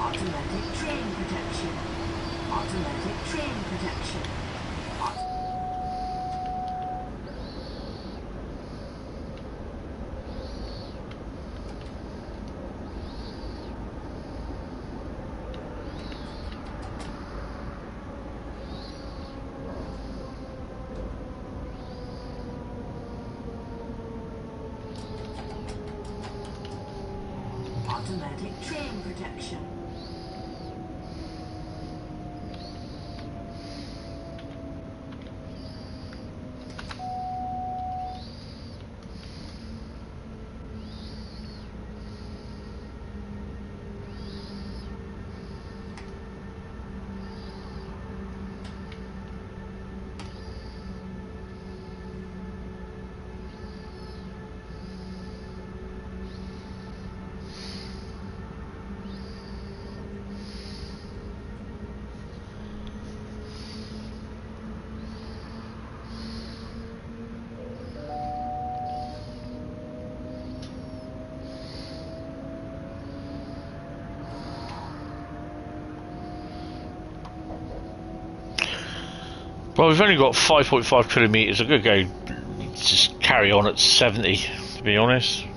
Automatic train protection. Automatic train protection. train protection. Well, we've only got 5.5 kilometres. I'm going to go just carry on at 70, to be honest.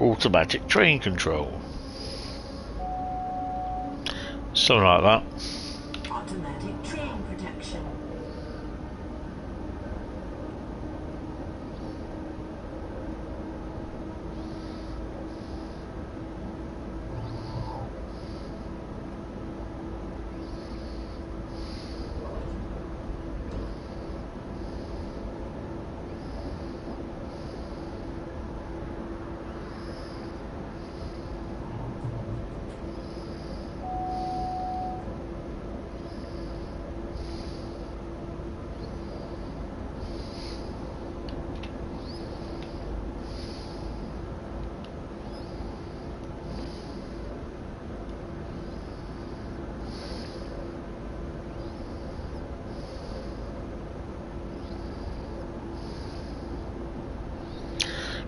Automatic train control. Something like that. Automatic train protection.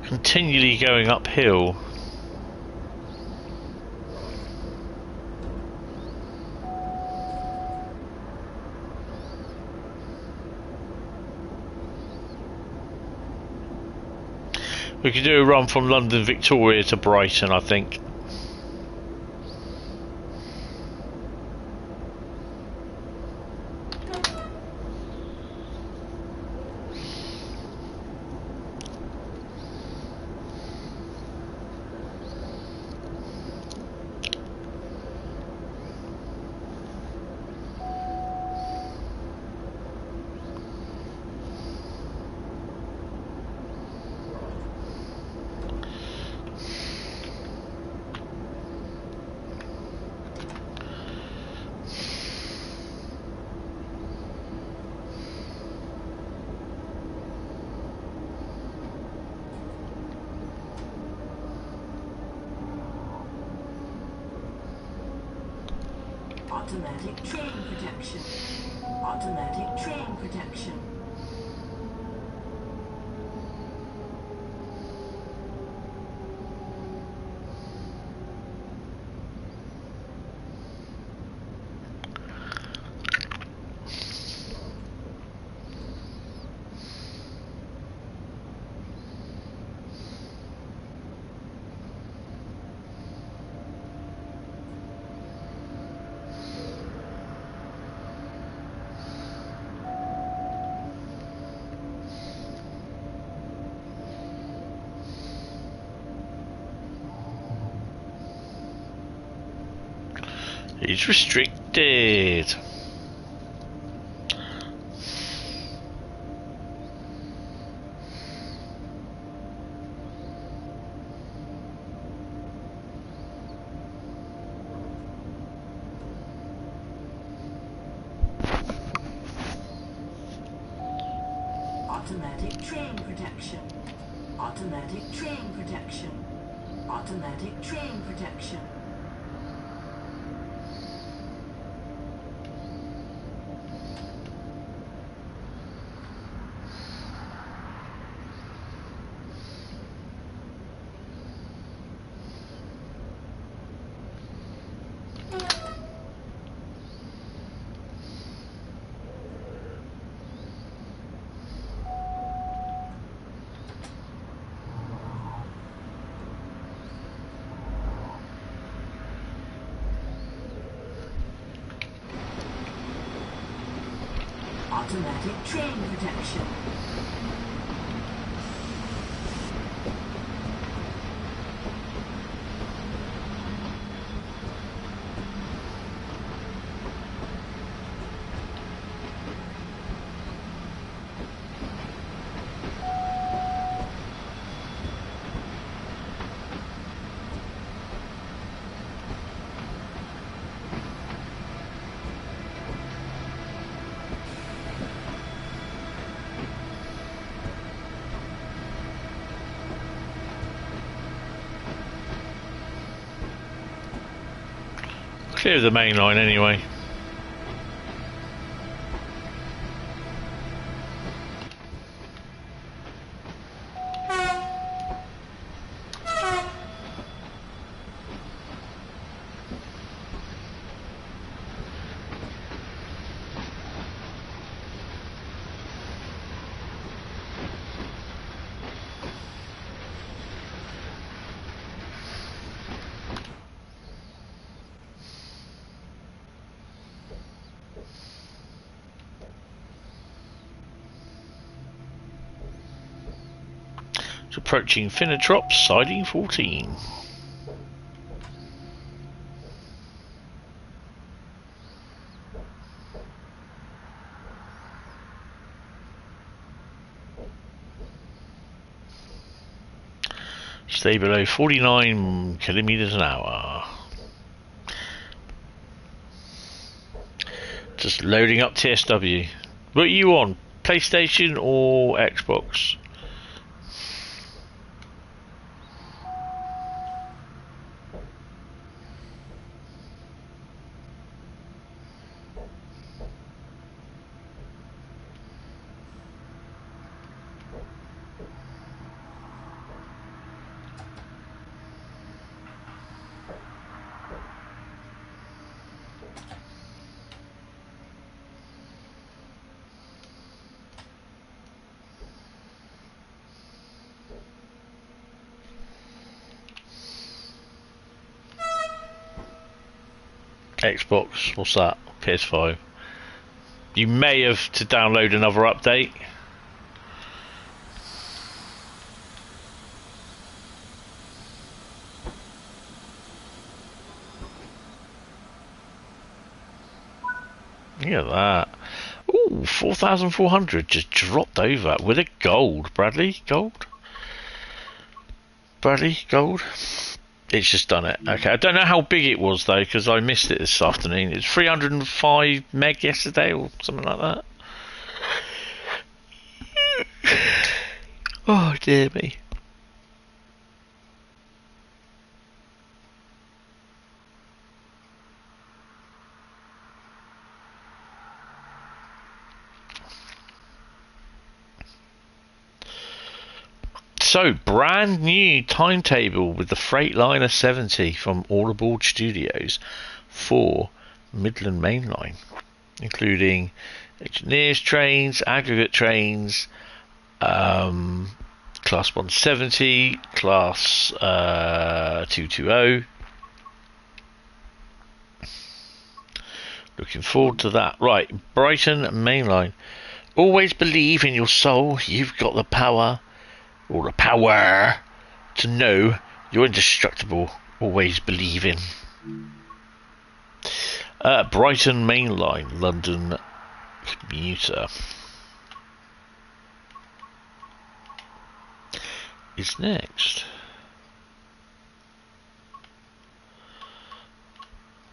Continually going uphill. We could do a run from London Victoria to Brighton, I think. Automatic train protection. Automatic train protection. It's restrict accepted. Automatic train protection. Automatic train protection. Automatic train protection. Automatic train protection. Clear the main line anyway. It's approaching Finnetrop, siding 14. Stay below 49 kilometers an hour. Just loading up TSW. What are you on? PlayStation or Xbox? Xbox, what's that? PS5. You may have to download another update. Look at that. Ooh, 4,400 just dropped over with a gold. Bradley, gold? Bradley, gold? It's just done it. Okay, I don't know how big it was though, because I missed it this afternoon. It's 305 meg yesterday or something like that. Oh dear me. So, brand new timetable with the Freightliner 70 from All Aboard Studios for Midland Mainline, including engineers trains, aggregate trains, Class 170, Class 220. Looking forward to that. Right, Brighton Mainline. Always believe in your soul. You've got the power. Or the power to know you're indestructible. Always believe in. Brighton Mainline, London commuter. Is next.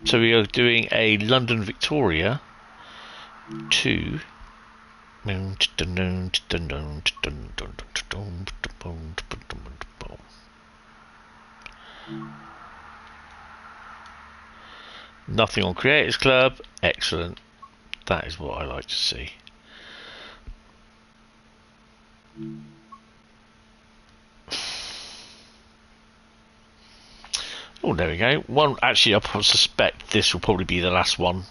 So we are doing a London Victoria to nothing on Creators Club. Excellent. That is what I like to see. Oh, there we go. One. Actually, I suspect this will probably be the last one.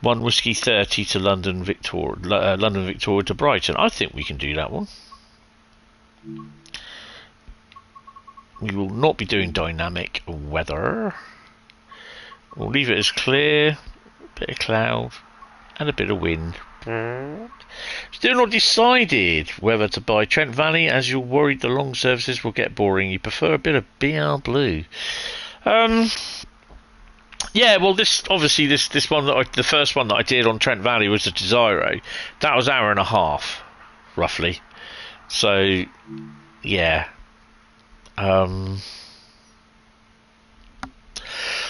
1 Whiskey 30 to London Victoria, London Victoria to Brighton. I think we can do that one. We will not be doing dynamic weather. We'll leave it as clear, a bit of cloud, and a bit of wind. Still not decided whether to buy Trent Valley, as you're worried the long services will get boring. You prefer a bit of BR Blue. Yeah, well, this obviously this one that the first one that I did on Trent Valley was the Desiro. That was an hour and a half, roughly. So, yeah. I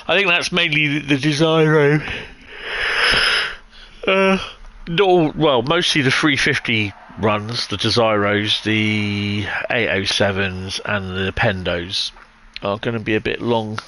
think that's mainly the Desiro. Well, mostly the 350 runs, the Desiros, the 807s, and the Pendos are going to be a bit long.